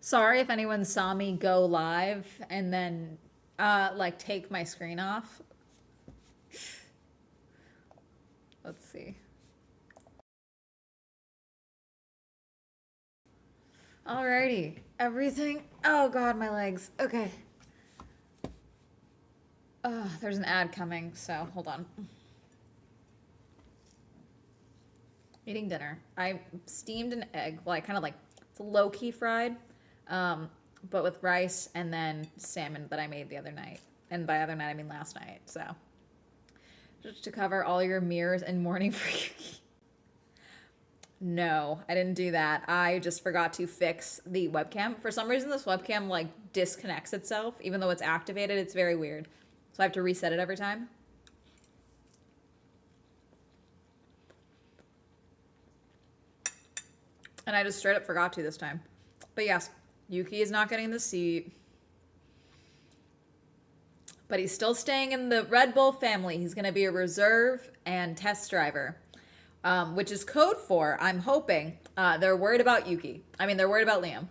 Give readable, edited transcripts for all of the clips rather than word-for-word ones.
Sorry if anyone saw me go live and then like take my screen off. Let's see. Alrighty. Everything. Oh god, my legs. Okay. There's an ad coming, so hold on. Eating dinner. I steamed an egg. Well, I kind of like, it's low-key fried, but with rice and then salmon that I made the other night. And by other night, I mean last night, so. Just to cover all your mirrors and morning for Yuki. No, I didn't do that. I just forgot to fix the webcam. For some reason, this webcam like disconnects itself, even though it's activated. It's very weird. So I have to reset it every time. And I just straight up forgot to this time. But yes, Yuki is not getting the seat. But he's still staying in the Red Bull family. He's going to be a reserve and test driver, which is code for, I'm hoping, they're worried about Yuki. I mean, they're worried about Liam.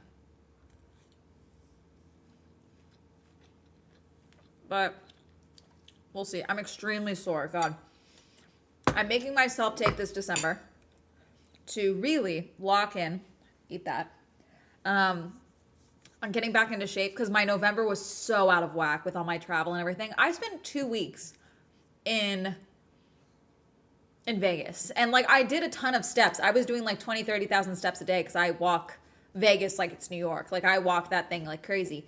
But we'll see. I'm extremely sore. God. I'm making myself take this December to really lock in, eat that, on getting back into shape because my November was so out of whack with all my travel and everything. I spent 2 weeks in Vegas. And like I did a ton of steps. I was doing like 20, 30,000 steps a day because I walk Vegas like it's New York. Like I walk that thing like crazy.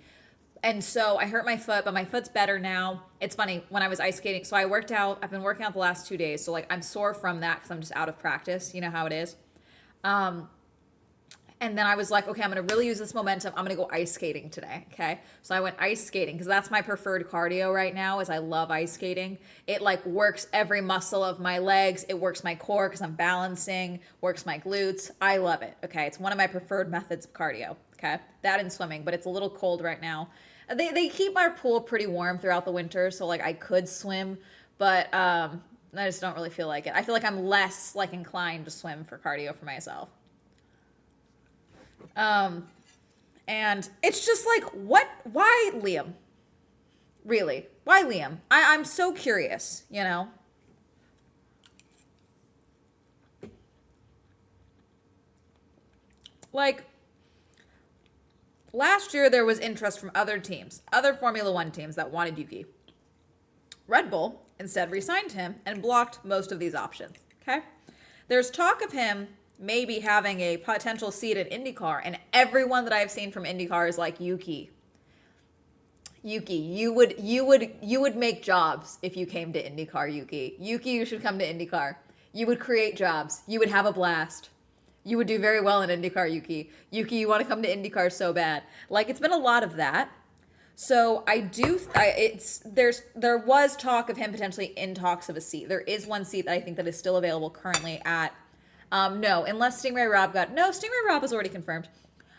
And so I hurt my foot, but my foot's better now. It's funny, when I was ice skating, so I worked out, I've been working out the last 2 days. So like I'm sore from that because I'm just out of practice. You know how it is. And then I was like, okay, I'm going to really use this momentum. I'm going to go ice skating today. Okay. So I went ice skating because that's my preferred cardio right now is I love ice skating. It like works every muscle of my legs. It works my core because I'm balancing, works my glutes. I love it. Okay. It's one of my preferred methods of cardio. Okay. That and swimming, but it's a little cold right now. They keep our pool pretty warm throughout the winter. So like I could swim, but, I just don't really feel like it. I feel like I'm less like inclined to swim for cardio for myself. And it's just like, why Liam? Really? Why Liam? I'm so curious, you know? Like, last year there was interest from other teams, other Formula One teams that wanted Yuki. Red Bull instead re-signed him and blocked most of these options, okay? There's talk of him maybe having a potential seat at IndyCar, and everyone that I've seen from IndyCar is like, Yuki, you would make jobs if you came to IndyCar, Yuki. Yuki, you should come to IndyCar. You would create jobs. You would have a blast. You would do very well in IndyCar, Yuki. Yuki, you want to come to IndyCar so bad. Like it's been a lot of that. So there was talk of him potentially in talks of a seat. There is one seat that I think that is still available currently at no, unless Stingray Rob Stingray Rob is already confirmed.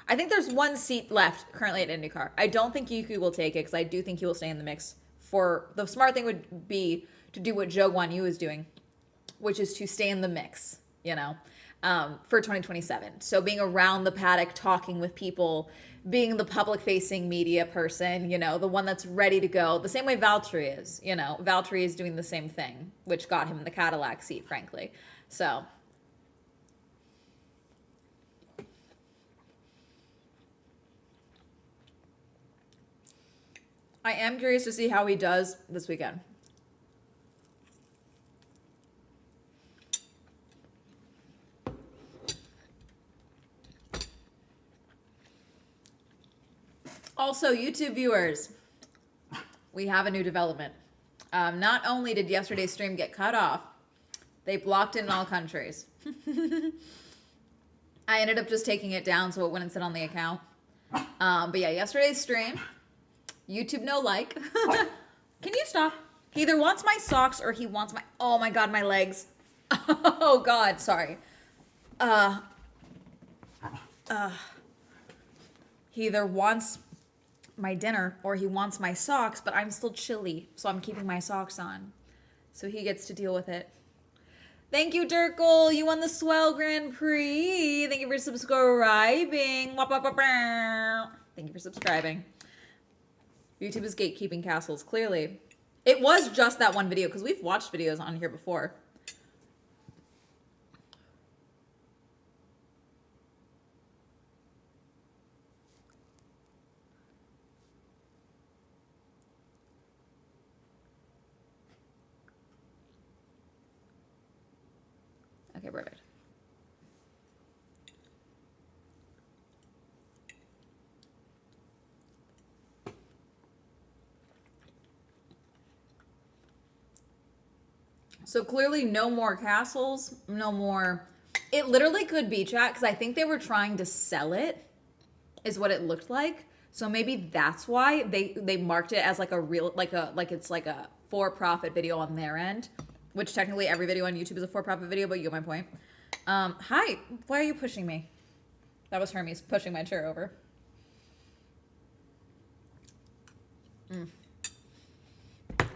I think there's one seat left currently at IndyCar. I don't think Yuki will take it because I do think he will stay in the mix. For the smart thing would be to do what Zhou Guanyu is doing, which is to stay in the mix, you know, for 2027. So being around the paddock, talking with people, being the public-facing media person, you know, the one that's ready to go. The same way Valtteri is, you know. Valtteri is doing the same thing, which got him the Cadillac seat, frankly. So I am curious to see how he does this weekend. Also, YouTube viewers, we have a new development. Not only did yesterday's stream get cut off, they blocked it in all countries. I ended up just taking it down so it wouldn't sit on the account. But yeah, yesterday's stream, YouTube no like. Can you stop? He either wants my socks or he wants my, oh my God, my legs. Oh God, sorry. He either wants my dinner or he wants my socks, but I'm still chilly, so I'm keeping my socks on. So he gets to deal with it. Thank you, Dirkle. You won the Swell Grand Prix. Thank you for subscribing. Thank you for subscribing. YouTube is gatekeeping castles, clearly. It was just that one video, because we've watched videos on here before. Okay, perfect. So clearly no more castles, no more. It literally could be, chat, because I think they were trying to sell it, is what it looked like. So maybe that's why they marked it as like a real, like it's like a for-profit video on their end, which technically every video on YouTube is a for-profit video, but you get my point. Hi, why are you pushing me? That was Hermes pushing my chair over.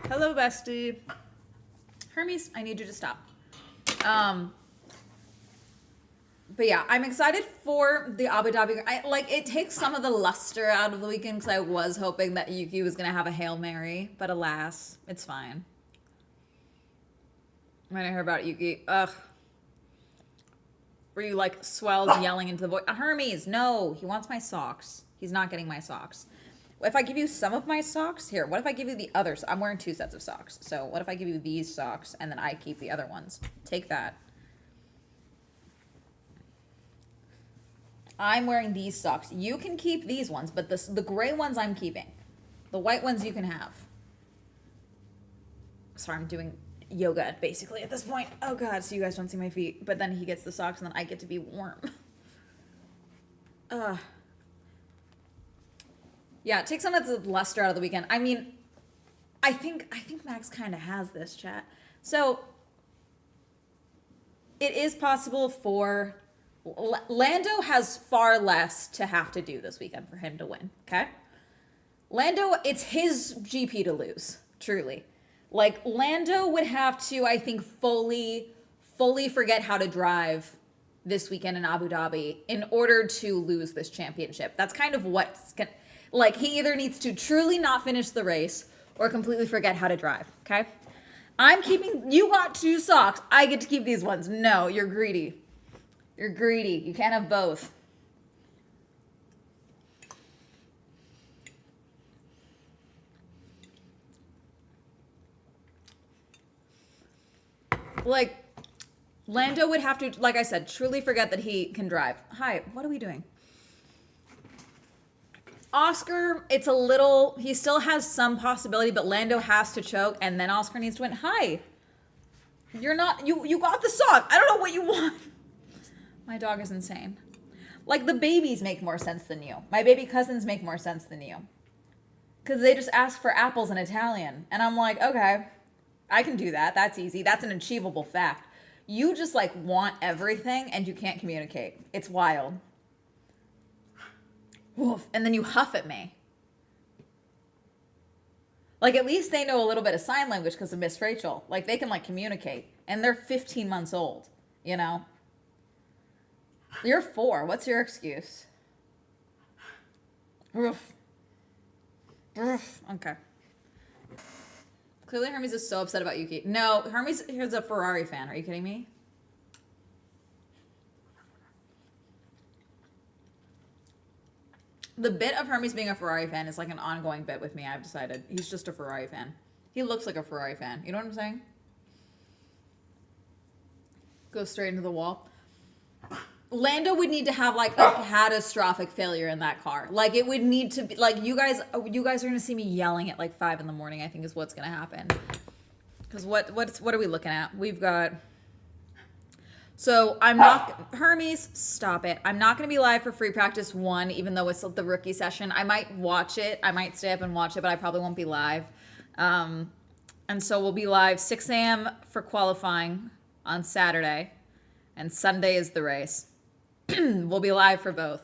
Hello, bestie. Hermes, I need you to stop. But yeah, I'm excited for the Abu Dhabi. It takes some of the luster out of the weekend because I was hoping that Yuki was gonna have a Hail Mary, but alas, it's fine. When I heard about Yuki, ugh. Were you like swells yelling into the void? Hermes, no, he wants my socks. He's not getting my socks. If I give you some of my socks, here, what if I give you the others? I'm wearing 2 sets of socks. So what if I give you these socks and then I keep the other ones? Take that. I'm wearing these socks. You can keep these ones, but the gray ones I'm keeping. The white ones you can have. Sorry, I'm doing yoga basically at this point. Oh God, so you guys don't see my feet. But then he gets the socks and then I get to be warm. Yeah, take some of the luster out of the weekend. I mean, I think Max kind of has this, chat. So it is possible for Lando has far less to have to do this weekend for him to win. Okay, Lando, it's his GP to lose. Truly, like Lando would have to, I think, fully forget how to drive this weekend in Abu Dhabi in order to lose this championship. That's kind of what's gonna. Like, he either needs to truly not finish the race or completely forget how to drive, okay? I'm keeping, you got 2 socks. I get to keep these ones. No, you're greedy. You're greedy. You can't have both. Like, Lando would have to, like I said, truly forget that he can drive. Hi, what are we doing? Oscar, it's a little, he still has some possibility, but Lando has to choke, and then Oscar needs to win. Hi. You're not, you got the sock. I don't know what you want. My dog is insane. Like, the babies make more sense than you. My baby cousins make more sense than you. Because they just ask for apples in Italian. And I'm like, okay, I can do that. That's easy. That's an achievable fact. You just, like, want everything, and you can't communicate. It's wild. Woof, and then you huff at me. Like, at least they know a little bit of sign language because of Miss Rachel. Like, they can, like, communicate. And they're 15 months old, you know? You're 4. What's your excuse? Oof. Oof. Okay. Clearly Hermes is so upset about Yuki. No, Hermes is a Ferrari fan. Are you kidding me? The bit of Hermes being a Ferrari fan is like an ongoing bit with me, I've decided. He's just a Ferrari fan. He looks like a Ferrari fan. You know what I'm saying? Go straight into the wall. Lando would need to have like a catastrophic failure in that car. Like, it would need to be like, you guys are going to see me yelling at like 5 a.m, I think is what's going to happen. Because what are we looking at? We've got, so I'm not, Hermes, stop it. I'm not going to be live for free practice 1, even though it's the rookie session. I might watch it. I might stay up and watch it, but I probably won't be live. And so we'll be live 6 a.m. for qualifying on Saturday, and Sunday is the race. We'll be live for both.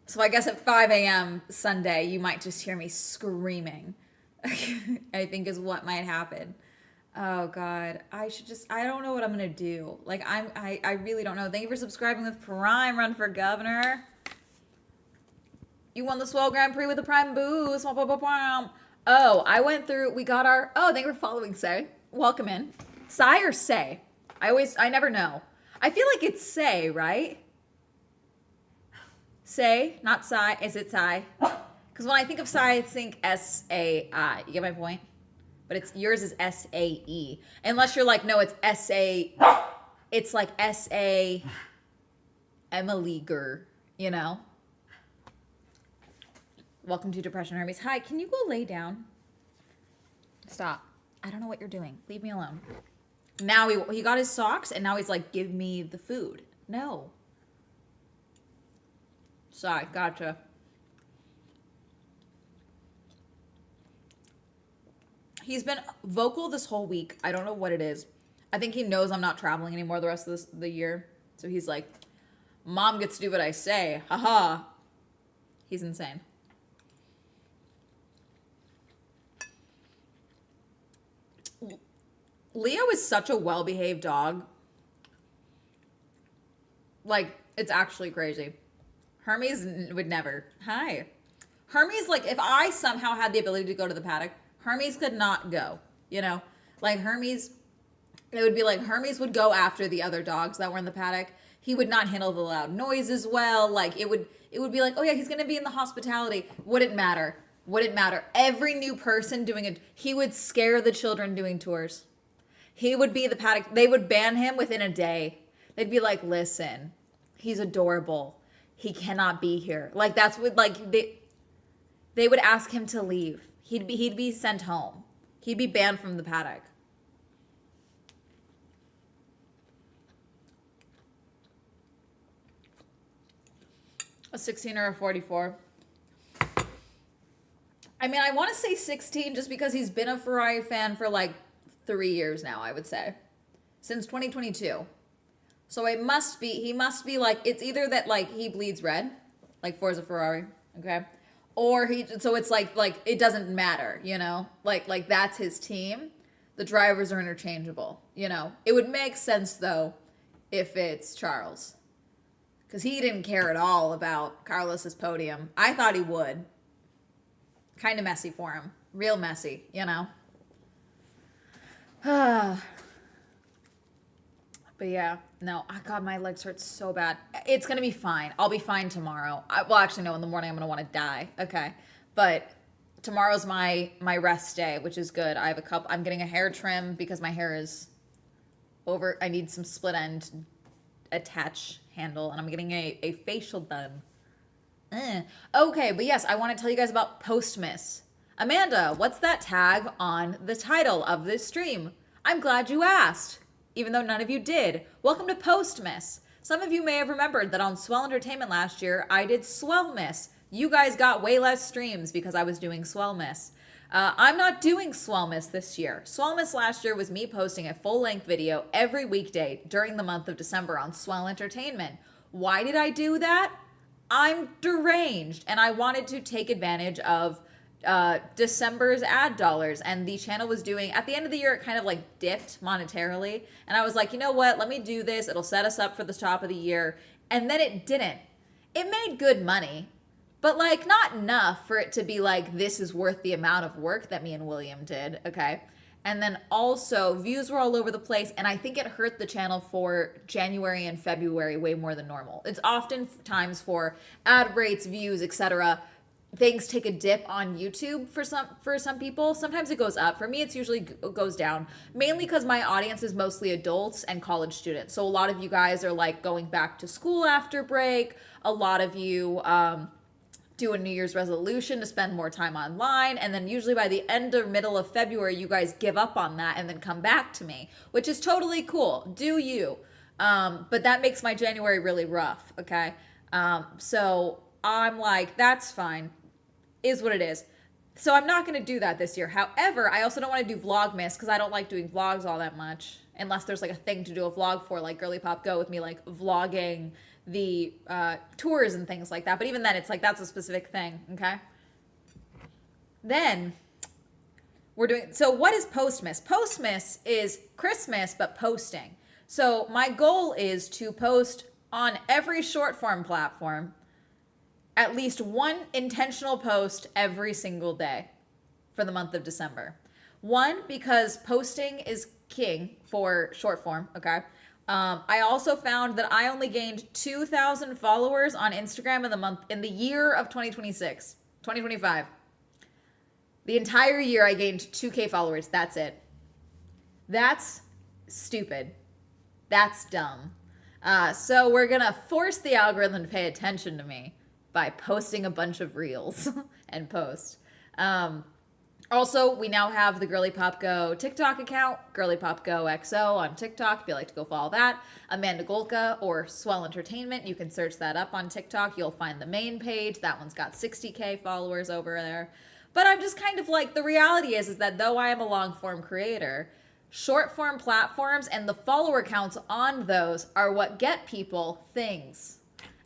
So I guess at 5 a.m. Sunday, you might just hear me screaming, I think is what might happen. Oh God, I don't know what I'm gonna do. Like I really don't know. Thank you for subscribing with Prime. Run for governor. You won the Swell Grand Prix with the Prime boost. Oh, I went through. We got our. Oh, thank you for following. Say, welcome in. Sai or Say? I never know. I feel like it's Say, right? Say, not Sai. Is it Sai? Because when I think of Sai, I think SAI. You get my point? But it's yours is SAE. Unless you're like, no, it's SA. It's like SA Emily Ger, you know? Welcome to Depression Hermes. Hi, can you go lay down? Stop. I don't know what you're doing. Leave me alone. Now he got his socks and now he's like, give me the food. No. Sorry, gotcha. He's been vocal this whole week. I don't know what it is. I think he knows I'm not traveling anymore the rest of the year. So he's like, Mom gets to do what I say. Haha. He's insane. Leo is such a well-behaved dog. Like, it's actually crazy. Hermes would never. Hi. Hermes, like, if I somehow had the ability to go to the paddock, Hermes could not go, you know? Like, Hermes, it would be like Hermes would go after the other dogs that were in the paddock. He would not handle the loud noises well. Like, it would be like, oh yeah, he's going to be in the hospitality. Wouldn't matter. Wouldn't matter. Every new person doing it, he would scare the children doing tours. He would be the paddock. They would ban him within a day. They'd be like, listen, he's adorable. He cannot be here. Like, that's what, like, they would ask him to leave. He'd be sent home. He'd be banned from the paddock. A 16 or a 44. I mean, I want to say 16 just because he's been a Ferrari fan for like 3 years now, I would say. Since 2022. So he must be like, it's either that like he bleeds red, like Forza Ferrari, okay? Or so it's like it doesn't matter, you know? Like that's his team. The drivers are interchangeable, you know? It would make sense though if it's Charles. Because he didn't care at all about Carlos's podium. I thought he would. Kind of messy for him. Real messy, you know? But yeah, no, oh God, my legs hurt so bad. It's going to be fine. I'll be fine tomorrow. Well, actually, no, in the morning I'm going to want to die. Okay. But tomorrow's my rest day, which is good. I have I'm getting a hair trim because my hair is over. I need some split end attach handle, and I'm getting a facial done. Okay, but yes, I want to tell you guys about Postmas. Amanda, what's that tag on the title of this stream? I'm glad you asked, even though none of you did. Welcome to Postmas. Some of you may have remembered that on Swell Entertainment last year, I did Swellmas. You guys got way less streams because I was doing Swellmas. I'm not doing Swellmas this year. Swellmas last year was me posting a full-length video every weekday during the month of December on Swell Entertainment. Why did I do that? I'm deranged, and I wanted to take advantage of December's ad dollars, and the channel was doing, at the end of the year, it kind of like dipped monetarily, and I was like, you know what, let me do this, it'll set us up for the top of the year, and then it didn't. It made good money, but like not enough for it to be like, this is worth the amount of work that me and William did, okay? And then also, views were all over the place, and I think it hurt the channel for January and February way more than normal. It's often times for ad rates, views, etc. Things take a dip on YouTube for some people. Sometimes it goes up. For me, it's usually goes down, mainly because my audience is mostly adults and college students. So a lot of you guys are like going back to school after break. A lot of you do a New Year's resolution to spend more time online, and then usually by the end or middle of February, you guys give up on that and then come back to me, which is totally cool. Do you? But that makes my January really rough, okay? So I'm like, that's fine. Is what it is. So I'm not going to do that this year. However, I also don't want to do Vlogmas because I don't like doing vlogs all that much, unless there's like a thing to do a vlog for, like Girly Pop Go with me, like vlogging the tours and things like that. But even then, it's like that's a specific thing, okay? Then we're doing, so what is Postmas? Postmas is Christmas, but posting. So my goal is to post on every short form platform at least one intentional post every single day for the month of December. One, because posting is king for short form, okay? I also found that I only gained 2,000 followers on Instagram in the year of 2025. The entire year I gained 2K followers. That's it. That's stupid. That's dumb. So we're going to force the algorithm to pay attention to me by posting a bunch of reels and posts. Also, we now have the Girly Pop Go TikTok account, Girly Pop Go XO on TikTok, if you like to go follow that. Amanda Golka or Swell Entertainment, you can search that up on TikTok. You'll find the main page. That one's got 60K followers over there. But I'm just kind of like, the reality is that though I am a long form creator, short form platforms and the follower counts on those are what get people things.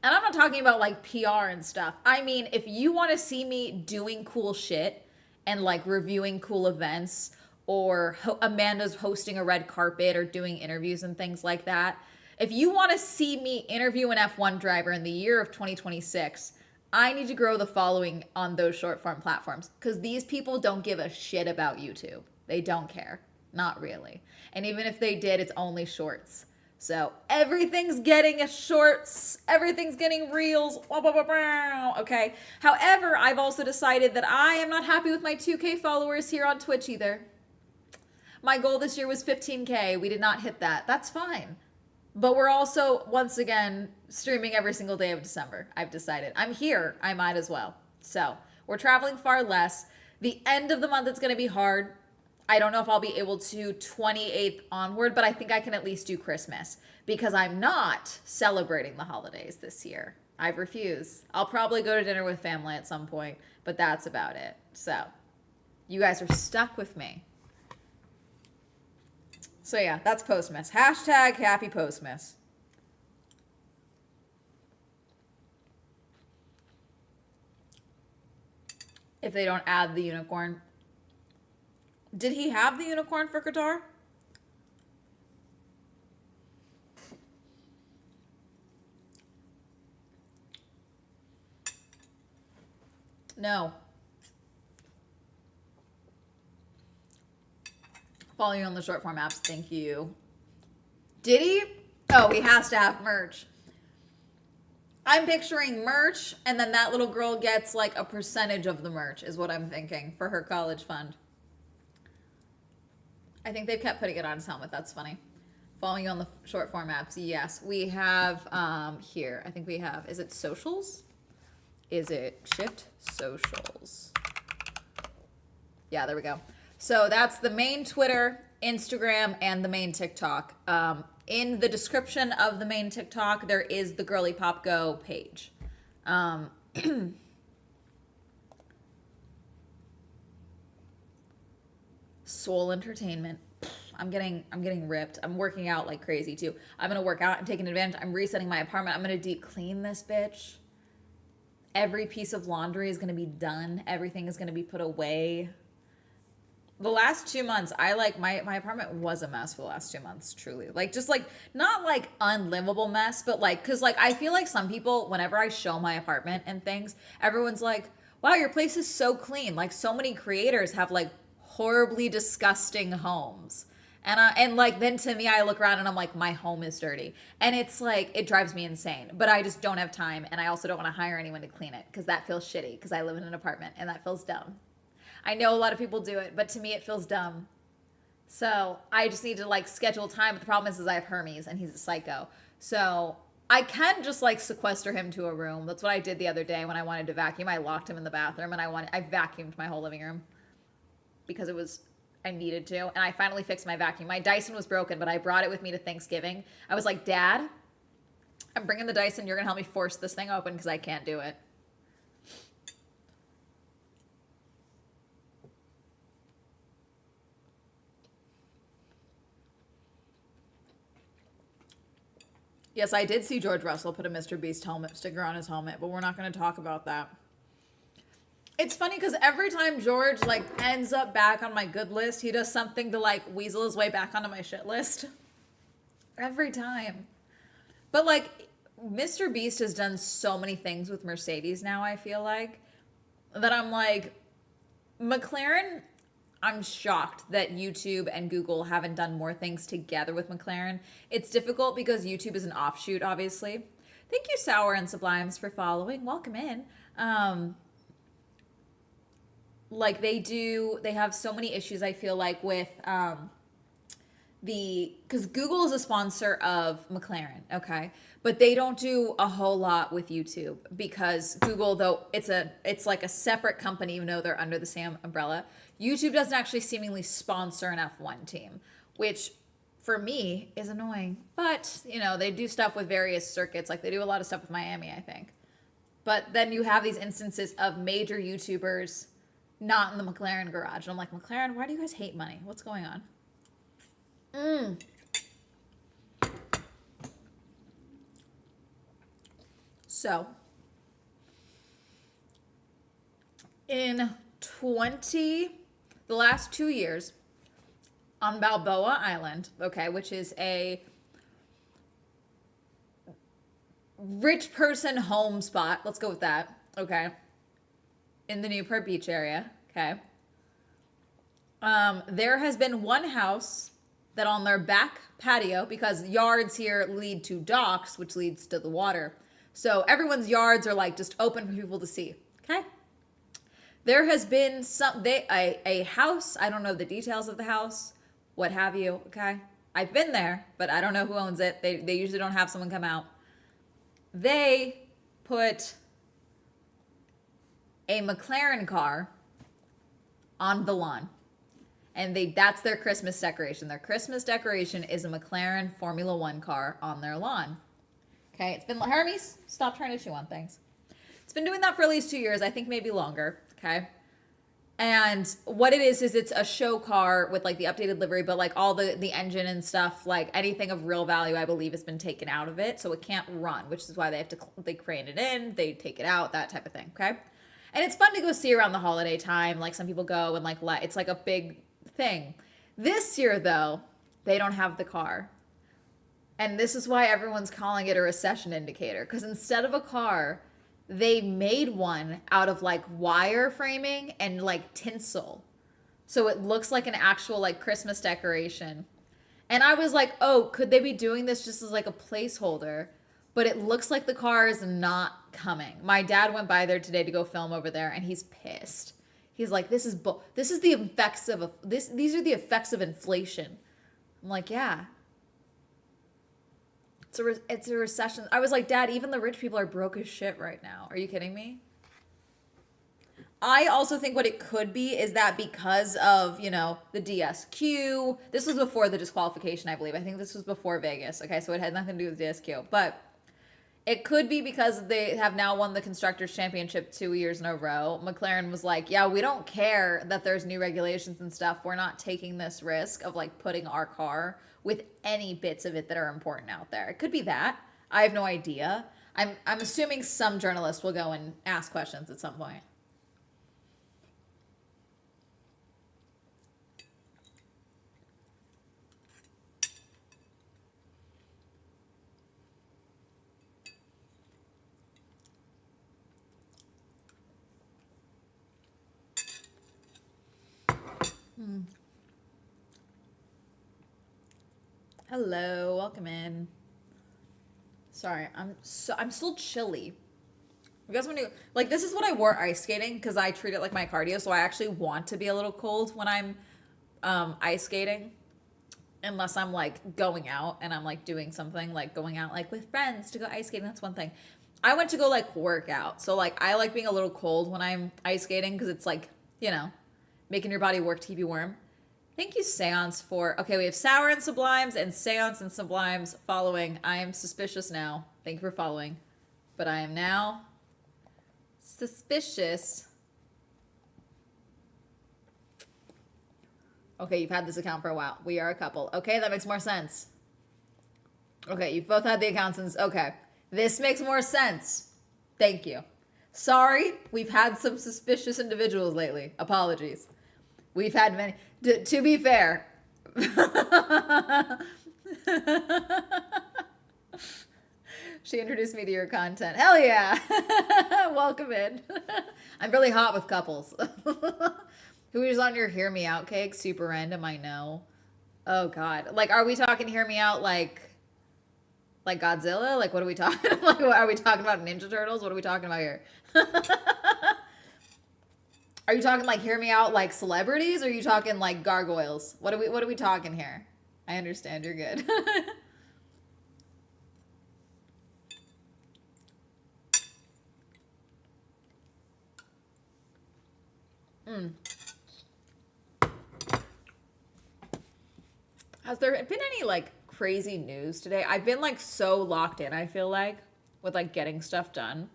And I'm not talking about like PR and stuff. I mean, if you want to see me doing cool shit and like reviewing cool events, or Amanda's hosting a red carpet or doing interviews and things like that, if you want to see me interview an F1 driver in the year of 2026, I need to grow the following on those short form platforms, because these people don't give a shit about YouTube. They don't care. Not really. And even if they did, it's only shorts. So everything's getting a shorts, everything's getting reels, okay? However, I've also decided that I am not happy with my 2K followers here on Twitch either. My goal this year was 15K. We did not hit that. That's fine. But we're also, once again, streaming every single day of December. I've decided. I'm here. I might as well. So we're traveling far less. The end of the month, it's going to be hard. I don't know if I'll be able to 28th onward, but I think I can at least do Christmas, because I'm not celebrating the holidays this year. I refuse. I'll probably go to dinner with family at some point, but that's about it. So you guys are stuck with me. So yeah, that's Postmas. Hashtag happy Postmas. If they don't add the unicorn. Did he have the unicorn for Qatar? No. Follow you on the short form apps. Thank you. Did he? Oh, he has to have merch. I'm picturing merch, and then that little girl gets like a percentage of the merch is what I'm thinking for her college fund. I think they've kept putting it on his helmet. That's funny. Following you on the short form apps. Yes, we have here. I think we have, is it socials? Is it shift socials? Yeah, there we go. So that's the main Twitter, Instagram, and the main TikTok. In the description of the main TikTok, there is the Girly Pop Go page. Soul Entertainment. I'm getting ripped. I'm working out like crazy too. I'm gonna work out. I'm taking advantage. I'm resetting my apartment. I'm gonna deep clean this bitch. Every piece of laundry is gonna be done. Everything is gonna be put away. The last 2 months, I like my apartment was a mess for the last 2 months, truly. Like, just like, not like unlivable mess, but like, cause like I feel like some people, whenever I show my apartment and things, everyone's like, wow, your place is so clean. Like, so many creators have like horribly disgusting homes. And like, then to me, I look around and I'm like, my home is dirty. And it's like, it drives me insane, but I just don't have time. And I also don't want to hire anyone to clean it, because that feels shitty, because I live in an apartment and that feels dumb. I know a lot of people do it, but to me it feels dumb. So I just need to like schedule time. But the problem is I have Hermes and he's a psycho. So I can just like sequester him to a room. That's what I did the other day when I wanted to vacuum. I locked him in the bathroom and I vacuumed my whole living room because I needed to. And I finally fixed my vacuum. My Dyson was broken, but I brought it with me to Thanksgiving. I was like, Dad, I'm bringing the Dyson. You're going to help me force this thing open because I can't do it. Yes, I did see George Russell put a Mr. Beast helmet sticker on his helmet, but we're not going to talk about that. It's funny because every time George like ends up back on my good list, he does something to like weasel his way back onto my shit list. Every time. But like Mr. Beast has done so many things with Mercedes now, I feel like, that I'm like, McLaren, I'm shocked that YouTube and Google haven't done more things together with McLaren. It's difficult because YouTube is an offshoot, obviously. Thank you, Sour and Sublimes, for following. Welcome in. Like they have so many issues, I feel like, with because Google is a sponsor of McLaren, okay, but they don't do a whole lot with YouTube because Google, though it's like a separate company, even though they're under the same umbrella. YouTube doesn't actually seemingly sponsor an F1 team, which for me is annoying. But you know, they do stuff with various circuits, like they do a lot of stuff with Miami, I think. But then you have these instances of major YouTubers not in the McLaren garage, and I'm like, McLaren, why do you guys hate money? What's going on? So, in the last 2 years, on Balboa Island, okay, which is a rich person home spot, let's go with that, okay, in the Newport Beach area, okay, there has been one house that on their back patio, because yards here lead to docks, which leads to the water. So everyone's yards are like just open for people to see. Okay. There has been a house. I don't know the details of the house, what have you. Okay. I've been there, but I don't know who owns it. They usually don't have someone come out. They put a McLaren car on the lawn. And that's their Christmas decoration. Their Christmas decoration is a McLaren Formula One car on their lawn. Okay, it's been, Hermes, stop trying to chew on things. It's been doing that for at least 2 years, I think maybe longer, okay? And what it is it's a show car with like the updated livery, but like all the engine and stuff, like anything of real value, I believe, has been taken out of it. So it can't run, which is why they crane it in, they take it out, that type of thing, okay? And it's fun to go see around the holiday time. Like some people go and like, it's like a big thing. This year, though, they don't have the car. And this is why everyone's calling it a recession indicator. Because instead of a car, they made one out of like wire framing and like tinsel. So it looks like an actual like Christmas decoration. And I was like, oh, could they be doing this just as like a placeholder? But it looks like the car is not coming. My dad went by there today to go film over there, and he's pissed. He's like, this is the effects of these are the effects of inflation. I'm like, yeah. It's a recession. I was like, Dad, even the rich people are broke as shit right now. Are you kidding me? I also think what it could be is that because of, you know, the DSQ, this was before the disqualification, I believe. I think this was before Vegas. Okay, so it had nothing to do with DSQ. But it could be because they have now won the Constructors' Championship 2 years in a row. McLaren was like, yeah, we don't care that there's new regulations and stuff. We're not taking this risk of like putting our car with any bits of it that are important out there. It could be that. I have no idea. I'm assuming some journalists will go and ask questions at some point. Hello, welcome in. Sorry, I'm still chilly. You guys want to like this is what I wore ice skating because I treat it like my cardio, so I actually want to be a little cold when I'm ice skating, unless I'm like going out and I'm like doing something like going out like with friends to go ice skating. That's one thing. I went to go like work out, so like I like being a little cold when I'm ice skating because it's like, you know, making your body work to keep you warm. Thank you, Seance, for... Okay, we have Sour and Sublimes and Seance and Sublimes following. I am suspicious now. Thank you for following. But I am now suspicious. Okay, you've had this account for a while. We are a couple. Okay, that makes more sense. Okay, you've both had the accounts since... Okay, this makes more sense. Thank you. Sorry, we've had some suspicious individuals lately. Apologies. We've had many. To be fair, she introduced me to your content. Hell yeah. Welcome in. I'm really hot with couples. Who is on your Hear Me Out cake? Super random, I know. Oh god. Like, are we talking Hear Me Out like Godzilla? Like, what are we talking like, are we talking about Ninja Turtles? What are we talking about here? Are you talking like Hear Me Out like celebrities, or are you talking like gargoyles? What are we talking here? I understand, you're good. Mm. Has there been any like crazy news today? I've been like so locked in, I feel like, with like getting stuff done.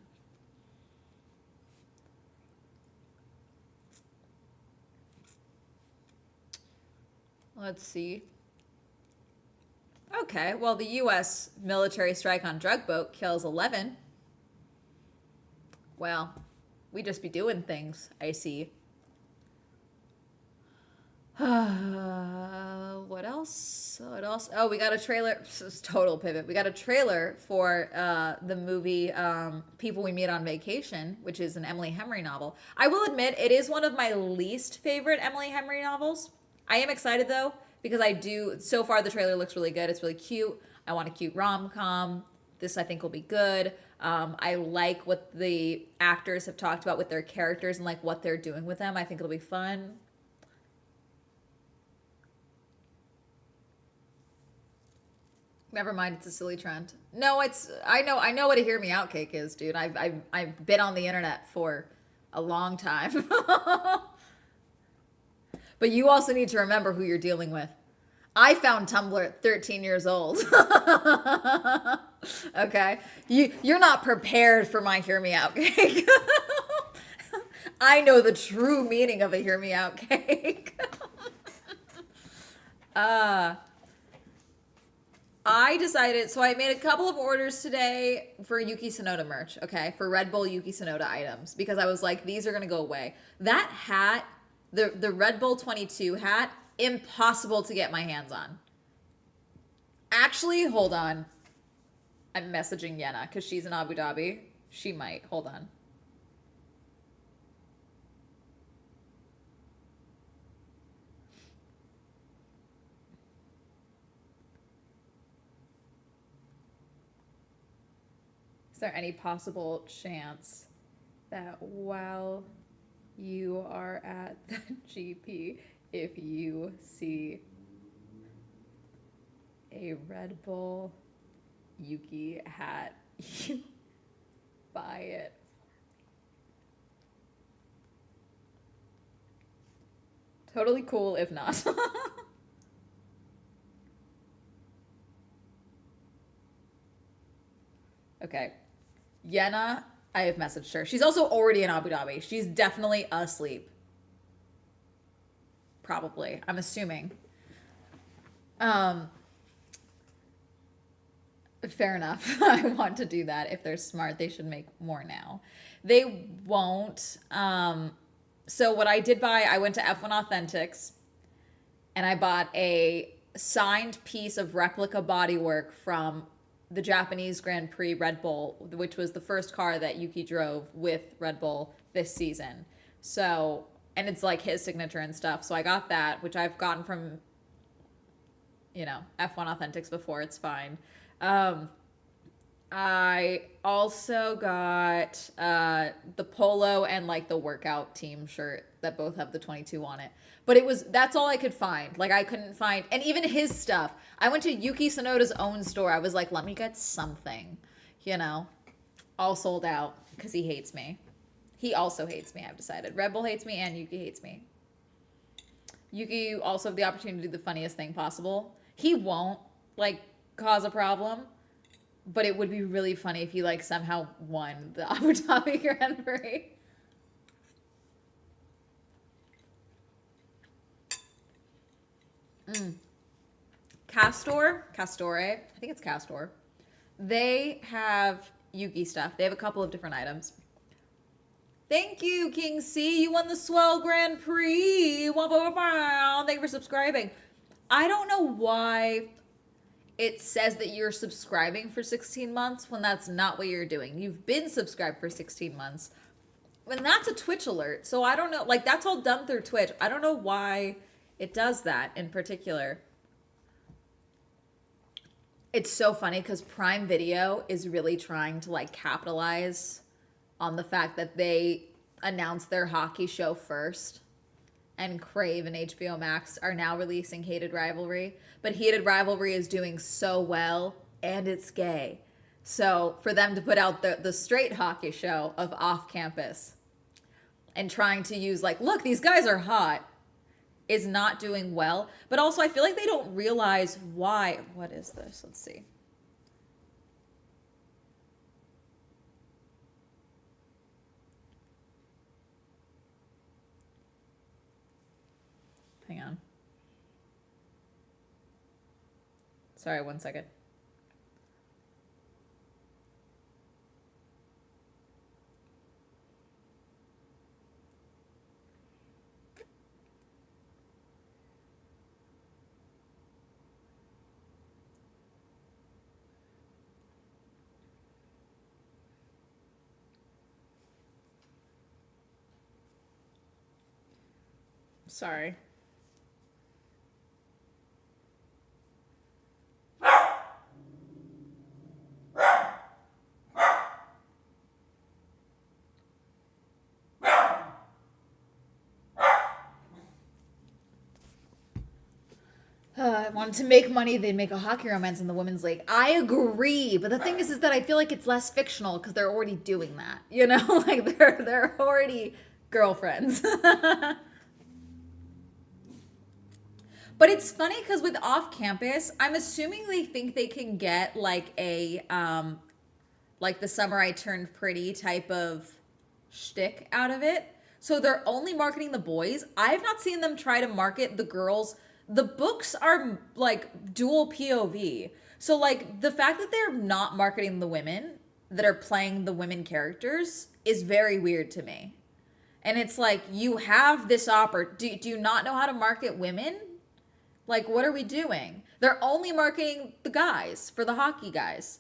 Let's see. Okay, well, the U.S. military strike on drug boat kills 11. Well, we just be doing things, I see. What else? What else? Oh, we got a trailer. Total pivot. We got a trailer for the movie People We Meet on Vacation, which is an Emily Henry novel. I will admit, it is one of my least favorite Emily Henry novels. I am excited, though, because I do. So far, the trailer looks really good. It's really cute. I want a cute rom-com. This, I think, will be good. I like what the actors have talked about with their characters and like what they're doing with them. I think it'll be fun. Never mind, it's a silly trend. No, it's I know what a Hear Me Out cake is, dude. I've been on the internet for a long time. But you also need to remember who you're dealing with. I found Tumblr at 13 years old. Okay? You're not prepared for my Hear Me Out cake. I know the true meaning of a Hear Me Out cake. uh I decided, so I made a couple of orders today for Yuki Tsunoda merch, okay, for Red Bull Yuki Tsunoda items, because I was like, these are going to go away. That hat, the Red Bull 22 hat, impossible to get my hands on. Actually, hold on. I'm messaging Yenna because she's in Abu Dhabi. She might. Hold on. Is there any possible chance that while you are at the GP, if you see a Red Bull Yuki hat, you buy it? Totally cool if not. Okay. Yenna, I have messaged her. She's also already in Abu Dhabi. She's definitely asleep. Probably. I'm assuming. Um, Fair enough. I want to do that. If they're smart, they should make more now. They won't. So what I did buy, I went to F1 Authentics and I bought a signed piece of replica bodywork from the Japanese Grand Prix Red Bull, which was the first car that Yuki drove with Red Bull this season. So, and it's like his signature and stuff. So I got that, which I've gotten from, F1 Authentics before. It's fine. Um, I also got the polo and like the workout team shirt that both have the 22 on it. But that's all I could find. Like I couldn't find, and even his stuff. I went to Yuki Tsunoda's own store. I was like, let me get something, all sold out because he hates me. He also hates me, I've decided. Red Bull hates me and Yuki hates me. Yuki also have the opportunity to do the funniest thing possible. He won't like cause a problem, but it would be really funny if he like somehow won the Abu Dhabi Grand Prix. Castore, I think it's Castor. They have Yuki stuff. They have a couple of different items. Thank you, King C. You won the Swell Grand Prix. Wah, wah, wah. Thank you for subscribing. I don't know why it says that you're subscribing for 16 months when that's not what you're doing. You've been subscribed for 16 months. And that's a Twitch alert. So I don't know. Like, that's all done through Twitch. I don't know why it does that in particular. It's so funny because Prime Video is really trying to like capitalize on the fact that they announced their hockey show first, and Crave and HBO Max are now releasing Hated Rivalry. But Hated Rivalry is doing so well, and it's gay. So for them to put out the straight hockey show of Off Campus and trying to use like, look, these guys are hot, is not doing well. But also I feel like they don't realize why. What is this? Let's see. Hang on. Sorry, one second. Sorry. I wanted to make money, they'd make a hockey romance in the women's league. I agree, but the thing is that I feel like it's less fictional because they're already doing that. You know, like they're already girlfriends. But it's funny because with Off Campus, I'm assuming they think they can get like a like the Summer I Turned Pretty type of shtick out of it. So they're only marketing the boys. I've not seen them try to market the girls. The books are like dual POV. So like the fact that they're not marketing the women that are playing the women characters is very weird to me. And it's like, you have this do you not know how to market women? Like, what are we doing? They're only marketing the guys for the hockey guys.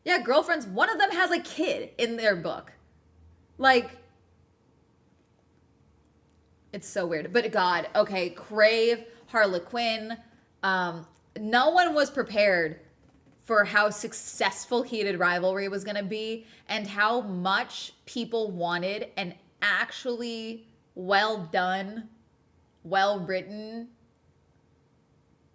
Yeah, girlfriends. One of them has a kid in their book. Like, it's so weird. But God, okay, Crave, Harlequin. No one was prepared for how successful Heated Rivalry was going to be and how much people wanted an actually well done, well written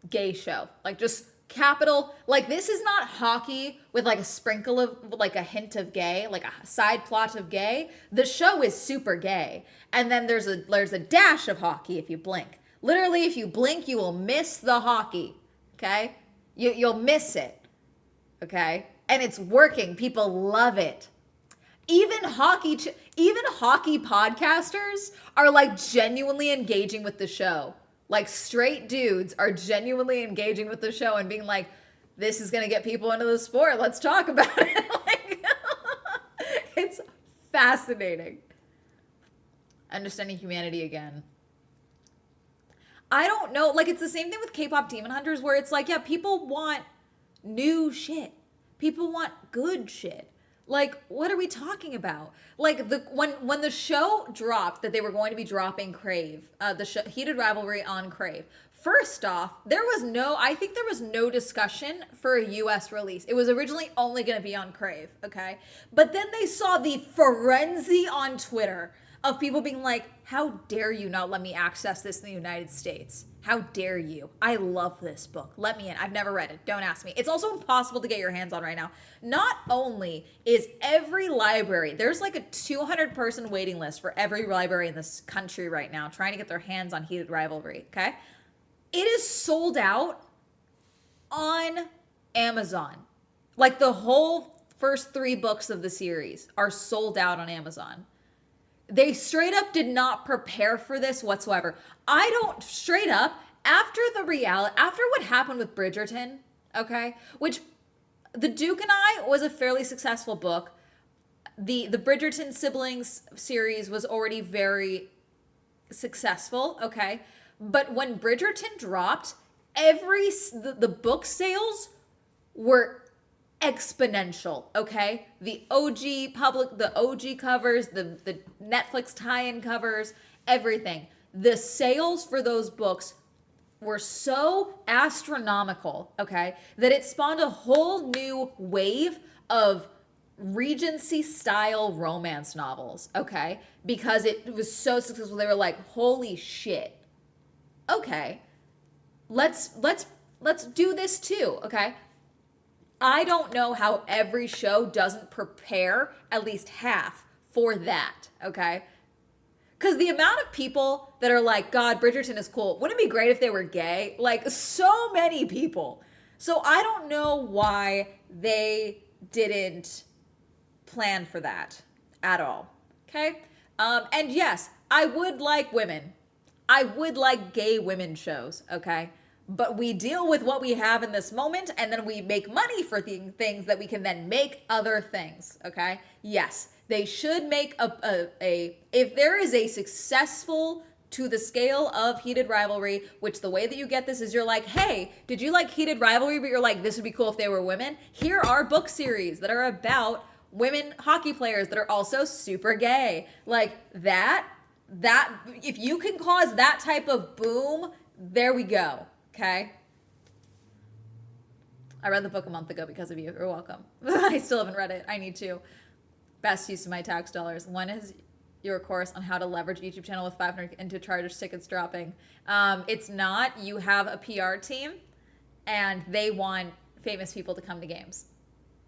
gay show. Like, just capital, like, this is not hockey with like a sprinkle of like a hint of gay, like a side plot of gay. The show is super gay, and then there's a dash of hockey if you blink. Literally, if you blink, you will miss the hockey. Okay, you'll miss it. Okay, and it's working. People love it. Even hockey podcasters are like genuinely engaging with the show. Like, straight dudes are genuinely engaging with the show and being like, this is going to get people into the sport. Let's talk about it. Like, it's fascinating. Understanding humanity again. I don't know. Like, it's the same thing with K-pop Demon Hunters, where it's like, yeah, people want new shit. People want good shit. Like, what are we talking about? Like, when the show dropped that they were going to be dropping Crave, the show, Heated Rivalry on Crave. First off, I think there was no discussion for a US release. It was originally only going to be on Crave, okay? But then they saw the frenzy on Twitter of people being like, how dare you not let me access this in the United States? How dare you? I love this book. Let me in. I've never read it. Don't ask me. It's also impossible to get your hands on right now. Not only is every library, there's like a 200-person waiting list for every library in this country right now trying to get their hands on Heated Rivalry, okay? It is sold out on Amazon. Like, the whole first 3 books of the series are sold out on Amazon. They straight up did not prepare for this whatsoever. Straight up, after what happened with Bridgerton, okay, which The Duke and I was a fairly successful book. the Bridgerton siblings series was already very successful, okay? But when Bridgerton dropped, the book sales were exponential, okay? The OG covers, the Netflix tie-in covers, everything. The sales for those books were so astronomical, okay, that it spawned a whole new wave of Regency style romance novels, okay? Because it was so successful. They were like, "Holy shit. Okay. Let's do this too, okay?" I don't know how every show doesn't prepare at least half for that, okay? Because the amount of people that are like, "God, Bridgerton is cool. Wouldn't it be great if they were gay?" Like, so many people. So I don't know why they didn't plan for that at all, okay? And yes, I would like women. I would like gay women shows, okay? But we deal with what we have in this moment, and then we make money for things that we can then make other things, okay? Yes, they should make if there is a successful to the scale of Heated Rivalry, which the way that you get this is you're like, "Hey, did you like Heated Rivalry?" But you're like, "This would be cool if they were women." Here are book series that are about women hockey players that are also super gay. Like that, if you can cause that type of boom, there we go. Okay. I read the book a month ago because of you. You're welcome. I still haven't read it. I need to. Best use of my tax dollars. When is your course on how to leverage YouTube channel with 500 into Chargers tickets dropping? It's not. You have a PR team, and they want famous people to come to games.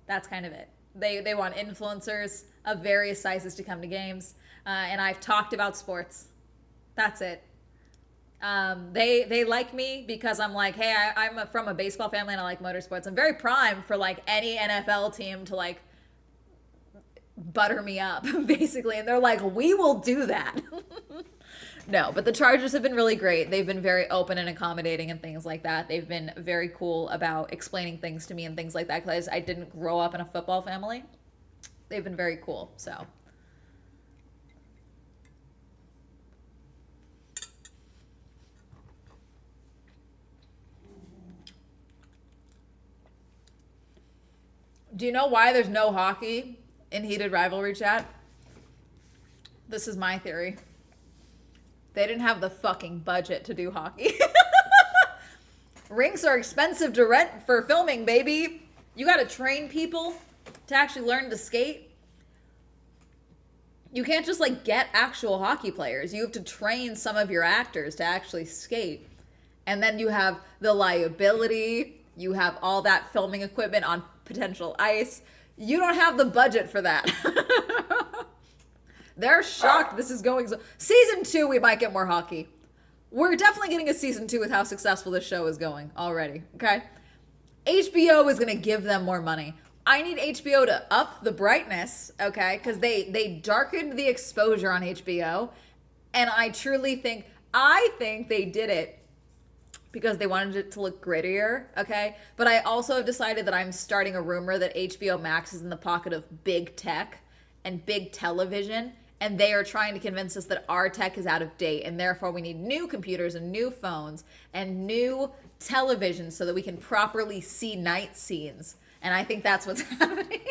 That's kind of it. They want influencers of various sizes to come to games, and I've talked about sports. That's it. They like me because I'm like, "Hey, I'm from a baseball family and I like motorsports." I'm very prime for like any NFL team to like butter me up, basically. And they're like, "We will do that." No, but the Chargers have been really great. They've been very open and accommodating and things like that. They've been very cool about explaining things to me and things like that because I didn't grow up in a football family. They've been very cool, so. Do you know why there's no hockey in Heated Rivalry chat? This is my theory. They didn't have the fucking budget to do hockey. Rinks are expensive to rent for filming, baby. You gotta train people to actually learn to skate. You can't just like get actual hockey players. You have to train some of your actors to actually skate. And then you have the liability. You have all that filming equipment on potential ice. You don't have the budget for that. They're shocked this is going so. Season 2, we might get more hockey. We're definitely getting a season 2 with how successful this show is going already, okay? HBO is going to give them more money. I need HBO to up the brightness, okay? Because they darkened the exposure on HBO. And I think they did it because they wanted it to look grittier, okay? But I also have decided that I'm starting a rumor that HBO Max is in the pocket of big tech and big television, and they are trying to convince us that our tech is out of date, and therefore we need new computers and new phones and new television so that we can properly see night scenes. And I think that's what's happening.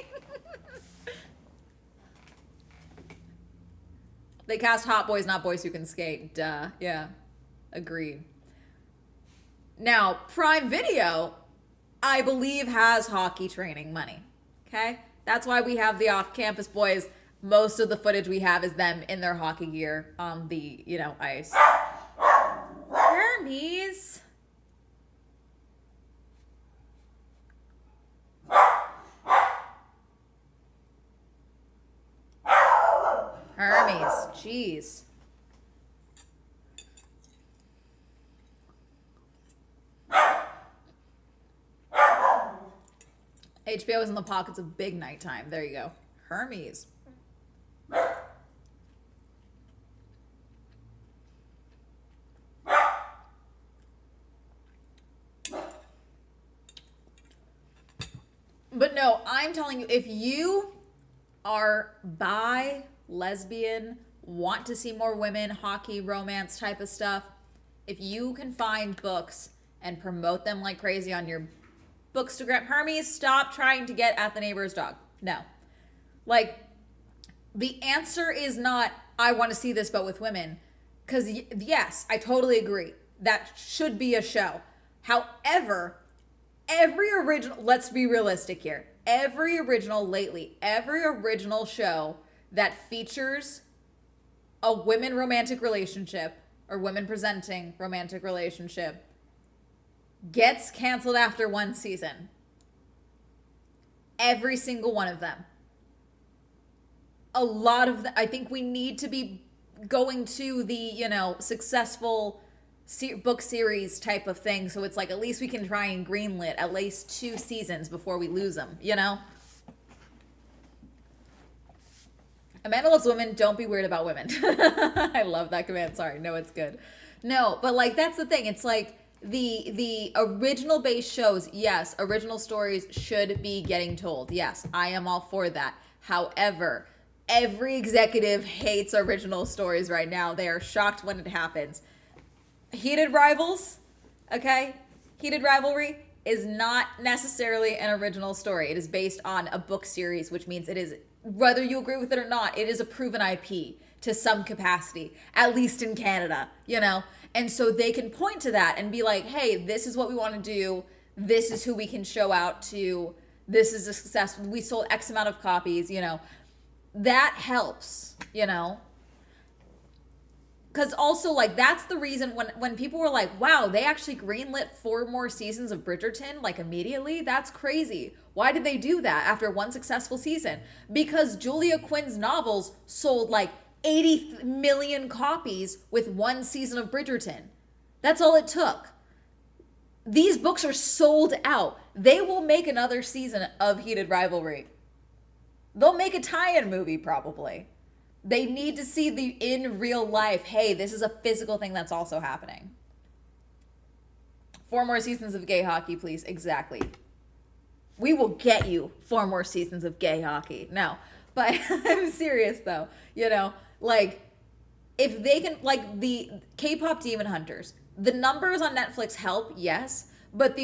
They cast hot boys, not boys who can skate. Duh. Yeah. Agreed. Now, Prime Video, I believe, has hockey training money. Okay? That's why we have the off-campus boys. Most of the footage we have is them in their hockey gear on the, ice. Hermes. Hermes. Jeez. HBO is in the pockets of big nighttime. There you go. Hermes. But no, I'm telling you, if you are bi, lesbian, want to see more women, hockey, romance type of stuff, if you can find books and promote them like crazy on your Bookstagram, Hermes, stop trying to get At the Neighbor's Dog. No. Like, the answer is not, I want to see this, but with women. Because, yes, I totally agree. That should be a show. However, every original, let's be realistic here. Every original show that features a women romantic relationship or women presenting romantic relationship gets canceled after one season. Every single one of them. A lot of I think we need to be going to the, successful book series type of thing. So it's like, at least we can try and greenlit at least 2 seasons before we lose them, Amanda loves women. Don't be weird about women. I love that command. Sorry. No, it's good. No, but like, that's the thing. It's like the original base shows. Yes. Original stories should be getting told. Yes. I am all for that. However, every executive hates original stories right now. They are shocked when it happens. Heated Rivals, okay? Heated Rivalry is not necessarily an original story. It is based on a book series, which means it is, whether you agree with it or not, it is a proven IP to some capacity, at least in Canada, And so they can point to that and be like, hey, this is what we want to do. This is who we can show out to. This is a success. We sold X amount of copies, That helps, Because also, like, that's the reason when people were like, wow, they actually greenlit 4 more seasons of Bridgerton, like, immediately? That's crazy. Why did they do that after one successful season? Because Julia Quinn's novels sold, like, 80 million copies with 1 season of Bridgerton. That's all it took. These books are sold out. They will make another season of Heated Rivalry. They'll make a tie-in movie, probably. They need to see in real life, hey, this is a physical thing that's also happening. 4 more seasons of gay hockey, please. Exactly. We will get you 4 more seasons of gay hockey. No, but I'm serious though. Like, if they can, like, the K-pop Demon Hunters, the numbers on Netflix help, yes, but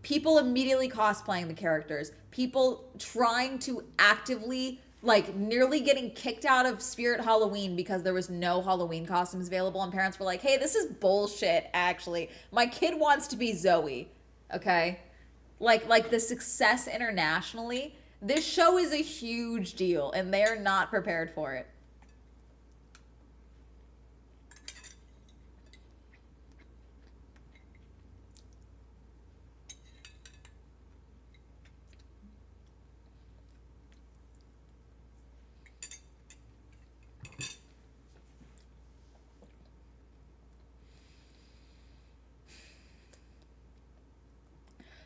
people immediately cosplaying the characters, people trying to actively, like, nearly getting kicked out of Spirit Halloween because there was no Halloween costumes available, and parents were like, hey, this is bullshit, actually. My kid wants to be Zoe, okay? Like the success internationally, this show is a huge deal, and they're not prepared for it.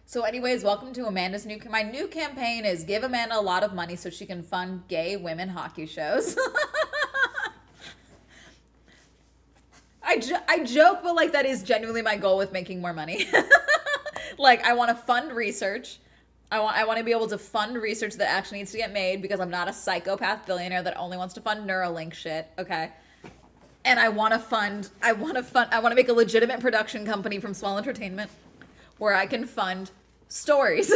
So anyways, welcome to Amanda's my new campaign is give Amanda a lot of money so she can fund gay women hockey shows. I joke, but like, that is genuinely my goal with making more money. Like, I want to fund research. I want to be able to fund research that actually needs to get made, because I'm not a psychopath billionaire that only wants to fund Neuralink shit, okay? And I want to make a legitimate production company from Small Entertainment where I can fund stories.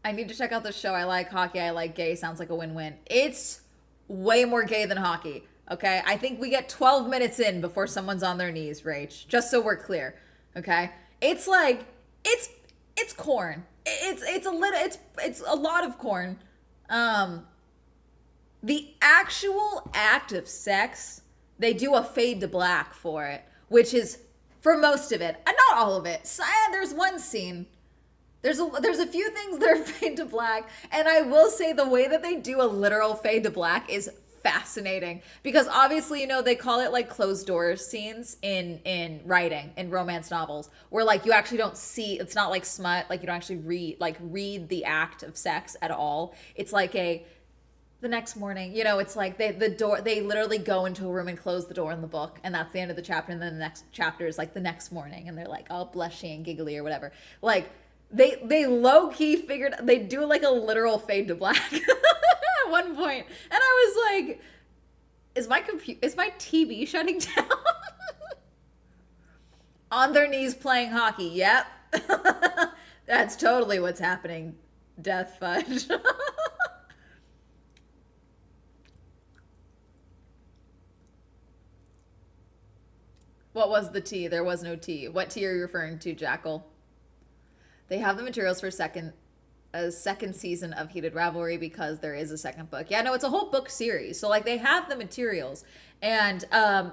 I need to check out this show. I like hockey. I like gay. Sounds like a win-win. It's way more gay than hockey. Okay? I think we get 12 minutes in before someone's on their knees, Rach. Just so we're clear. Okay? It's like, it's corn. It's a lot of corn. The actual act of sex, they do a fade to black for it, which is for most of it, and not all of it. So, there's one scene. There's a few things that are fade to black, and I will say the way that they do a literal fade to black is fascinating, because obviously, they call it like closed door scenes in writing, in romance novels, where like you actually don't see, it's not like smut, like you don't actually read the act of sex at all. It's like the next morning, it's like they literally go into a room and close the door in the book, and that's the end of the chapter, and then the next chapter is like the next morning, and they're like all blushy and giggly or whatever. Like, They low key figured they do like a literal fade to black at one point, and I was like, is my TV shutting down? On their knees playing hockey. Yep, that's totally what's happening. Death Fudge. What was the tea? There was no tea. What tea are you referring to, Jackal? They have the materials for a second season of Heated Rivalry because there is a second book. Yeah, no, it's a whole book series. So like they have the materials, and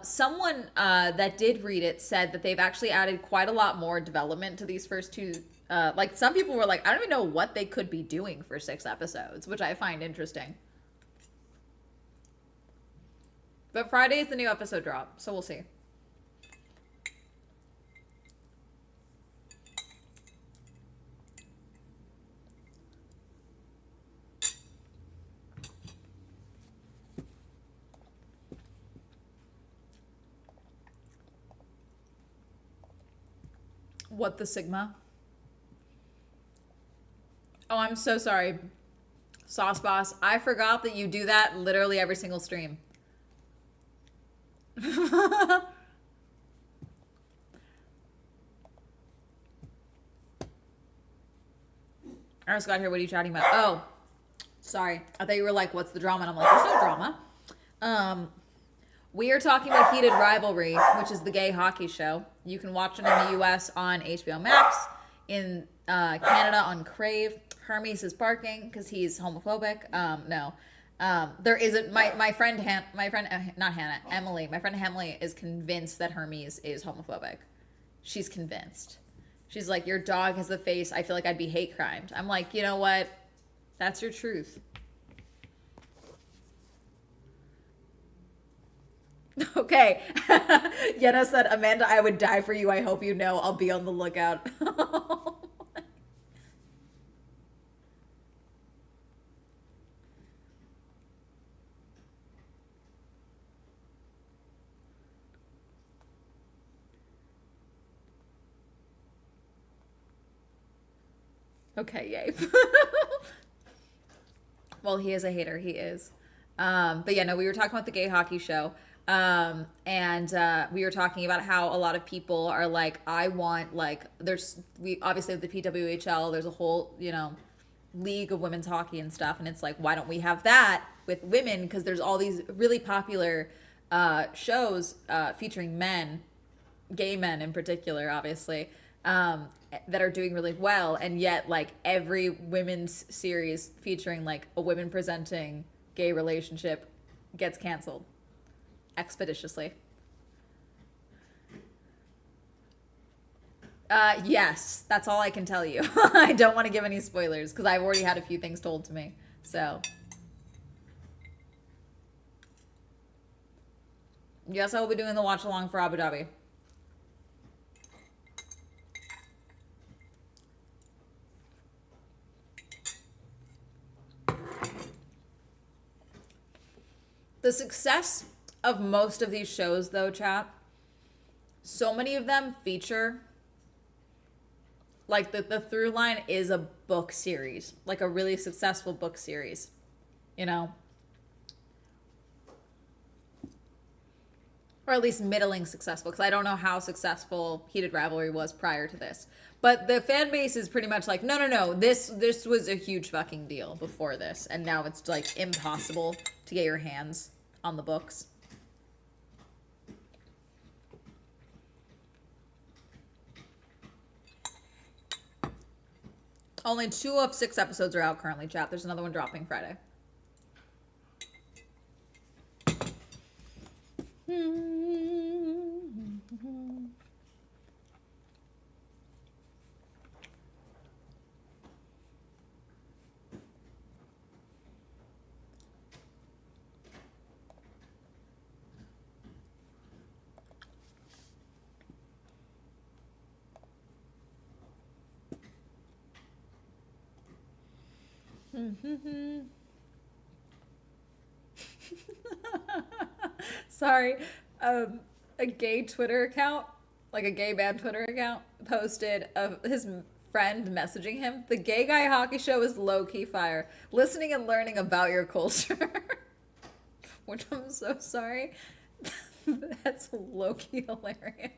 someone that did read it said that they've actually added quite a lot more development to these first two. Like some people were like, I don't even know what they could be doing for 6 episodes, which I find interesting. But Friday is the new episode drop, so we'll see. What the Sigma? Oh, I'm so sorry. Sauce Boss, I forgot that you do that literally every single stream. I just got here. What are you chatting about? Oh, sorry. I thought you were like, what's the drama? And I'm like, there's no drama. We are talking about Heated Rivalry, which is the gay hockey show. You can watch it in the US on HBO Max, in Canada on Crave. Hermes is barking because he's homophobic. No. There isn't my friend not Hannah, Emily. My friend Emily is convinced that Hermes is homophobic. She's convinced. She's like, your dog has the face. I feel like I'd be hate crimed. I'm like, you know what? That's your truth. Okay. Yenna said, Amanda, I would die for you. I hope you know. I'll be on the lookout. Okay, yay. Well, he is a hater. He is. But yeah, no, we were talking about the gay hockey show. And we were talking about how a lot of people are like, I want, like, we obviously have the PWHL, there's a whole, league of women's hockey and stuff. And it's like, why don't we have that with women? Because there's all these really popular shows featuring men, gay men in particular, obviously, that are doing really well. And yet, like, every women's series featuring, like, a women presenting gay relationship gets canceled expeditiously. Yes, that's all I can tell you. I don't want to give any spoilers because I've already had a few things told to me. So, yes, I will be doing the watch along for Abu Dhabi. The success of most of these shows, though, chat, so many of them feature, like, the through line is a book series, like a really successful book series, or at least middling successful, because I don't know how successful Heated Rivalry was prior to this. But the fan base is pretty much like, no, this was a huge fucking deal before this, and now it's, like, impossible to get your hands on the books. Only 2 of 6 episodes are out currently, chat. There's another one dropping Friday. Sorry. A gay Twitter account, like a gay man Twitter account, posted his friend messaging him, the Gay Guy Hockey Show is low-key fire. Listening and learning about your culture. Which I'm so sorry. That's low-key hilarious.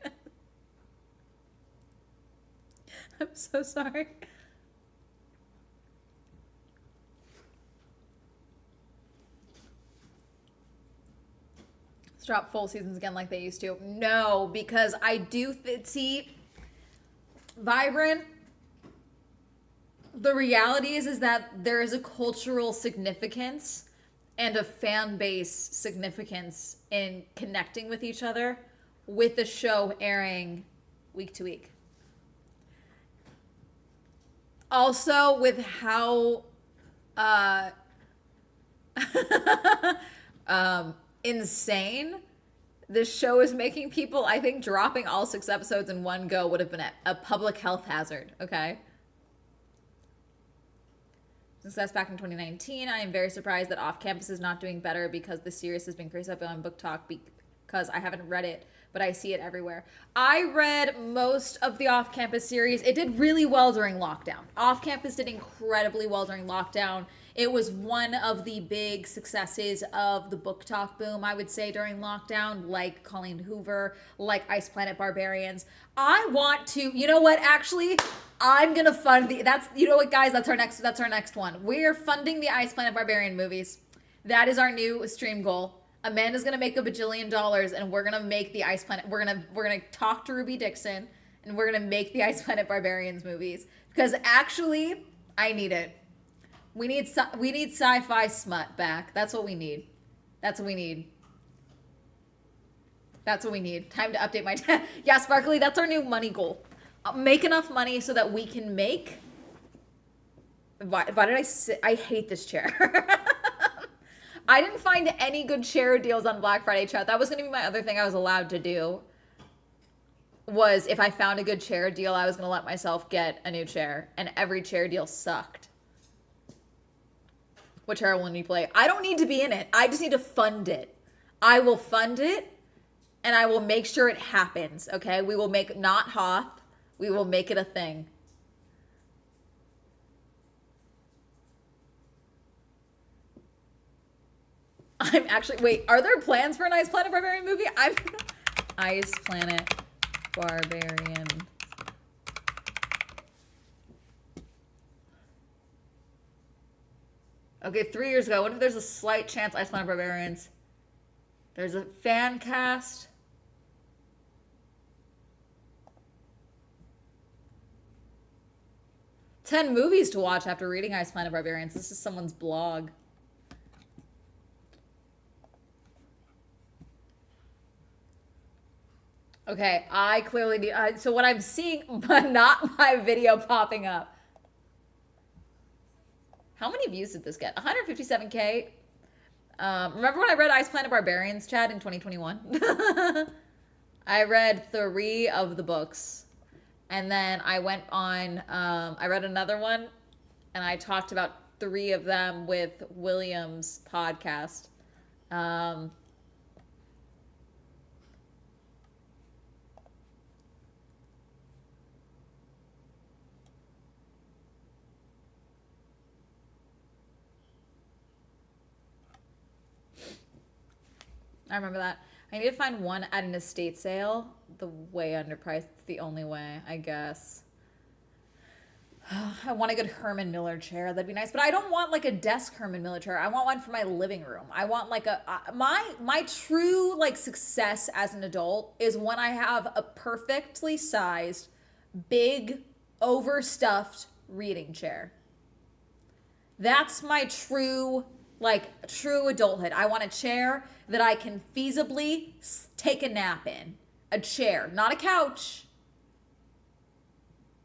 I'm so sorry. Let's drop full seasons again like they used to. No, because I do see Vibrant. The reality is that there is a cultural significance and a fan base significance in connecting with each other with the show airing week to week. Also, with how insane this show is making people, I think dropping all 6 episodes in one go would have been a public health hazard, okay? Success back in 2019. I am very surprised that Off Campus is not doing better because the series has been crazy up on Book Talk because I haven't read it, but I see it everywhere. I read most of the Off Campus series. It did really well during lockdown. Off Campus did incredibly well during lockdown. It was one of the big successes of the Book Talk boom, I would say, during lockdown, like Colleen Hoover, like Ice Planet Barbarians. I want to, you know what, actually, I'm gonna fund you know what, guys, that's our next one. We're funding the Ice Planet Barbarian movies. That is our new stream goal. Amanda's gonna make $1 bajillion and we're gonna make the Ice Planet, we're gonna talk to Ruby Dixon and we're gonna make the Ice Planet Barbarians movies. Because actually, I need it. We need sci-fi smut back. That's what we need. That's what we need. That's what we need. Time to update my... Yeah, Sparkly, that's our new money goal. Make enough money so that we can make... Why did I sit? I hate this chair. I didn't find any good chair deals on Black Friday, chat. That was going to be my other thing I was allowed to do. Was if I found a good chair deal, I was going to let myself get a new chair. And every chair deal sucked. What chair will you play? I don't need to be in it. I just need to fund it. I will fund it, and I will make sure it happens, okay? We will make not Hoth. We will make it a thing. I'm actually... Wait, are there plans for an Ice Planet Barbarian movie? Ice Planet Barbarian... Okay, 3 years ago. What if there's a slight chance Ice Planet Barbarians? There's a fan cast. Ten movies to watch after reading Ice Planet Barbarians. This is someone's blog. Okay, I clearly need... so what I'm seeing, but not my video popping up. How many views did this get? 157K. Remember when I read Ice Planet Barbarians, Chad, in 2021? I read 3 of the books. And then I went on, I read another one, and I talked about 3 of them with William's podcast. I remember that. I need to find one at an estate sale. The way underpriced. It's the only way, I guess. I want a good Herman Miller chair. That'd be nice. But I don't want like a desk Herman Miller chair. I want one for my living room. I want like my true like success as an adult is when I have a perfectly sized, big, overstuffed reading chair. That's my true adulthood. I want a chair that I can feasibly take a nap in. A chair, not a couch.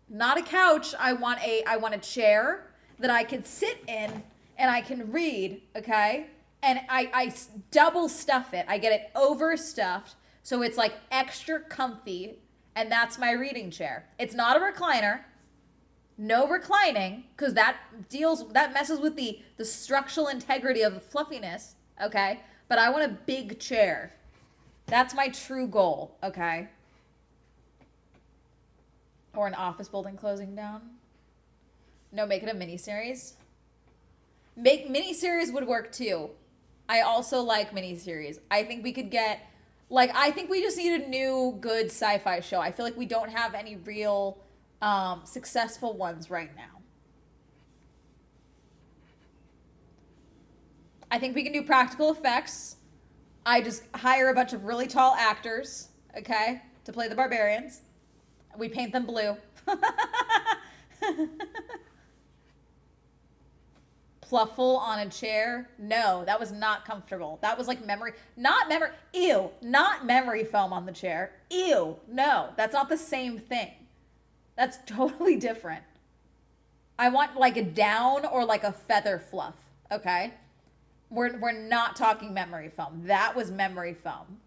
Not a couch. I want a chair that I can sit in and I can read, okay? And I double stuff it. I get it overstuffed so it's like extra comfy, and that's my reading chair. It's not a recliner. No reclining, because that messes with the structural integrity of the fluffiness, okay? But I want a big chair. That's my true goal, okay? Or an office building closing down. No, make it a miniseries. Make miniseries would work too. I also like miniseries. I think we could get, like, I think we just need a new good sci-fi show. I feel like we don't have any real successful ones right now. I think we can do practical effects. I just hire a bunch of really tall actors, okay, to play the barbarians. We paint them blue. Pluffle on a chair. No, that was not comfortable. That was like memory, not memory. Ew, not memory foam on the chair. Ew, no, that's not the same thing. That's totally different. I want like a down or like a feather fluff, okay? We're not talking memory foam. That was memory foam.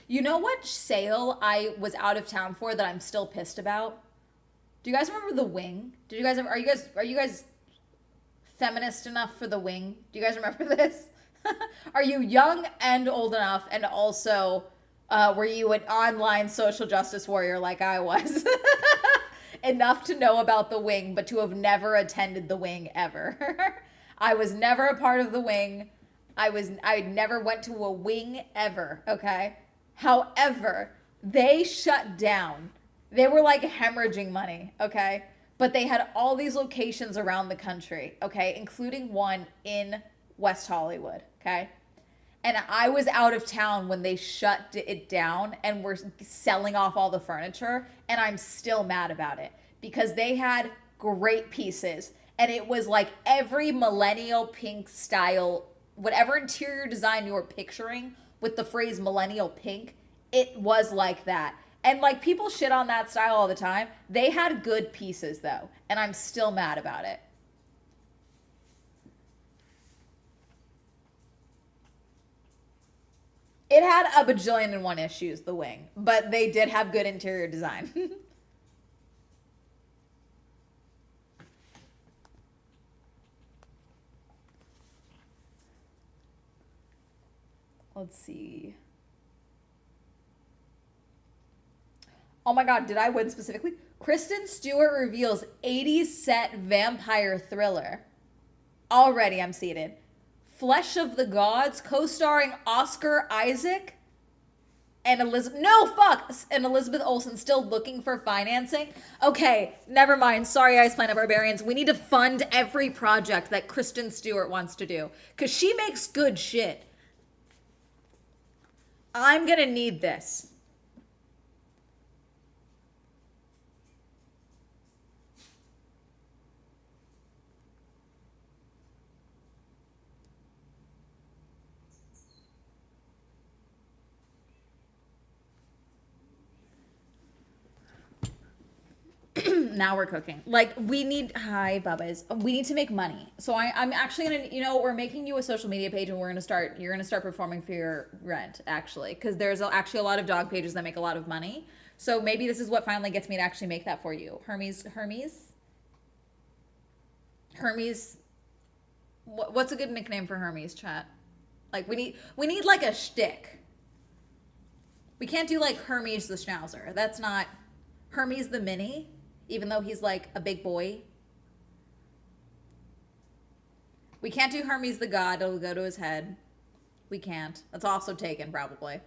You know what sale I was out of town for that I'm still pissed about? Do you guys remember The Wing? Did you guys ever, are you guys feminist enough for The Wing? Do you guys remember this? Are you young and old enough, and also were you an online social justice warrior like I was? Enough to know about The Wing, but to have never attended The Wing ever. I was never a part of The Wing. I never went to a wing ever, okay? However, they shut down. They were like hemorrhaging money, okay? But they had all these locations around the country, okay? Including one in West Hollywood, okay? And I was out of town when they shut it down and were selling off all the furniture, and I'm still mad about it because they had great pieces, and it was like every millennial pink style, whatever interior design you're picturing with the phrase millennial pink, it was like that. And like people shit on that style all the time. They had good pieces though, and I'm still mad about it. It had a bajillion and one issues, The Wing, but they did have good interior design. Let's see. Oh my god, did I win specifically? Kristen Stewart reveals 80s set vampire thriller. Already I'm seated. Flesh of the Gods, co-starring Oscar Isaac and Elizabeth. No, fuck! And Elizabeth Olsen still looking for financing. Okay, never mind. Sorry, Ice Planet Barbarians. We need to fund every project that Kristen Stewart wants to do because she makes good shit. I'm gonna need this. Now we're cooking. Like we need, hi Bubbas. We need to make money. So I'm actually gonna, we're making you a social media page, and you're gonna start performing for your rent actually, because there's actually a lot of dog pages that make a lot of money. So maybe this is what finally gets me to actually make that for you. Hermes. What's a good nickname for Hermes, chat? Like we need like a shtick. We can't do like Hermes the Schnauzer. That's not Hermes the Mini. Even though he's like a big boy. We can't do Hermes the God. It'll go to his head. We can't. That's also taken, probably.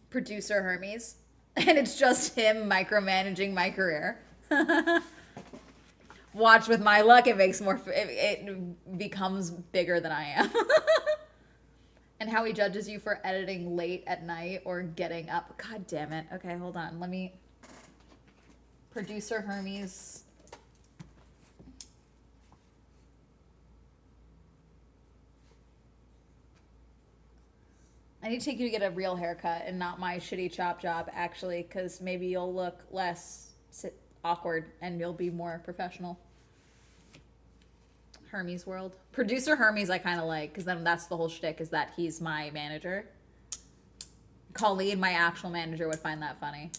Producer Hermes. And it's just him micromanaging my career. Watch with my luck, it makes more. It becomes bigger than I am. And how he judges you for editing late at night or getting up. God damn it. Okay, hold on. Let me. Producer Hermes. I need to take you to get a real haircut and not my shitty chop job, actually, because maybe you'll look less awkward and you'll be more professional. Hermes world. Producer Hermes I kind of like, because then that's the whole shtick, is that he's my manager. Colleen, my actual manager, would find that funny.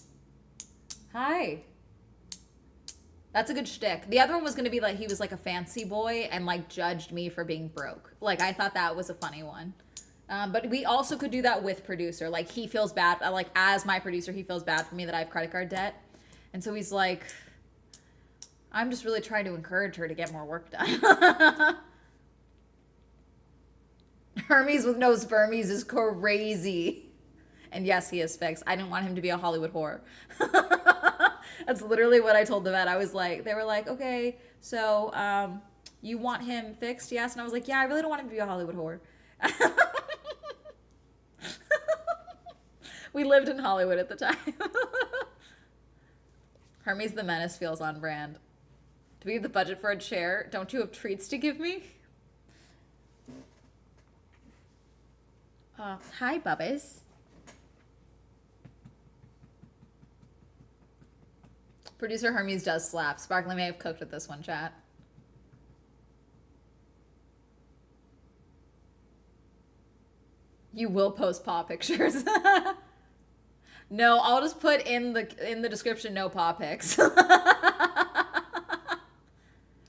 Hi. That's a good shtick. The other one was going to be like he was like a fancy boy and like judged me for being broke. Like I thought that was a funny one. But we also could do that with producer. Like he feels bad. Like as my producer, he feels bad for me that I have credit card debt. And so he's like, I'm just really trying to encourage her to get more work done. Hermes with no spermies is crazy. And yes, he is fixed. I didn't want him to be a Hollywood whore. That's literally what I told the vet. I was like, they were like, okay, so you want him fixed? Yes. And I was like, yeah, I really don't want him to be a Hollywood whore. We lived in Hollywood at the time. Hermes the Menace feels on brand. Do we have the budget for a chair? Don't you have treats to give me? Hi, Bubbas. Producer Hermes does slap. Sparkling may have cooked with this one, chat. You will post paw pictures. No, I'll just put in the description no paw pics.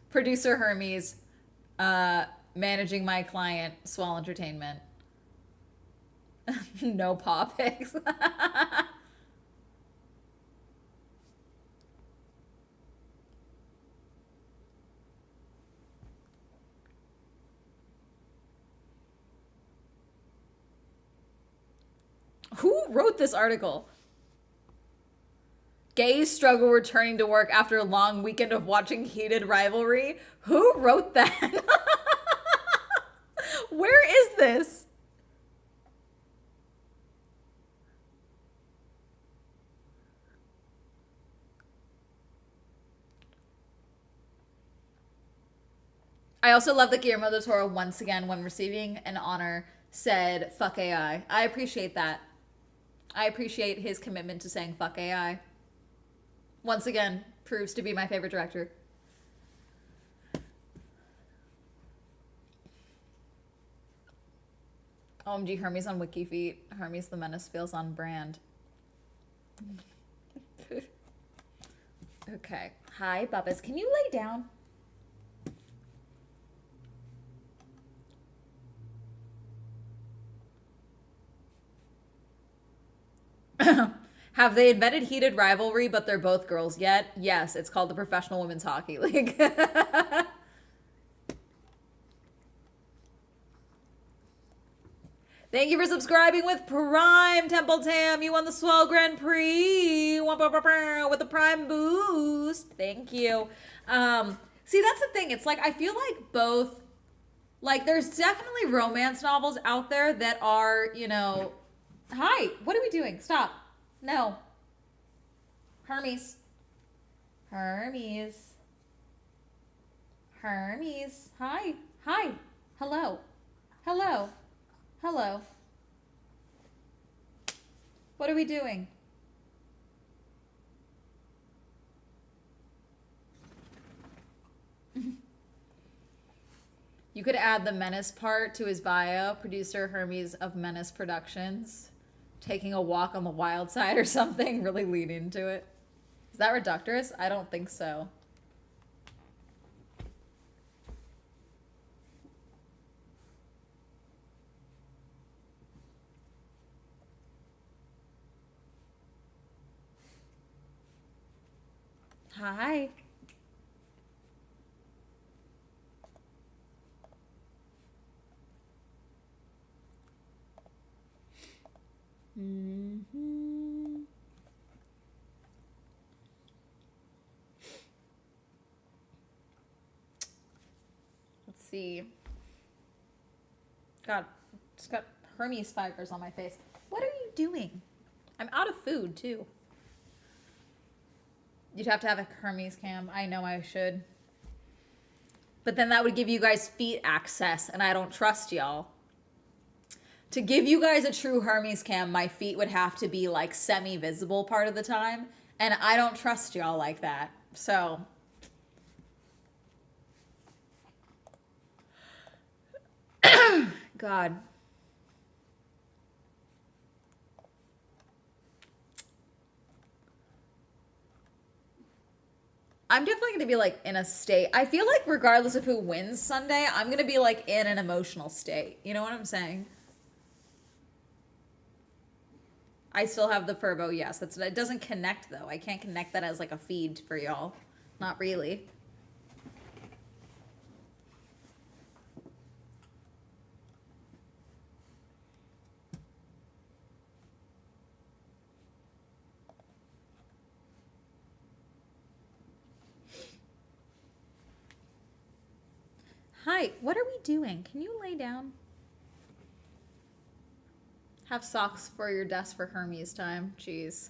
Producer Hermes, managing my client, Swell Entertainment. No paw pics. Who wrote this article? Gays struggle returning to work after a long weekend of watching heated rivalry. Who wrote that? Where is this? I also love that Guillermo del Toro once again, when receiving an honor, said fuck AI. I appreciate that. I appreciate his commitment to saying fuck AI. Once again, proves to be my favorite director. OMG, Hermes on WikiFeet. Hermes the Menace feels on brand. Okay. Hi, Bubbas. Can you lay down? Have they invented heated rivalry, but they're both girls yet? Yes, it's called the Professional Women's Hockey League. Thank you for subscribing with Prime, Temple Tam. You won the Swell Grand Prix with the Prime boost. Thank you. See, that's the thing. It's like, I feel like both, like, there's definitely romance novels out there that are, you know, hi, what are we doing? Stop. No. Hermes. Hermes. Hermes. Hi. Hi. Hello. Hello. Hello. What are we doing? You could add the Menace part to his bio. Producer Hermes of Menace Productions. Taking a walk on the wild side or something. Really lean into it. Is that reductress? I don't think so. Hi. Mm-hmm. Let's see. God, just got Hermes fibers on my face. What are you doing? I'm out of food, too. You'd have to have a Hermes cam. I know I should. But then that would give you guys feet access, and I don't trust y'all. To give you guys a true Hermes cam, my feet would have to be like semi-visible part of the time, and I don't trust y'all like that. So God. I'm definitely gonna be like in a state. I feel like regardless of who wins Sunday, I'm gonna be like in an emotional state. You know what I'm saying? I still have the Furbo, yes. That's it doesn't connect though. I can't connect that as like a feed for y'all. Not really. Hi, what are we doing? Can you lay down? Have socks for your desk for Hermes time. Jeez.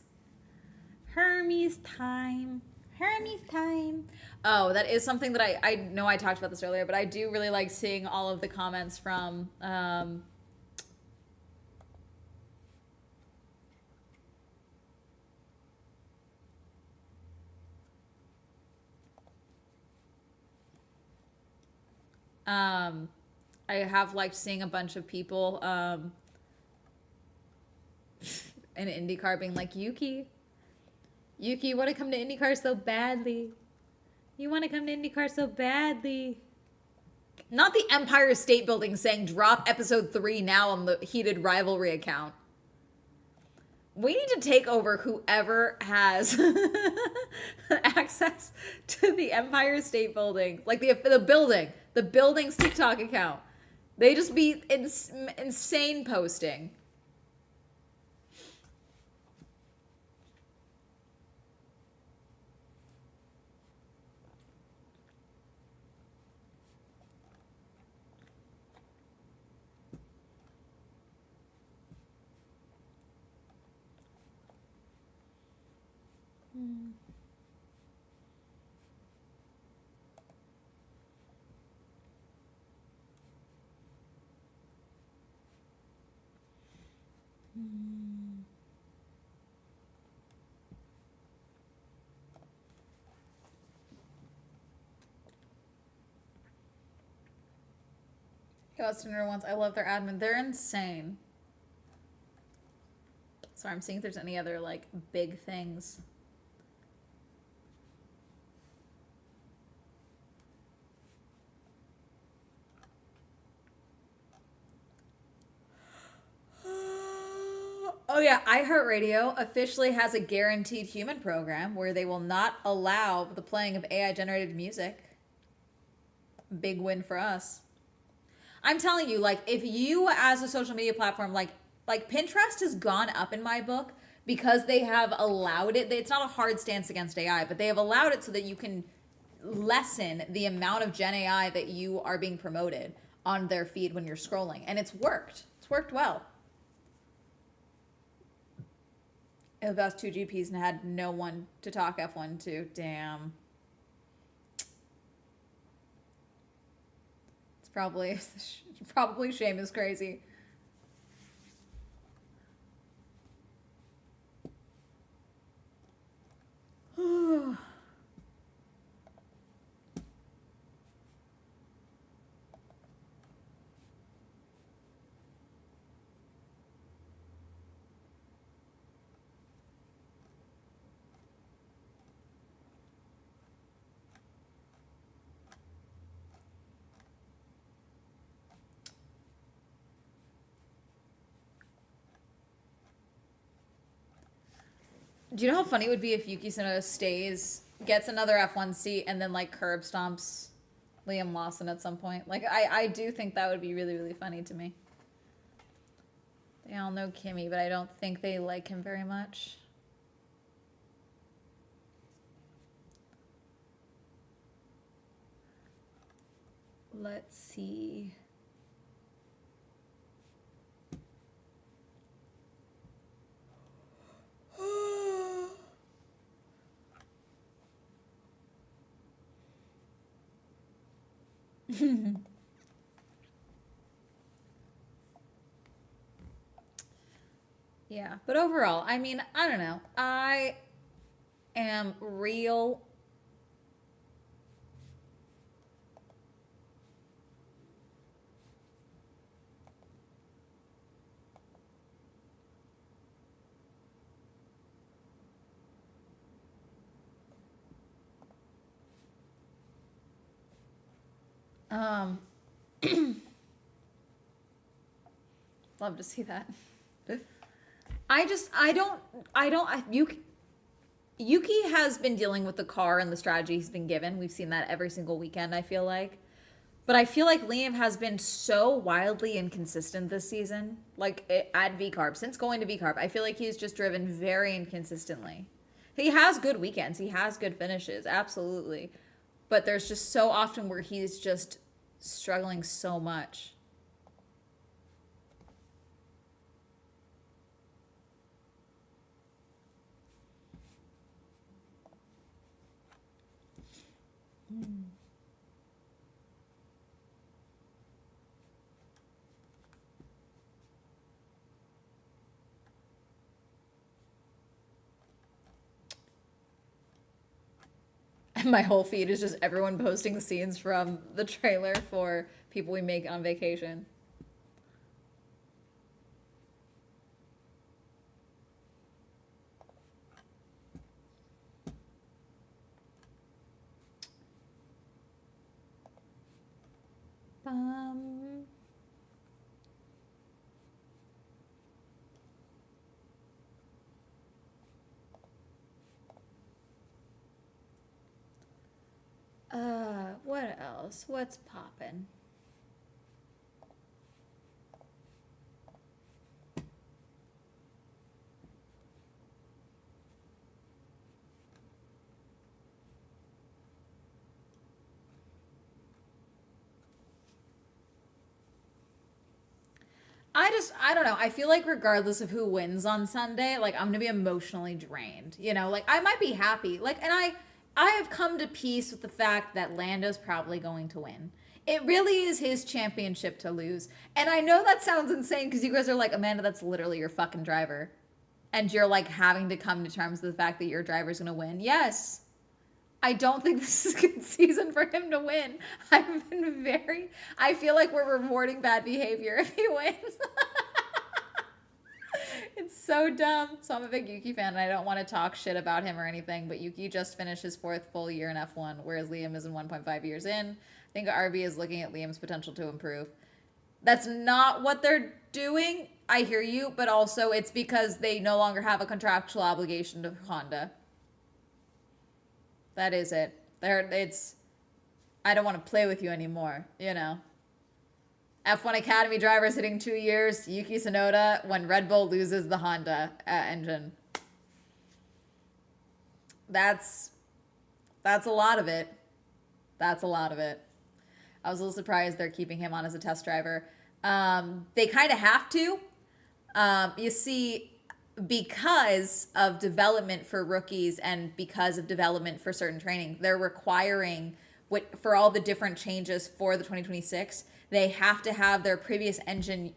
Hermes time. Hermes time. Oh, that is something that I know I talked about this earlier, but I do really like seeing all of the comments from um I have liked seeing a bunch of people in IndyCar being like, Yuki, you want to come to IndyCar so badly. You want to come to IndyCar so badly. Not the Empire State Building saying drop episode 3 now on the heated rivalry account. We need to take over whoever has access to the Empire State Building, like the building's TikTok account. They just be insane posting. Austin ones. I love their admin. They're insane. Sorry, I'm seeing if there's any other like big things. Oh yeah, iHeartRadio officially has a guaranteed human program where they will not allow the playing of AI generated music. Big win for us. I'm telling you, like, if you as a social media platform, like Pinterest has gone up in my book because they have allowed it. It's not a hard stance against AI, but they have allowed it so that you can lessen the amount of Gen AI that you are being promoted on their feed when you're scrolling. And it's worked. It's worked well. The best two GPs and had no one to talk F1 to. Damn. It's probably shame is crazy. Do you know how funny it would be if Yuki Tsunoda gets another F1 seat, and then like curb stomps Liam Lawson at some point? Like, I do think that would be really, really funny to me. They all know Kimmy, but I don't think they like him very much. Let's see. Yeah, but overall, I mean, I don't know. I am real. Um, love to see that. Yuki has been dealing with the car and the strategy he's been given. We've seen that every single weekend, I feel like. But I feel like Liam has been so wildly inconsistent this season. Like at VCarb, since going to VCarb, I feel like he's just driven very inconsistently. He has good weekends, he has good finishes, absolutely. But there's just so often where he's just struggling so much. My whole feed is just everyone posting scenes from the trailer for people we make on vacation. Um, what else? What's poppin'? I don't know. I feel like regardless of who wins on Sunday, like I'm gonna be emotionally drained. You know, like I might be happy. Like, and I have come to peace with the fact that Lando's probably going to win. It really is his championship to lose. And I know that sounds insane because you guys are like, Amanda, that's literally your fucking driver. And you're like having to come to terms with the fact that your driver's gonna win. Yes. I don't think this is a good season for him to win. I feel like we're rewarding bad behavior if he wins. It's so dumb. So I'm a big Yuki fan and I don't want to talk shit about him or anything, but Yuki just finished his fourth full year in F1, whereas Liam is in 1.5 years in. I think RB is looking at Liam's potential to improve. That's not what they're doing. I hear you, but also it's because they no longer have a contractual obligation to Honda. That is it. I don't want to play with you anymore, you know. F1 Academy drivers hitting 2 years, Yuki Tsunoda when Red Bull loses the Honda engine. That's a lot of it. That's a lot of it. I was a little surprised they're keeping him on as a test driver. They kind of have to. You see, because of development for rookies and because of development for certain training, they're requiring for all the different changes for the 2026, they have to have their previous engine,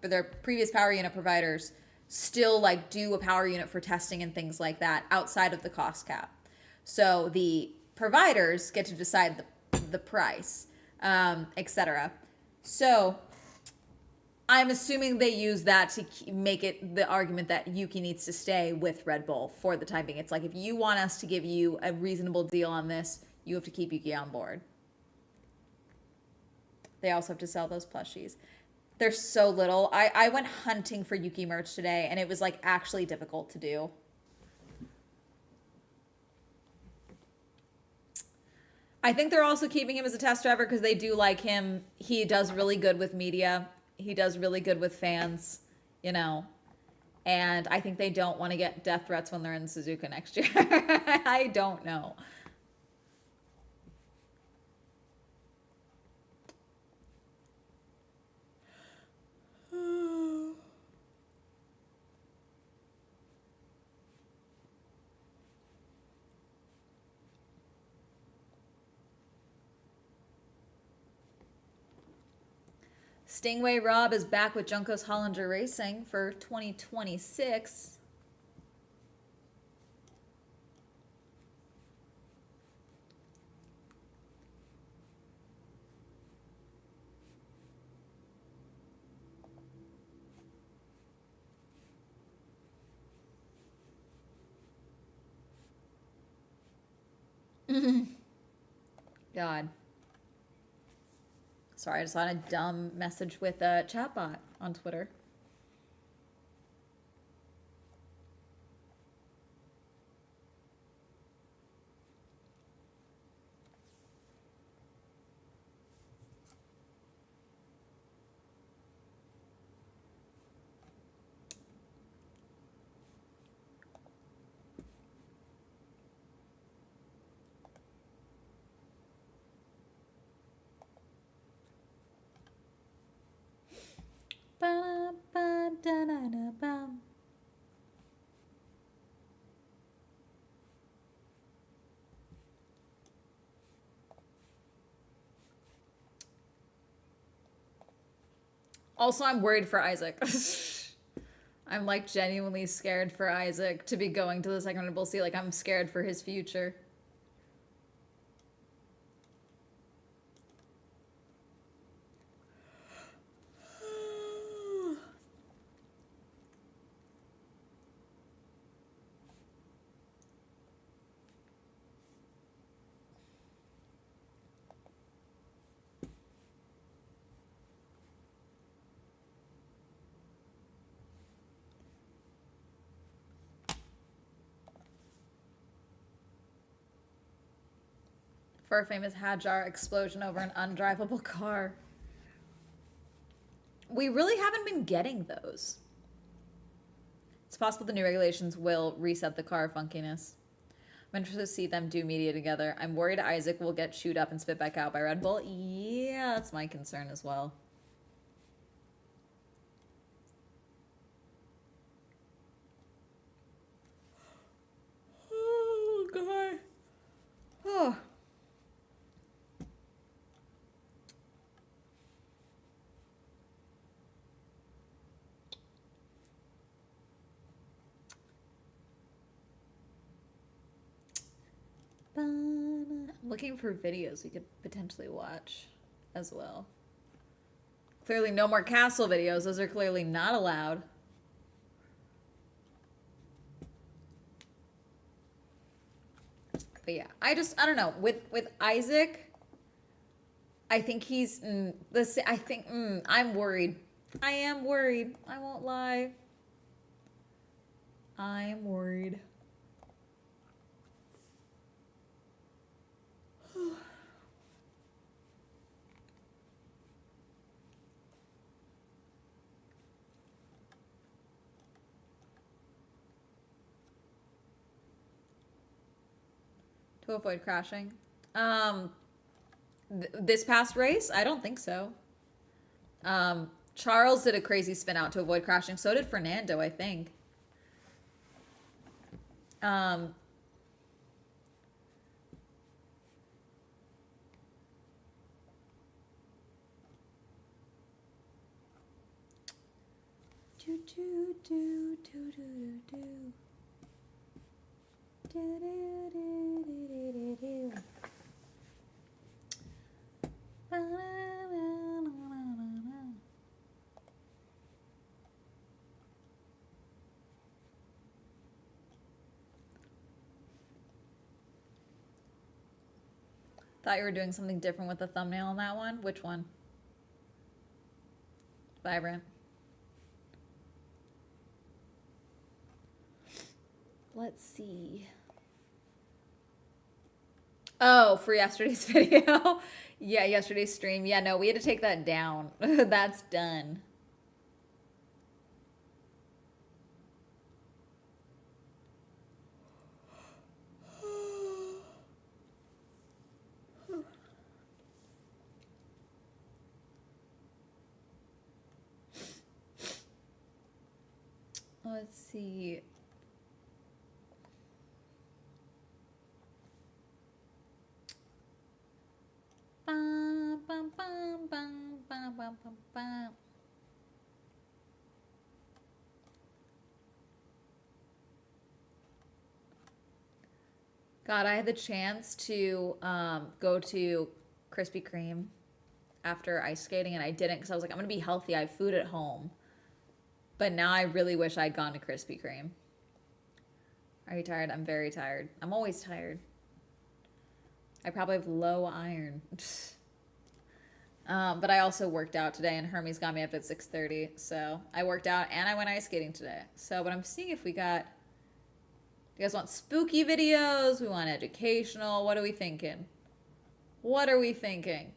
their previous power unit providers still like do a power unit for testing and things like that outside of the cost cap. So the providers get to decide the price, etc. So I'm assuming they use that to make it the argument that Yuki needs to stay with Red Bull for the time being. It's like, if you want us to give you a reasonable deal on this, you have to keep Yuki on board. They also have to sell those plushies. There's so little. I went hunting for Yuki merch today, and it was like actually difficult to do. I think they're also keeping him as a test driver because they do like him. He does really good with media. He does really good with fans, you know. And I think they don't want to get death threats when they're in Suzuka next year. I don't know. Stingray Rob is back with Juncos Hollinger Racing for 2026. God. Sorry, I just saw a dumb message with a chatbot on Twitter. Ba-da-ba-da-da-da-bum. Also, I'm worried for Isaac. I'm like genuinely scared for Isaac to be going to the second Red Bull Sea. Like, I'm scared for his future. For a famous Hajar explosion over an undrivable car. We really haven't been getting those. It's possible the new regulations will reset the car funkiness. I'm interested to see them do media together. I'm worried Isaac will get chewed up and spit back out by Red Bull. Yeah, that's my concern as well. Oh, God. Oh. I'm looking for videos we could potentially watch as well. Clearly no more castle videos. Those are clearly not allowed. But yeah, I don't know. With Isaac, I think he's I'm worried. I am worried. I won't lie. I'm worried. To avoid crashing. This past race, I don't think so. Charles did a crazy spin out to avoid crashing. So did Fernando, I think. Do do do do do do. Do do do do do do. Thought you were doing something different with the thumbnail on that one. Which one? Vibrant. Let's see. Oh, for yesterday's video. Yeah, yesterday's stream. Yeah, no, we had to take that down. That's done. Let's see. Bum, bum, bum, bum, bum, bum, bum, bum. God, I had the chance to go to Krispy Kreme after ice skating, and I didn't because I was like, I'm going to be healthy. I have food at home. But now I really wish I'd gone to Krispy Kreme. Are you tired? I'm very tired. I'm always tired. I probably have low iron. But I also worked out today, and Hermes got me up at 6:30. So I worked out and I went ice skating today. So, but I'm seeing if we got. You guys want spooky videos? We want educational. What are we thinking? What are we thinking?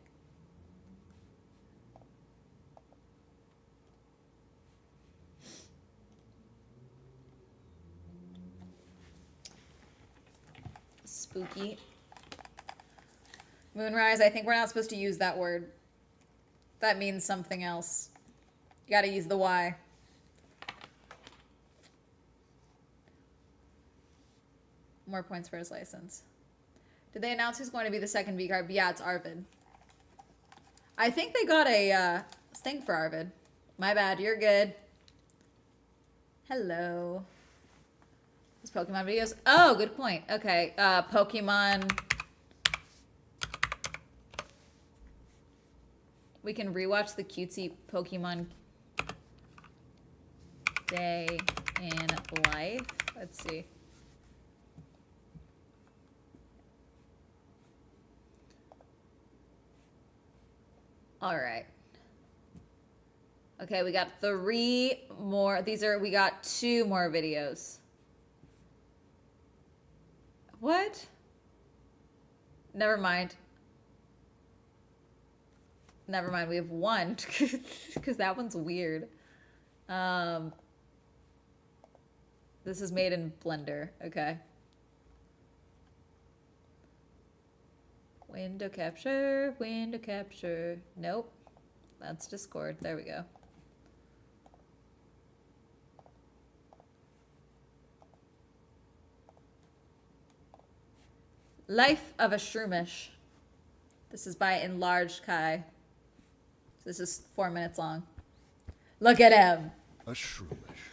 Spooky. Moonrise, I think we're not supposed to use that word. That means something else. You gotta use the Y. More points for his license. Did they announce who's going to be the second V card? Yeah, it's Arvid. I think they got a thing for Arvid. My bad, you're good. Hello. Those Pokemon videos. Oh, good point. Okay, Pokemon. We can rewatch the cutesy Pokemon Day in Life. Let's see. All right. Okay, we got 3 more. We got 2 more videos. What? Never mind. Never mind, we have 1 because that one's weird. This is made in Blender. Okay. Window capture, window capture. Nope. That's Discord. There we go. Life of a Shroomish. This is by Enlarged Kai. This is 4 minutes long. Look at him. A Shroomish.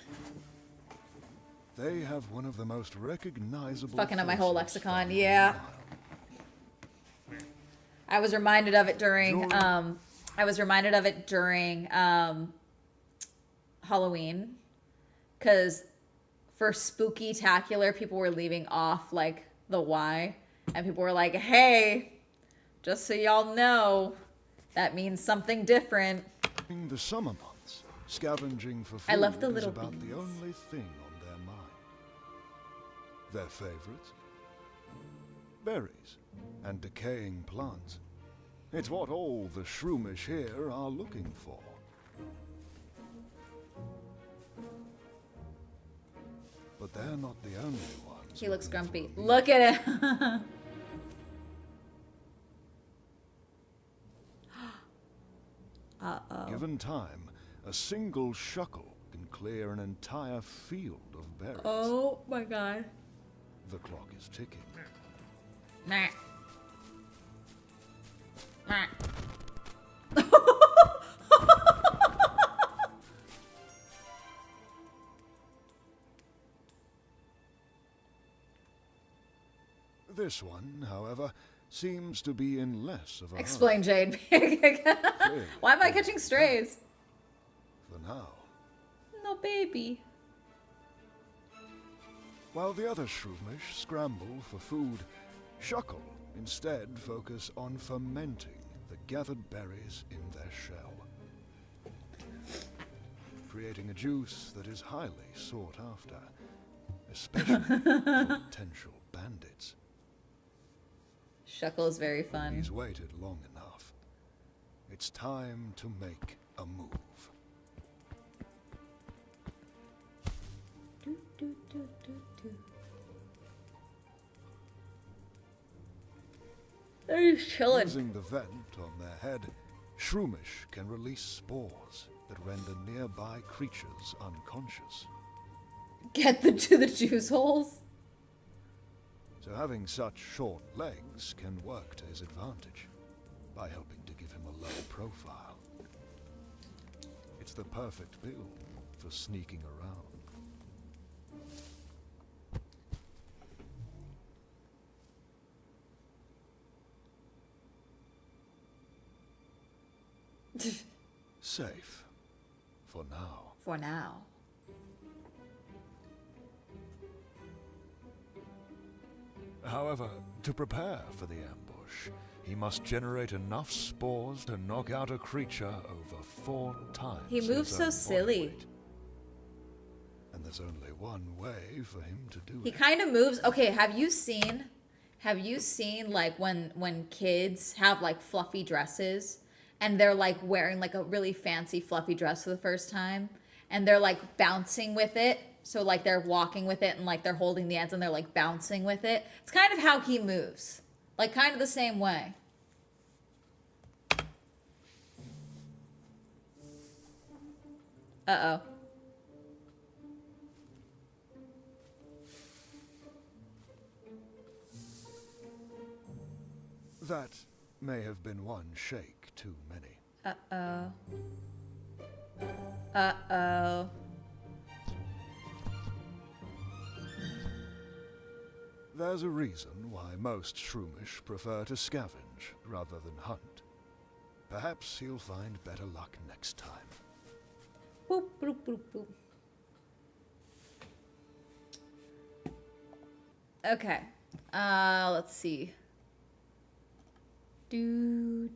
They have one of the most recognizable. Fucking up my whole lexicon. Yeah. I was reminded of it during Halloween, because for Spooky-tacular, people were leaving off like the Y, and people were like, "Hey, just so y'all know, that means something different." In the summer months, scavenging for food I love the is little about beans. the only thing on their mind. Their favorites? Berries and decaying plants. It's what all the Shroomish here are looking for. But they're not the only ones. He looks looking for grumpy. a meal. Look at it. Uh-oh. Given time, a single shuckle can clear an entire field of berries. Oh my god. The clock is ticking. Nah. Nah. This one, however, seems to be in less of a Explain, Jade. Why am I catching strays? hurry for now. No baby. While the other Shroomish scramble for food, Shuckle instead focus on fermenting the gathered berries in their shell, creating a juice that is highly sought after, especially for potential bandits. Shuckle is very fun. He's waited long enough. It's time to make a move. They're just chilling. Using the vent on their head, Shroomish can release spores that render nearby creatures unconscious. Get them to the juice holes. So having such short legs can work to his advantage by helping to give him a low profile. It's the perfect build for sneaking around. Safe. For now. For now. However, to prepare for the ambush, he must generate enough spores to knock out a creature over 4 times. He moves his so own silly. body weight. And there's only one way for him to do He it. kind of moves. Okay, have you seen like when kids have like fluffy dresses and they're like wearing like a really fancy fluffy dress for the first time and they're like bouncing with it? So like they're walking with it and like they're holding the ends and they're like bouncing with it. It's kind of how he moves. Like kind of the same way. Uh-oh. That may have been one shake too many. Uh-oh. Uh-oh. There's a reason why most Shroomish prefer to scavenge rather than hunt. Perhaps he'll find better luck next time. Boop, boop, boop, boop. Okay. Let's see. Do.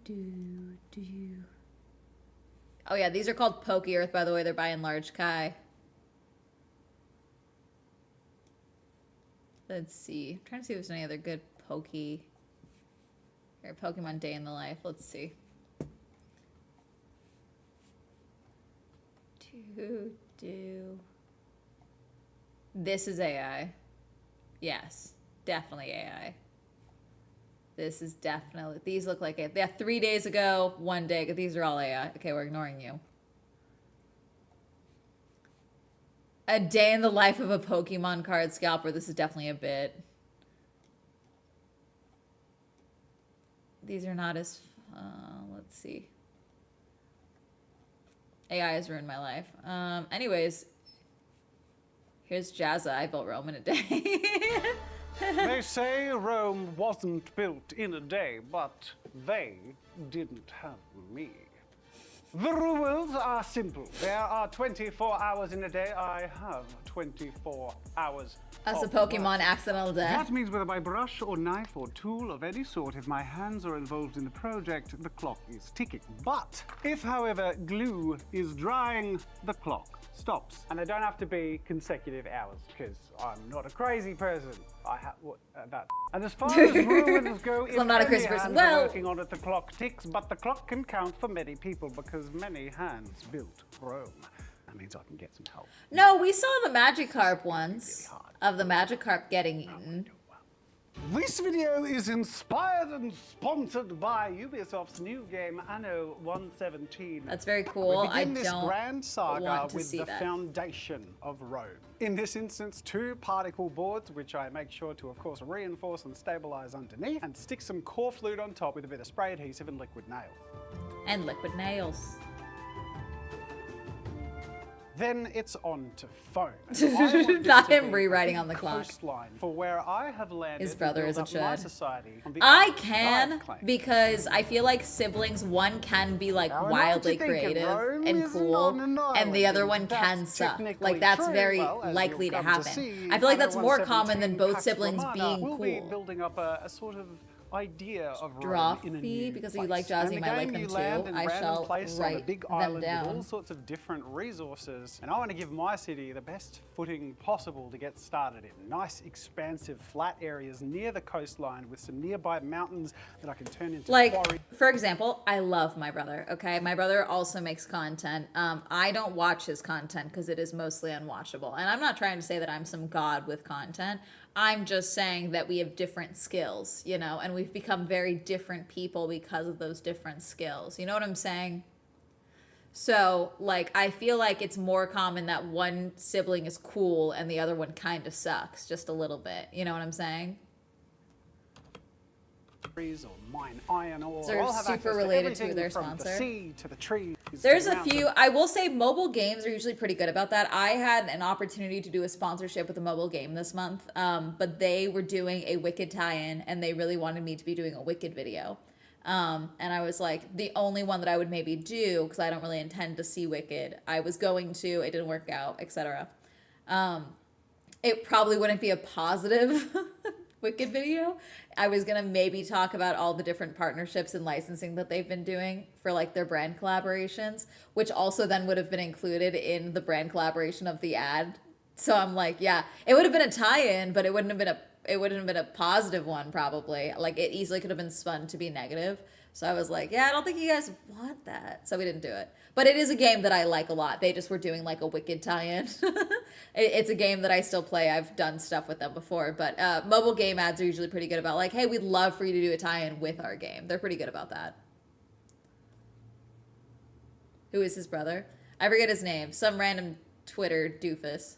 Oh yeah, these are called Pokey Earth, by the way. They're by and large Kai. Let's see. I'm trying to see if there's any other good Pokey. Here, Pokemon Day in the Life. Let's see. Do. This is AI. Yes, definitely AI. This is definitely, these look like it. Yeah, 3 days ago, 1 day ago. These are all AI. Okay, we're ignoring you. A day in the life of a Pokemon card scalper. This is definitely a bit. These are not as, let's see. AI has ruined my life. Anyways, here's Jazza. I built Rome in a day. They say Rome wasn't built in a day, but they didn't have me. The rules are simple. There are 24 hours in a day. I have 24 hours. That's a of Pokemon work. accidental death. That means whether by brush or knife or tool of any sort, if my hands are involved in the project, the clock is ticking. But if, however, glue is drying, the clock stops. And they don't have to be consecutive hours, because I'm not a crazy person. I have that. And as far as ruins go, if I'm not a many crazy person. hands are Well, working on it, the clock ticks, but the clock can count for many people because many hands built Rome. That means I can get some help. no, we saw the Magikarp once of the Magikarp getting eaten. This video is inspired and sponsored by Ubisoft's new game Anno 117. That's very cool. We I begin this don't grand saga want to with see the that. foundation of Rome. In this instance, 2 particle boards, which I make sure to, of course, reinforce and stabilize underneath, and stick some core fluid on top with a bit of spray adhesive and liquid nails. And liquid nails. Then it's on to foam. And I want this Not to him be rewriting the on the clock. coastline for where I have landed. His brother to is a build up my chud. society on the I island can I've claimed. because I feel like siblings, one can be like Now, I know wildly what you're thinking, creative Rome and isn't cool, on an and the island, other and one can that's suck. technically Like that's true. very Well, as likely you'll to come happen. see, I feel like Anno that's more common than 117 both Pax siblings Romana being will be cool. building up a sort of idea of Rome in a Drawfee, new because you place. like And Jazzy, in might the like game, them you too. land in a I random shall place on a write big them island down. with all sorts of different resources, and I want to give my city the best footing possible to get started in. Nice, expansive, flat areas near the coastline with some nearby mountains that I can turn into Like, quarries. for example, I love my brother, okay? My brother also makes content. I don't watch his content because it is mostly unwatchable. And I'm not trying to say that I'm some god with content. I'm just saying that we have different skills, you know, and we've become very different people because of those different skills. You know what I'm saying? So, like, I feel like it's more common that one sibling is cool and the other one kind of sucks just a little bit. You know what I'm saying? Or mine iron ore. They're I'll have super access related to everything their from sponsor. The sea to the trees. There's to a the few. mountains. I will say mobile games are usually pretty good about that. I had an opportunity to do a sponsorship with a mobile game this month, but they were doing a Wicked tie-in, and they really wanted me to be doing a Wicked video. And I was like, the only one that I would maybe do, because I don't really intend to see Wicked, I was going to, it didn't work out, etc. It probably wouldn't be a positive Wicked video, I was gonna maybe talk about all the different partnerships and licensing that they've been doing for like their brand collaborations, which also then would have been included in the brand collaboration of the ad. So I'm like, yeah, it would have been a tie-in, but it wouldn't have been a positive one probably. Like it easily could have been spun to be negative. So I was like, yeah, I don't think you guys want that. So we didn't do it. But it is a game that I like a lot. They just were doing like a Wicked tie-in. It's a game that I still play. I've done stuff with them before. But mobile game ads are usually pretty good about like, hey, we'd love for you to do a tie-in with our game. They're pretty good about that. Who is his brother? I forget his name. Some random Twitter doofus.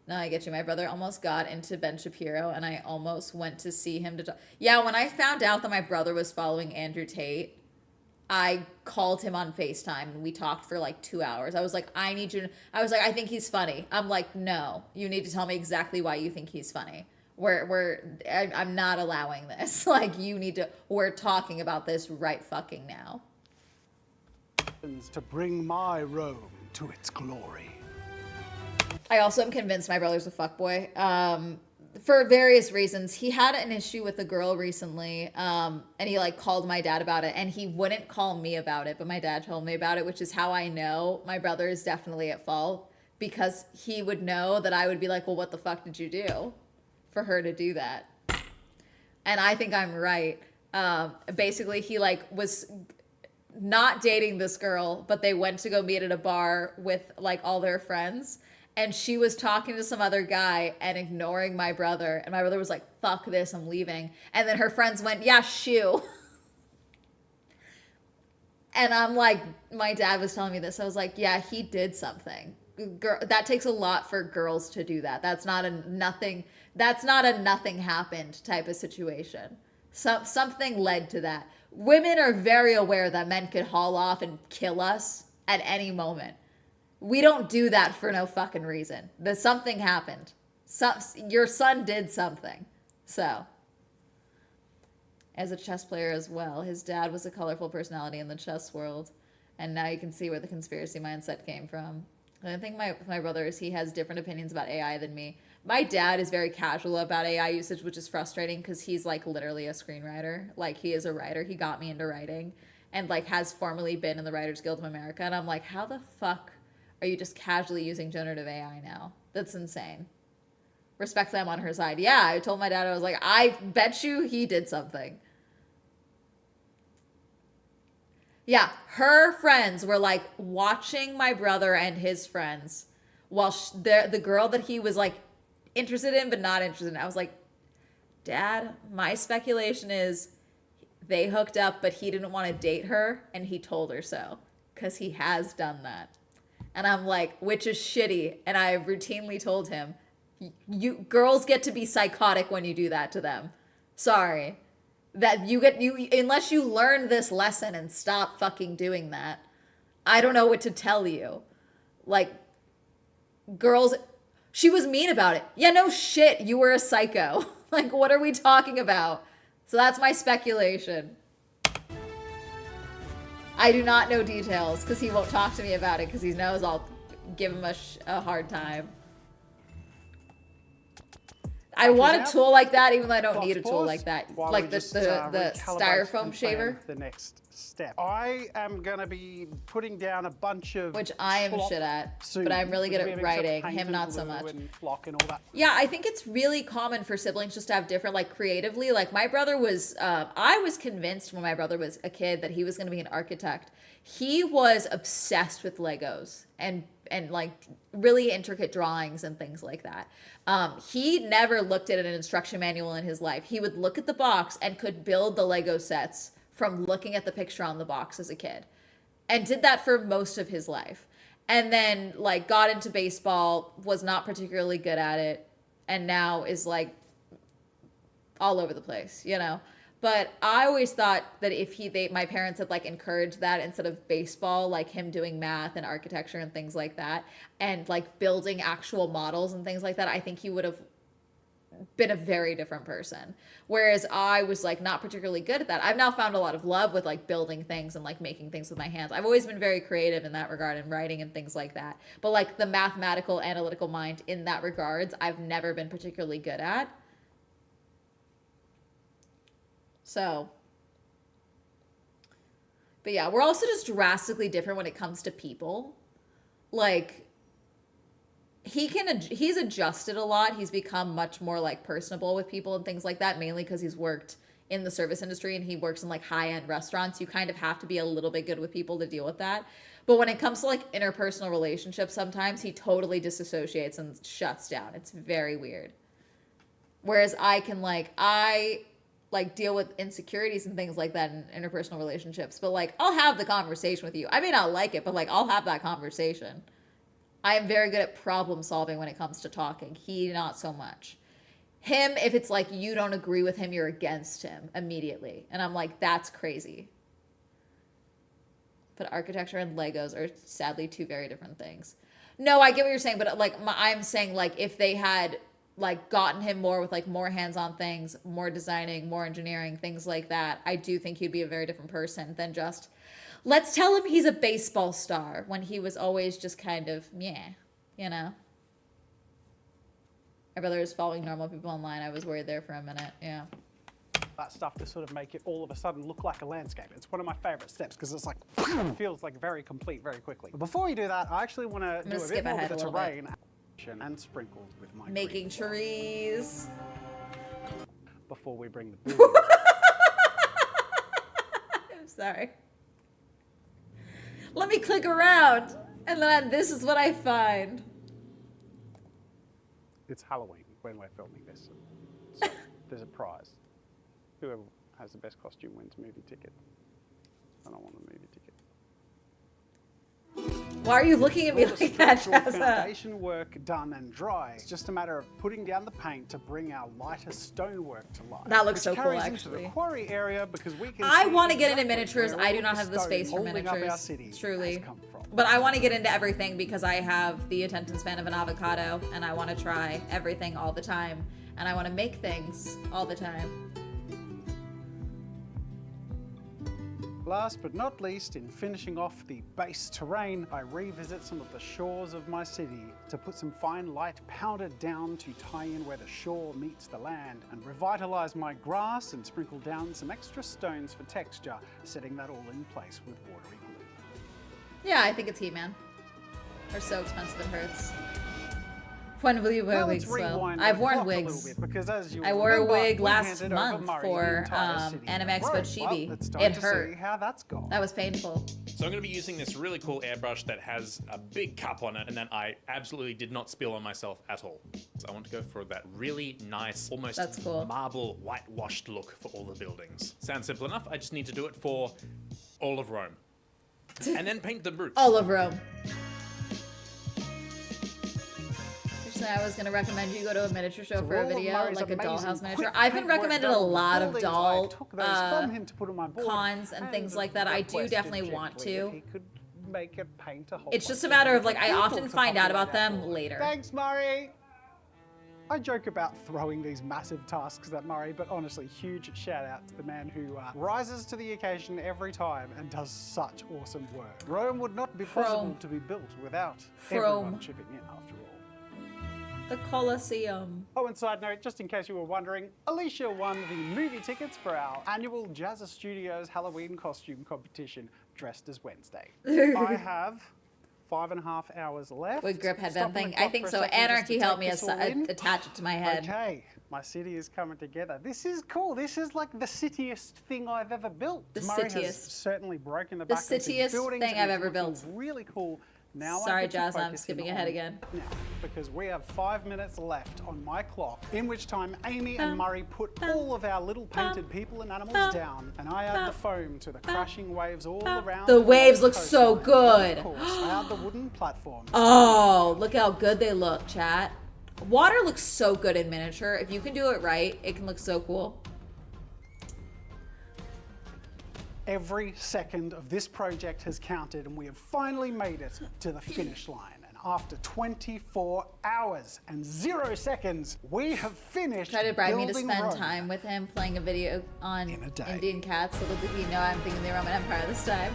No, I get you. My brother almost got into Ben Shapiro, and I almost went to see him to talk. Yeah, when I found out that my brother was following Andrew Tate, I called him on FaceTime, and we talked for like 2 hours. I was like, I need you to... I was like, I think he's funny. I'm like, no, you need to tell me exactly why you think he's funny. I'm not allowing this. Like, you need to... We're talking about this right fucking now. To bring my Rome to its glory. I also am convinced my brother's a fuckboy. For various reasons. He had an issue with a girl recently, and he like called my dad about it, and he wouldn't call me about it, but my dad told me about it, which is how I know my brother is definitely at fault, because he would know that I would be like, well, what the fuck did you do for her to do that? And I think I'm right. Basically, he like was not dating this girl, but they went to go meet at a bar with like all their friends. And she was talking to some other guy and ignoring my brother. And my brother was like, fuck this, I'm leaving. And then her friends went, yeah, shoo. And I'm like, my dad was telling me this. I was like, yeah, he did something. Girl, that takes a lot for girls to do that. That's not a nothing happened type of situation. Something led to that. Women are very aware that men could haul off and kill us at any moment. We don't do that for no fucking reason. Something happened. Your son did something. So, as a chess player as well, his dad was a colorful personality in the chess world. And now you can see where the conspiracy mindset came from. And I think my brother is, he has different opinions about AI than me. My dad is very casual about AI usage, which is frustrating because he's like literally a screenwriter. Like he is a writer. He got me into writing and like has formerly been in the Writers Guild of America. And I'm like, how the fuck are you just casually using generative AI now? That's insane. Respectfully, I'm on her side. Yeah, I told my dad, I was like, I bet you he did something. Yeah, her friends were like watching my brother and his friends while the girl that he was like interested in but not interested in. I was like, Dad, my speculation is they hooked up, but he didn't want to date her and he told her so because he has done that. And I'm like, which is shitty. And I routinely told him, you girls get to be psychotic when you do that to them. Sorry. That you unless you learn this lesson and stop fucking doing that, I don't know what to tell you. Like, girls, she was mean about it. Yeah, no shit, you were a psycho. Like, what are we talking about? So that's my speculation. I do not know details because he won't talk to me about it because he knows I'll give him a hard time. I want a tool like that, even though I don't need a tool like that. Like the styrofoam shaver. The next step. I am going to be putting down a bunch of... Which I am shit at, but I'm really good at writing. Him, not so much. And flock and all that. Yeah, I think it's really common for siblings just to have different, like, creatively. Like, my brother was... I was convinced when my brother was a kid that he was going to be an architect. He was obsessed with Legos and like really intricate drawings and things like that. He never looked at an instruction manual in his life. He would look at the box and could build the Lego sets from looking at the picture on the box as a kid, and did that for most of his life. And then like got into baseball, was not particularly good at it, and now is like all over the place, you know? But I always thought that if my parents had like encouraged that instead of baseball, like him doing math and architecture and things like that, and like building actual models and things like that, I think he would have been a very different person. Whereas I was like not particularly good at that. I've now found a lot of love with like building things and like making things with my hands. I've always been very creative in that regard and writing and things like that. But like the mathematical, analytical mind in that regards, I've never been particularly good at. So, but yeah, we're also just drastically different when it comes to people. Like, he's adjusted a lot. He's become much more like personable with people and things like that, mainly because he's worked in the service industry and he works in like high-end restaurants. You kind of have to be a little bit good with people to deal with that. But when it comes to like interpersonal relationships, sometimes he totally disassociates and shuts down. It's very weird. Whereas I deal with insecurities and things like that in interpersonal relationships. But like, I'll have the conversation with you. I may not like it, but like, I'll have that conversation. I am very good at problem solving when it comes to talking. He, not so much. Him, if it's like you don't agree with him, you're against him immediately. And I'm like, that's crazy. But architecture and Legos are sadly two very different things. No, I get what you're saying, but like, I'm saying like if they had like gotten him more with like more hands-on things, more designing, more engineering, things like that, I do think he'd be a very different person than just, let's tell him he's a baseball star, when he was always just kind of, yeah, you know. My brother was following normal people online. I was worried there for a minute, yeah. That stuff to sort of make it all of a sudden look like a landscape. It's one of my favorite steps because it's like, feels like very complete very quickly. But before you do that, I actually want to do a bit more with the terrain and sprinkled with my making green trees. before we bring the buildings. I'm sorry. Let me click around, and then this is what I find. It's Halloween when we're filming this. So there's a prize. Whoever has the best costume wins a movie ticket. I don't want a movie ticket. Why are you looking at me All the like that, structural Jazza? foundation work done and dry. It's just a matter of putting down the paint to bring our lighter stonework to life. That looks which so cool, carries into actually. the quarry area because we can I see want to get into exactly miniatures. where I all do not the have the stone space for holding up our miniatures, city truly. has come from. But I want to get into everything because I have the attention span of an avocado, and I want to try everything all the time, and I want to make things all the time. Last but not least, in finishing off the base terrain, I revisit some of the shores of my city to put some fine light powder down to tie in where the shore meets the land, and revitalize my grass and sprinkle down some extra stones for texture, setting that all in place with watery glue. Yeah, I think it's He-Man. They're so expensive it hurts. When will you wear Now let's wigs, Will? rewind I've the worn clock a little wigs. bit, because as you I wore a remember, wig we last handed over month Murray for, the entire city Anime of Expo Rome. Chibi. Well, it's time It to hurt. see how that's gone. That was painful. So I'm going to be using this really cool airbrush that has a big cup on it and that I absolutely did not spill on myself at all. So I want to go for that really nice, almost That's cool. marble whitewashed look for all the buildings. Sounds simple enough. I just need to do it for all of Rome. And then paint the roofs. All of Rome. Actually, I was going to recommend you go to a miniature show for a all of video, Murray's like a amazing dollhouse miniature. quick I've been paintwork recommended done a on the lot of buildings. doll I took those from him to put on my board, cons and things like that. I do requested definitely want gently to. if he could make it paint a whole It's just a bunch matter of like, I people often to find out populate about our them board. later. Thanks, Murray. I joke about throwing these massive tasks at Murray, but honestly, huge shout out to the man who rises to the occasion every time and does such awesome work. Rome would not be possible to be built without everyone chipping in, after all. The Colosseum. Oh, and side note, just in case you were wondering, Alicia won the movie tickets for our annual Jazza Studios Halloween costume competition, dressed as Wednesday. I have 5.5 hours left. With grip headband Stop on the thing. I clock think for a so. second just to Anarchy take helped me this all in. attach it to my head. Okay, my city is coming together. This is cool. This is like the cityest thing I've ever built. The Murray has cityest. certainly broken the The back of these cityest buildings thing and I've it's ever looking built. Really cool. Now Sorry, I get to Jazz, I'm focus skipping in ahead on again. Now, because we have 5 minutes left on my clock, in which time Amy and Murray put all of our little painted people and animals down, and I add the foam to the crashing waves all around. The waves look coastline. so good. Of course, I add the wooden platform. Oh, look how good they look, chat. Water looks so good in miniature. If you can do it right, it can look so cool. Every second of this project has counted, and we have finally made it to the finish line. And after 24 hours and 0 seconds, we have finished Try to bribe me to building spend Rome. time with him playing a video on In a day. Indian cats so that he know I'm thinking the Roman Empire this time.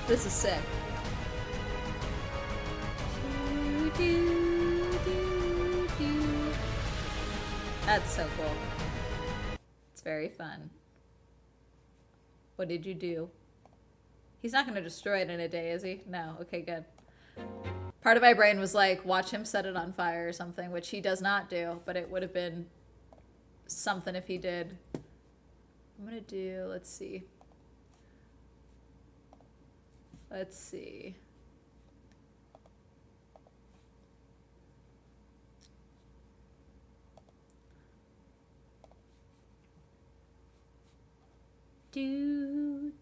This is sick. That's so cool. It's very fun. What did you do? He's not going to destroy it in a day, is he? No. Okay, good. Part of my brain was like, watch him set it on fire or something, which he does not do, but it would have been something if he did. I'm going to do, let's see. Let's see. Do.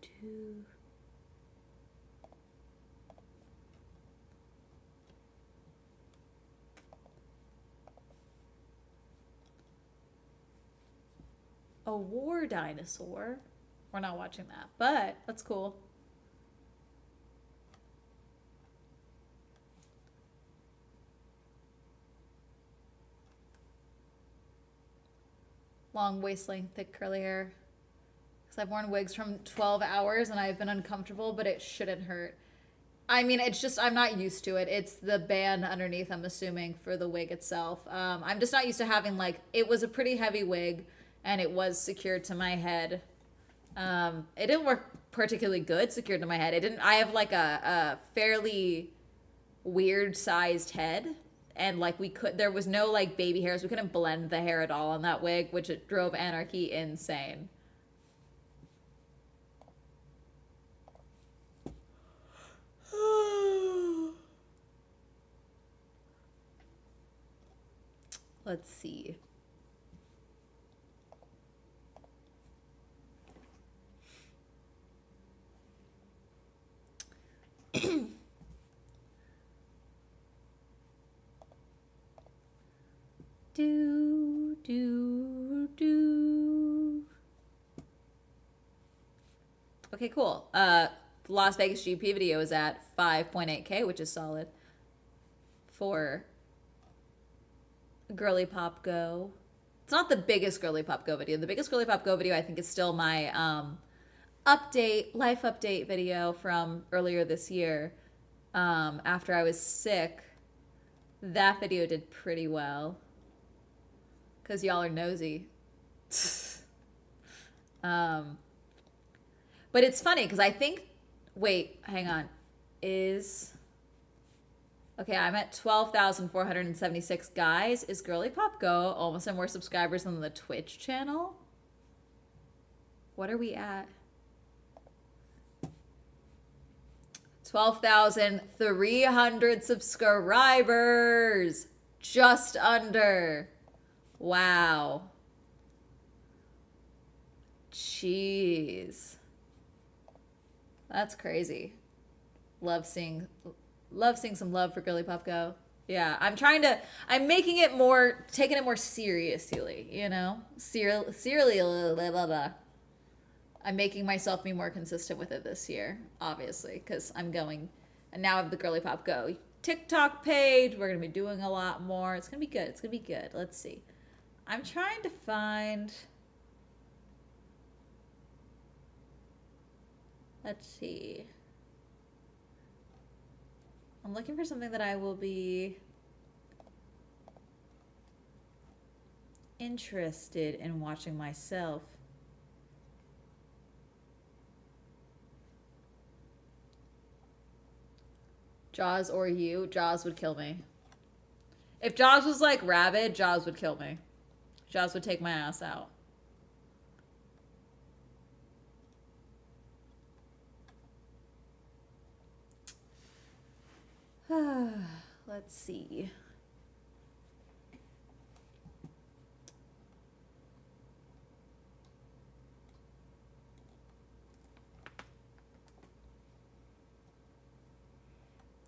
A war dinosaur. We're not watching that, but that's cool. Long waist length, thick curly hair. Because I've worn wigs from 12 hours and I've been uncomfortable, but it shouldn't hurt. I mean, it's just, I'm not used to it. It's the band underneath, I'm assuming, for the wig itself. I'm just not used to having, like, it was a pretty heavy wig and it was secured to my head. It didn't work particularly good secured to my head. It didn't, I have like a fairly weird sized head. And like there was no like baby hairs. We couldn't blend the hair at all on that wig, which it drove Anarchy insane. Let's see. Okay, cool. Las Vegas GP video is at 5.8K, which is solid for Girly Pop Go. It's not the biggest Girly Pop Go video. The biggest Girly Pop Go video I think is still my life update video from earlier this year. After I was sick, that video did pretty well. Because y'all are nosy. But it's funny because I think, wait, hang on. Okay, I'm at 12,476 guys. Is Girly Pop Go almost at more subscribers than the Twitch channel? What are we at? 12,300 subscribers. Just under. Wow. Jeez. That's crazy. Love seeing some love for Girly Pop Go. Yeah, I'm making it more, taking it more seriously, you know? Seriously, blah, blah, blah. I'm making myself be more consistent with it this year, obviously, because I'm going, and now I have the Girly Pop Go TikTok page. We're going to be doing a lot more. It's going to be good. It's going to be good. Let's see. I'm trying to find, let's see. I'm looking for something that I will be interested in watching myself. Jaws or you? Jaws would kill me. If Jaws was like rabid, Jaws would kill me. Jaws would take my ass out. Let's see.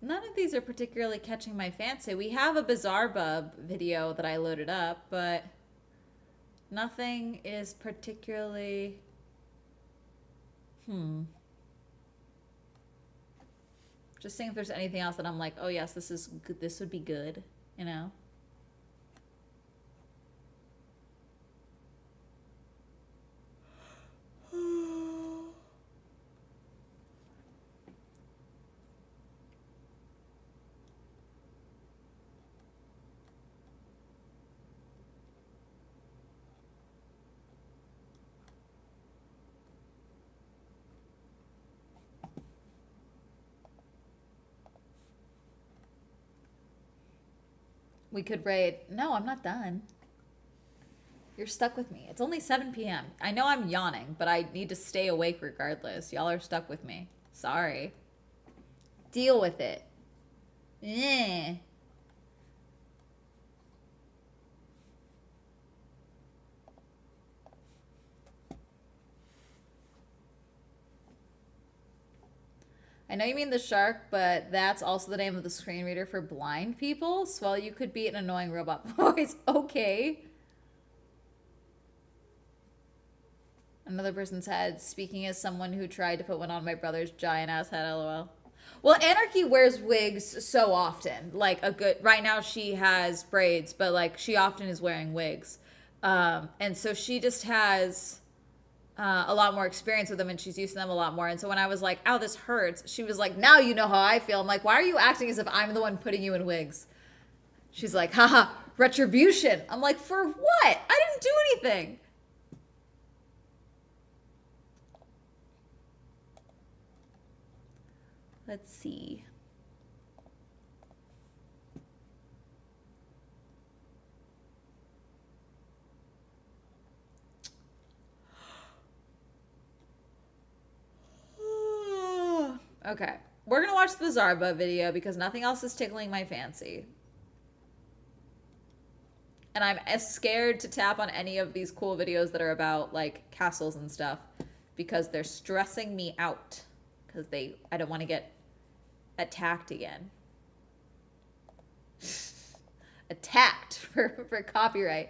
None of these are particularly catching my fancy. We have a Bizarre Bub video that I loaded up, but nothing is particularly... Just seeing if there's anything else that I'm like, oh yes, this is good. This would be good, you know? We could raid. No, I'm not done. You're stuck with me. It's only 7 p.m. I know I'm yawning, but I need to stay awake regardless. Y'all are stuck with me. Sorry. Deal with it. Eh. I know you mean the shark, but that's also the name of the screen reader for blind people. Swell, you could be an annoying robot voice. Okay. Another person said, speaking as someone who tried to put one on my brother's giant ass head, lol. Well, Anarchy wears wigs so often. Like right now she has braids, but like she often is wearing wigs. And so she just has a lot more experience with them and she's used to them a lot more. And so when I was like, ow, this hurts, she was like, now you know how I feel. I'm like, why are you acting as if I'm the one putting you in wigs? She's like, haha, retribution. I'm like, for what? I didn't do anything. Let's see. Okay. We're going to watch the Zarba video because nothing else is tickling my fancy. And I'm as scared to tap on any of these cool videos that are about like castles and stuff because they're stressing me out because I don't want to get attacked again. Attacked for copyright.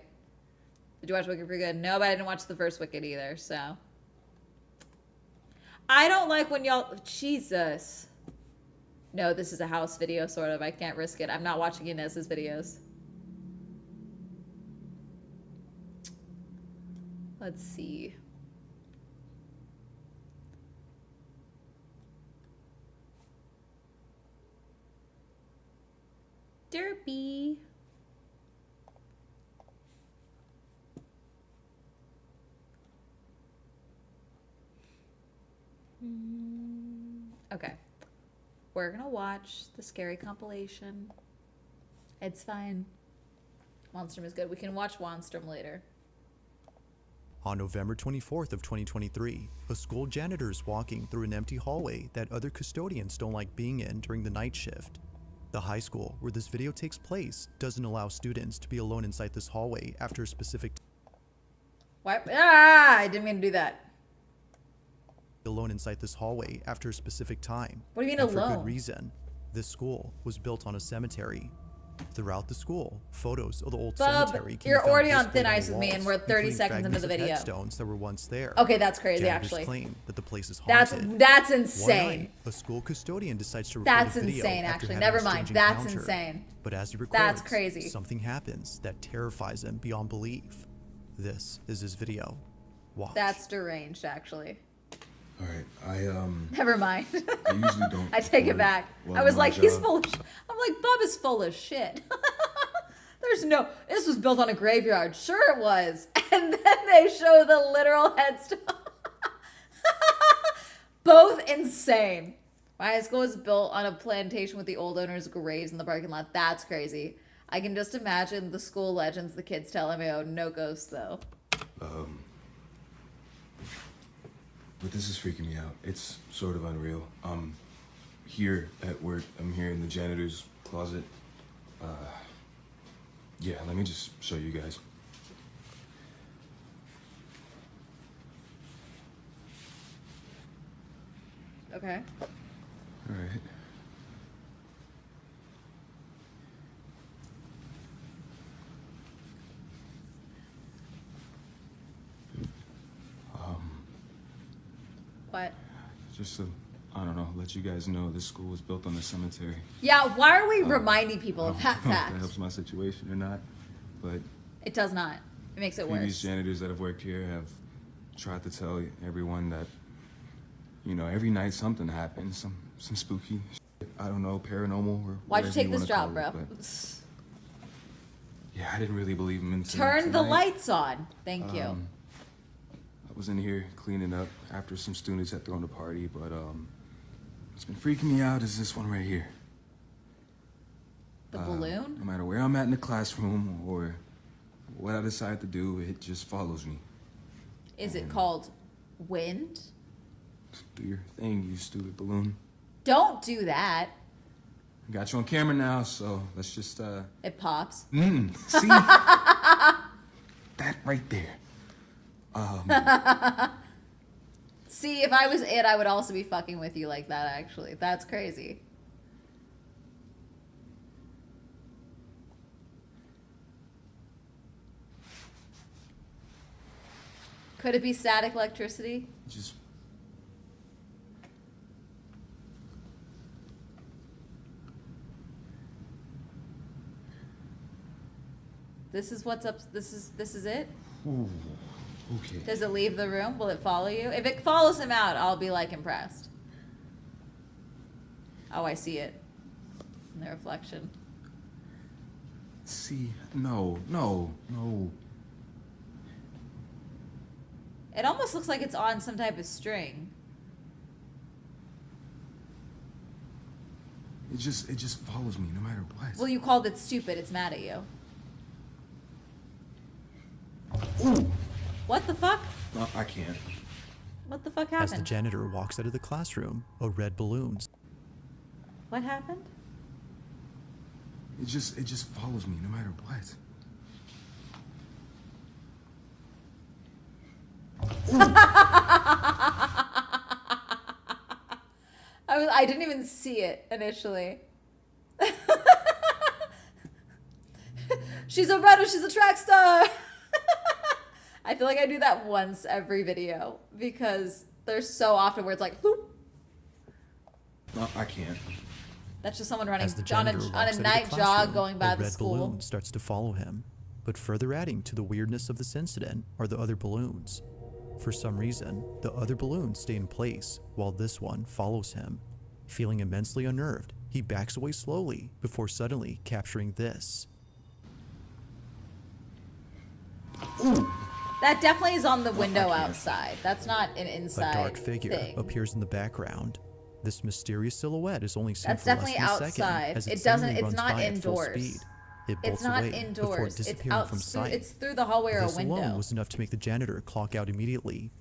Did you watch Wicked for Good? No, but I didn't watch the first Wicked either, so. I don't like when y'all, Jesus. No, this is a house video, sort of. I can't risk it. I'm not watching Inez's videos. Let's see. Derpy. Okay. We're gonna watch the scary compilation. It's fine. Monstrum is good. We can watch Monstrum later. On November 24th of 2023, a school janitor is walking through an empty hallway that other custodians don't like being in during the night shift. The high school where this video takes place doesn't allow students to be alone inside this hallway after a specific What? Ah! I didn't mean to do that. alone inside this hallway after a specific time. What do you mean and for alone? good reason. This school was built on a cemetery. Throughout the school, photos of the old Bub, cemetery can be you're found already on displayed thin ice with me, walls, and we're 30 including seconds into the fragments of video. headstones that were once there. Okay, that's crazy, Janitors actually. claim that the place is haunted. That's One insane. night, a school custodian decides to record That's a video insane, after actually. having Never a mind. strange That's encounter. insane. But as he records, That's crazy. something happens that terrifies him beyond belief. This is his video. Watch. That's deranged, actually. All right, Never mind. I usually don't. I take it record back. while I was I'm on like, he's job. full of I'm like, Bub is full of shit. This was built on a graveyard. Sure it was. And then they show the literal headstone. Both insane. My high school was built on a plantation with the old owner's graves in the parking lot. That's crazy. I can just imagine the school legends the kids tell MAO. No ghosts, though. But this is freaking me out. It's sort of unreal. Here at work, I'm here in the janitor's closet. Yeah, let me just show you guys. Okay. All right. What? Just to, I don't know, let you guys know this school was built on a cemetery. Yeah, why are we reminding people of I that don't know if fact? that helps my situation or not, but It does not. It makes it previous worse. janitors that have worked here have tried to tell everyone that, you know, every night something happens, some spooky shit, I don't know, paranormal or Why'd you whatever take this wanna job, call bro? it, but yeah, I didn't really believe him until Turn the tonight. lights on. Thank you. I was in here cleaning up after some students had thrown a party, but what's been freaking me out is this one right here. The balloon? No matter where I'm at in the classroom or what I decide to do, it just follows me. Is it called wind? Do your thing, you stupid balloon. Don't do that. I got you on camera now, so let's just, It pops. see? That right there. See, if I was it, I would also be fucking with you like that, actually. That's crazy. Could it be static electricity? Just This is what's up. This is it? ooh, okay. Does it leave the room? Will it follow you? If it follows him out, I'll be like impressed. Oh, I see it. In the reflection. See, no. It almost looks like it's on some type of string. It just follows me no matter what. Well, you called it stupid. It's mad at you. Ooh. What the fuck? No, I can't. What the fuck As the happened? janitor walks out of the classroom, a red balloon What happened? It just follows me no matter what. I didn't even see it initially. She's a runner. She's a track star. I feel like I do that once every video because there's so often where it's like, whoop. No, I can't. That's just someone running As the on janitor a walks out of the night jog classroom, going by a the red school. balloon starts to follow him. But further adding to the weirdness of this incident are the other balloons. For some reason, the other balloons stay in place while this one follows him. Feeling immensely unnerved, he backs away slowly before suddenly capturing this. That definitely is on the window outside. That's not an A inside dark figure thing. appears in the background. This mysterious silhouette is only seen That's for less definitely than a second outside. as It suddenly doesn't. It's runs not by at full indoors. speed. It It's bolts not away before indoors. It's disappearing out from through, sight. it's through the hallway or a This alone window. was enough to make the janitor clock out immediately.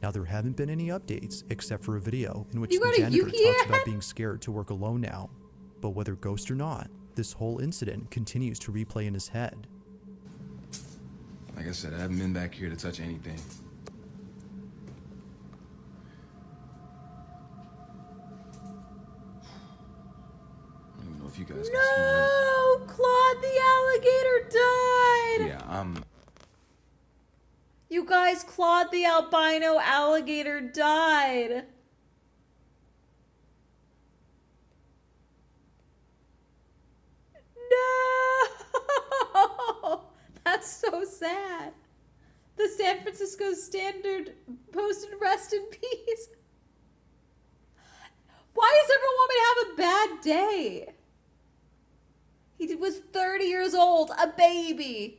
Now there haven't been any updates except for a video in which You the got a janitor Yuki talks ad? about being scared to work alone now. But whether ghost or not, this whole incident continues to replay in his head. Like I said, I haven't been back here to touch anything. I don't even know if you guys can see No, Claude the alligator died. Yeah, You guys, Claude the albino alligator died. No, that's so sad. The San Francisco Standard posted "Rest in peace." Why does everyone want me to have a bad day? He was 30 years old, a baby.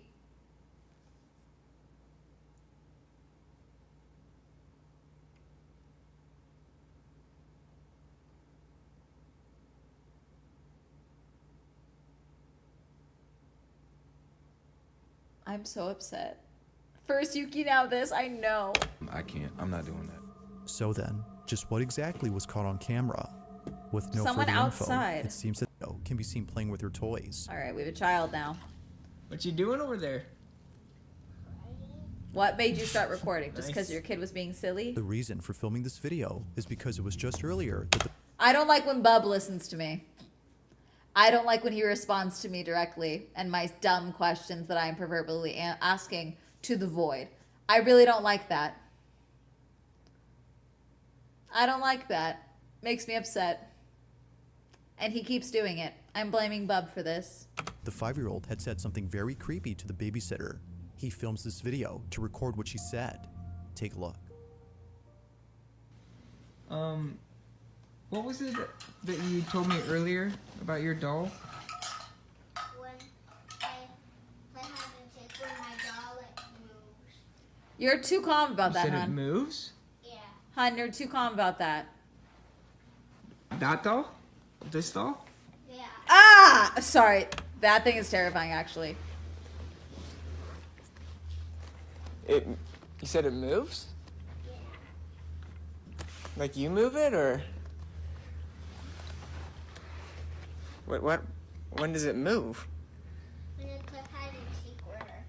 I'm so upset. First Yuki, now this, I know. I can't. I'm not doing that. So then, just what exactly was caught on camera? With no Someone further outside. info, it seems that Neo can be seen playing with her toys. All right, we have a child now. What you doing over there? What made you start recording? Just because Nice. your kid was being silly? The reason for filming this video is because it was just earlier that the I don't like when Bub listens to me. I don't like when he responds to me directly and my dumb questions that I'm proverbially asking to the void. I really don't like that. I don't like that. Makes me upset. And he keeps doing it. I'm blaming Bub for this. The 5-year-old had said something very creepy to the babysitter. He films this video to record what she said. Take a look. What was it that you told me earlier about your doll? When I have a tick when my doll moves. You're too calm about You that, said it hon. moves? Yeah. Hon, you're too calm about that. That doll? This doll? Yeah. Ah! Ah! Sorry. That thing is terrifying, actually. You said it moves? Yeah. Like you move it, or? What? When does it move? When you play hide and seek with her.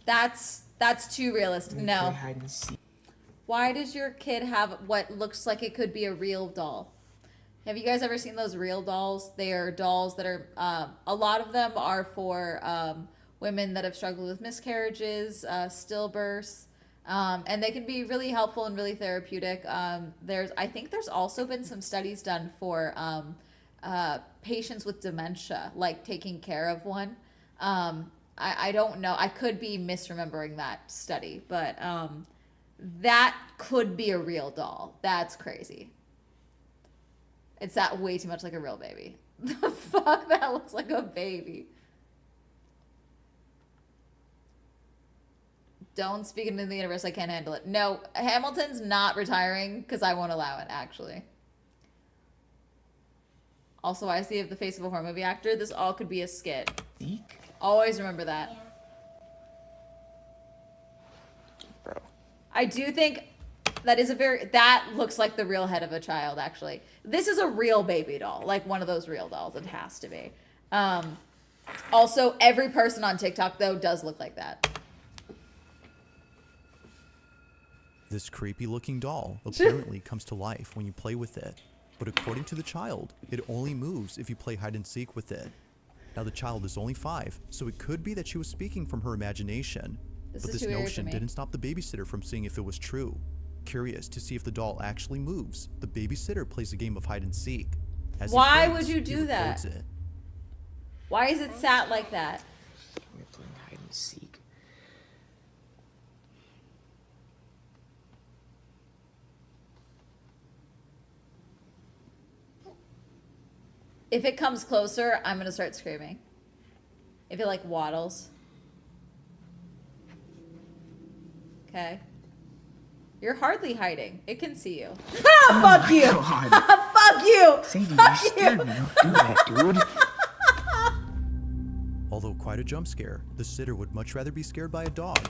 That's too realistic. Play No. hide and seek. Why does your kid have what looks like it could be a real doll? Have you guys ever seen those real dolls? They are dolls that are, a lot of them are for women that have struggled with miscarriages, stillbirths, and they can be really helpful and really therapeutic. I think there's also been some studies done for patients with dementia, like taking care of one. I don't know. I could be misremembering that study, but that could be a real doll. That's crazy. It's that way too much like a real baby. The fuck? That looks like a baby. Don't speak into the universe. I can't handle it. No, Hamilton's not retiring because I won't allow it, actually. Also, I see of the face of a horror movie actor. This all could be a skit. Seek? Always remember that. Yeah. Bro. I do think that looks like the real head of a child, actually. This is a real baby doll, like one of those real dolls. It has to be. Also, every person on TikTok, though, does look like that. This creepy looking doll apparently comes to life when you play with it. But according to the child, it only moves if you play hide and seek with it. Now the child is only 5, so it could be that she was speaking from her imagination. This But is this too eerie for notion me. didn't stop the babysitter from seeing if it was true. Curious to see if the doll actually moves, the babysitter plays a game of hide and seek. As he Why plays, would you he do that? records it. Why is it sat like that? We're playing hide and seek. If it comes closer, I'm gonna start screaming. If it like waddles. Okay. You're hardly hiding. It can see you. Ah, fuck you! God. Fuck you! Sadie, you Fuck scared me. Don't do that, dude. Although quite a jump scare, the sitter would much rather be scared by a dog.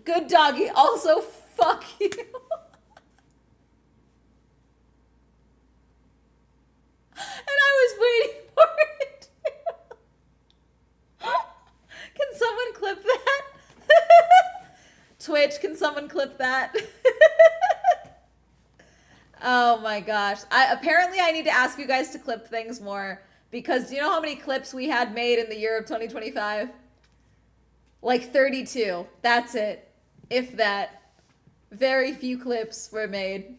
Good doggy. Also, fuck you. And I was waiting for it. Can someone clip that? Twitch, can someone clip that? Oh my gosh. Apparently I need to ask you guys to clip things more, because do you know how many clips we had made in the year of 2025? Like 32. That's it. If that. Very few clips were made.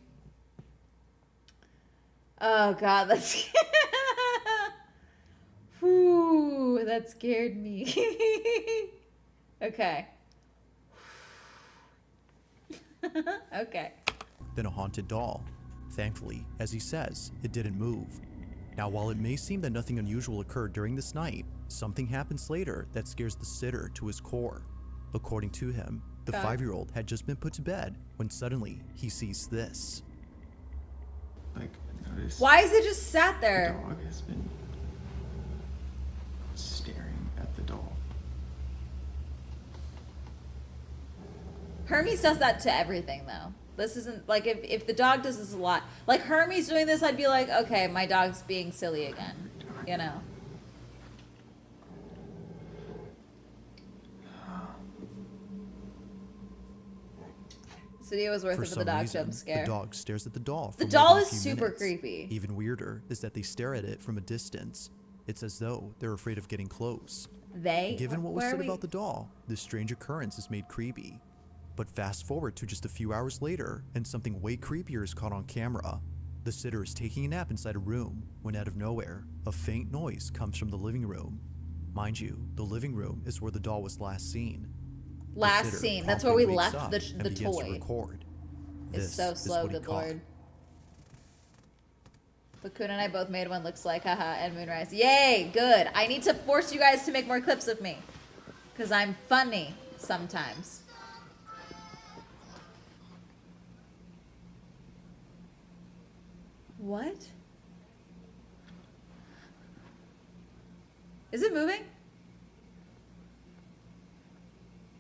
Oh god, that's Whew, that scared me. Okay. Okay. Then a haunted doll. Thankfully, as he says, it didn't move. Now, while it may seem that nothing unusual occurred during this night, something happens later that scares the sitter to his core. According to him, the God. 5-year-old had just been put to bed when suddenly he sees this. Like, I noticed Why is it just sat the there? dog has been staring at the doll. Hermes does that to everything, though. This isn't like if the dog does this a lot. Like Hermes doing this, I'd be like, okay, my dog's being silly again. You know. This video was worth For it for some the dog reason, jump scare. the dog stares at the doll. For The more doll than a is few super minutes. creepy. Even weirder is that they stare at it from a distance. It's as though they're afraid of getting close. Given what was Where are said we? about the doll, this strange occurrence is made creepy. But fast forward to just a few hours later, and something way creepier is caught on camera. The sitter is taking a nap inside a room when out of nowhere, a faint noise comes from the living room. Mind you, the living room is where the doll was last seen. The Last sitter scene. That's where we promptly wakes left up the and begins to toy. record. It's This so is slow, what he good caught. lord. Bakun and I both made one looks like, haha, and Moonrise. Yay, good. I need to force you guys to make more clips of me. Because I'm funny sometimes. What? Is it moving?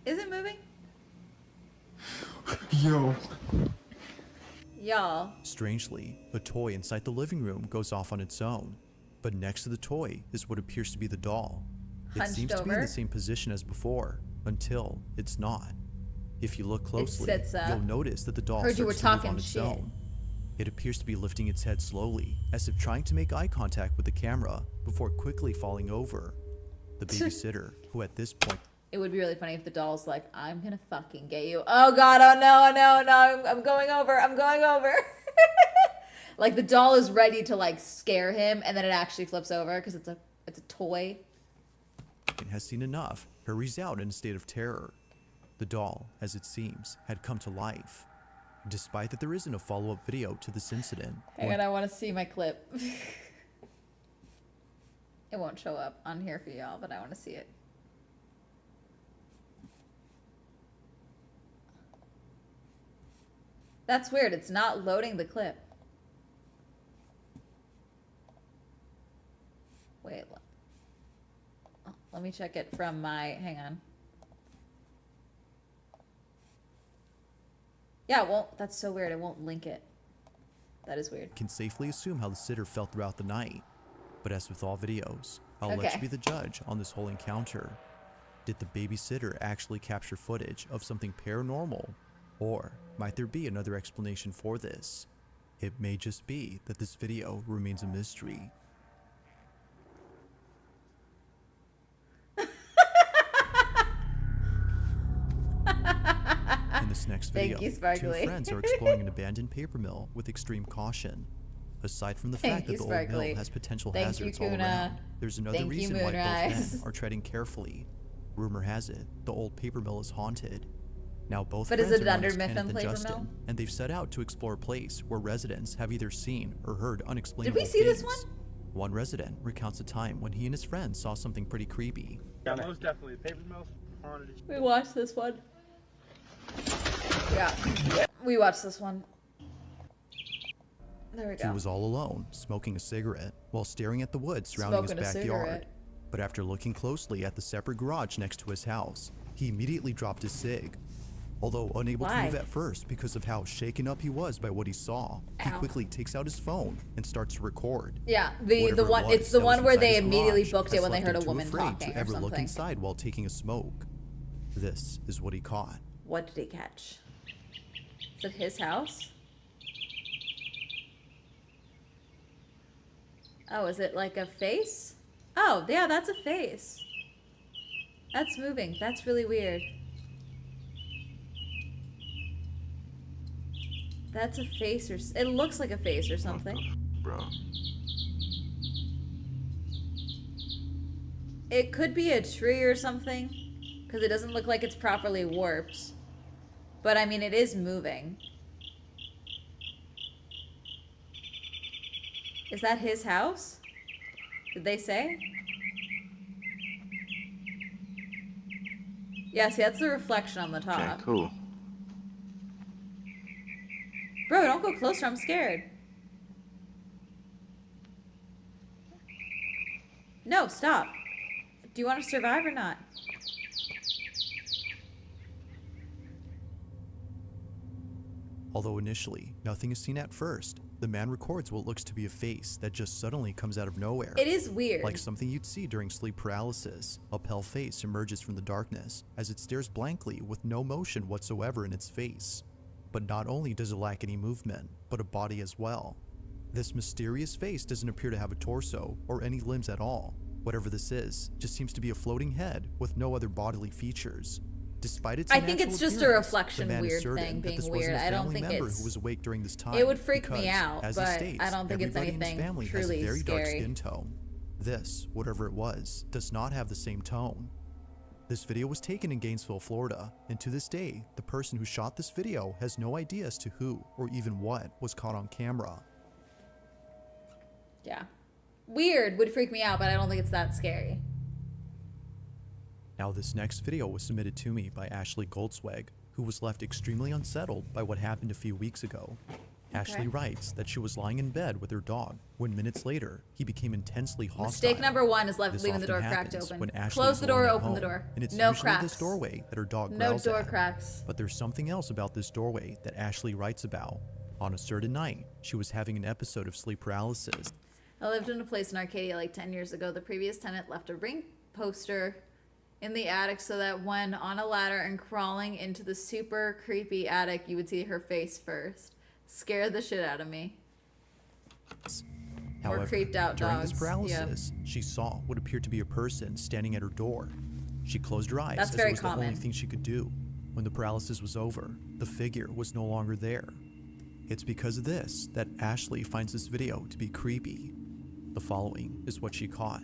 Is it moving? Yo. Y'all. Strangely, a toy inside the living room goes off on its own, but next to the toy is what appears to be the doll. It Hunched seems to be in over. the same position as before, until it's not. If you look closely, sits up. you'll notice that the doll Heard you starts were to move talking on its shit. own. It appears to be lifting its head slowly, as if trying to make eye contact with the camera, before quickly falling over. The babysitter, who at this point It would be really funny if the doll's like, I'm gonna fucking get you. Oh god, oh no, no, no, I'm going over, I'm going over. Like the doll is ready to like scare him, and then it actually flips over because it's a toy. has seen enough, hurries out in a state of terror. The doll, as it seems, had come to life. Despite that there isn't a follow-up video to this incident, Hang on, I want to see my clip. It won't show up on here for y'all, but I want to see it. That's weird. It's not loading the clip. Wait. Let me check it from my... Hang on. Yeah, it won't... That's so weird. It won't link it. That is weird. can safely assume how the sitter felt throughout the night. But as with all videos, I'll let Okay. you be the judge on this whole encounter. Did the babysitter actually capture footage of something paranormal? Or might there be another explanation for this? It may just be that this video remains a mystery. In this next Thank video, you, Sparkly. two friends are exploring an abandoned paper mill with extreme caution. Aside from the Thank fact that you, the old Sparkly. mill has potential Thank you, hazards all Kuna. around, there's another Thank you, reason why both Moonrise. men are treading carefully. Rumor has it, the old paper mill is haunted. Now both But is friends it are known under as Mifflin Kenneth and Paper Justin, Mill? and they've set out to explore a place where residents have either seen or heard unexplainable Did we see this things. One resident recounts a time when he and his friends saw something pretty creepy. Yeah, most definitely. The paper mill's haunted. We watched this one. Yeah. We watched this one. There we He go. was all alone, smoking a cigarette, while staring at the woods surrounding Smoking a his backyard. cigarette. But after looking closely at the separate garage next to his house, he immediately dropped his cig. Although unable to Why? move at first because of how shaken up he was by what he saw, he Ow. quickly takes out his phone and starts to record. Yeah, the Whatever it one was it's the that was one where inside they his immediately garage booked it has when they left heard him a too woman afraid talking to or ever look something. inside while taking a smoke. This is what he caught. What did he catch? Is it his house? Oh, is it like a face? Oh, yeah, that's a face. That's moving. That's really weird. That's a face or... It looks like a face or something. Bro. It could be a tree or something, because it doesn't look like it's properly warped. But I mean, it is moving. Is that his house? Did they say? Yeah, see, that's the reflection on the top. Cool. Bro, don't go closer, I'm scared. No, stop. Do you want to survive or not? Although initially, nothing is seen at first, the man records what looks to be a face that just suddenly comes out of nowhere. It is weird. Like something you'd see during sleep paralysis, a pale face emerges from the darkness as it stares blankly with no motion whatsoever in its face. But not only does it lack any movement, but a body as well. This mysterious face doesn't appear to have a torso or any limbs at all. Whatever this is, just seems to be a floating head with no other bodily features. Despite its I think unnatural it's just a appearance, reflection the man weird asserted thing that being this weird. wasn't a I don't family think member it's- who was awake during this time. It would freak me because, out, as he but states, I don't think it's everybody in his anything family truly has a very dark scary. skin tone. This, whatever it was, does not have the same tone. This video was taken in Gainesville, Florida, and to this day, the person who shot this video has no idea as to who or even what was caught on camera. Yeah. Weird would freak me out, but I don't think it's that scary. Now, this next video was submitted to me by Ashley Goldswag, who was left extremely unsettled by what happened a few weeks ago. Ashley writes that she was lying in bed with her dog when minutes later he became intensely hostile. Mistake number one is This leaving the door often cracked happens open. when Ashley Close is the door, alone at open the home, door. and it's No usually cracks. this doorway that her dog No growls door at. cracks. But there's something else about this doorway that Ashley writes about. On a certain night, she was having an episode of sleep paralysis. I lived in a place in Arcadia like 10 years ago. The previous tenant left a ring poster in the attic so that when on a ladder and crawling into the super creepy attic, you would see her face first. Scared the shit out of me. However, creeped out during this dogs. paralysis, she saw what appeared to be a person standing at her door. She closed her eyes That's as very it was the common. only thing she could do. When the paralysis was over, the figure was no longer there. It's because of this that Ashley finds this video to be creepy. The following is what she caught.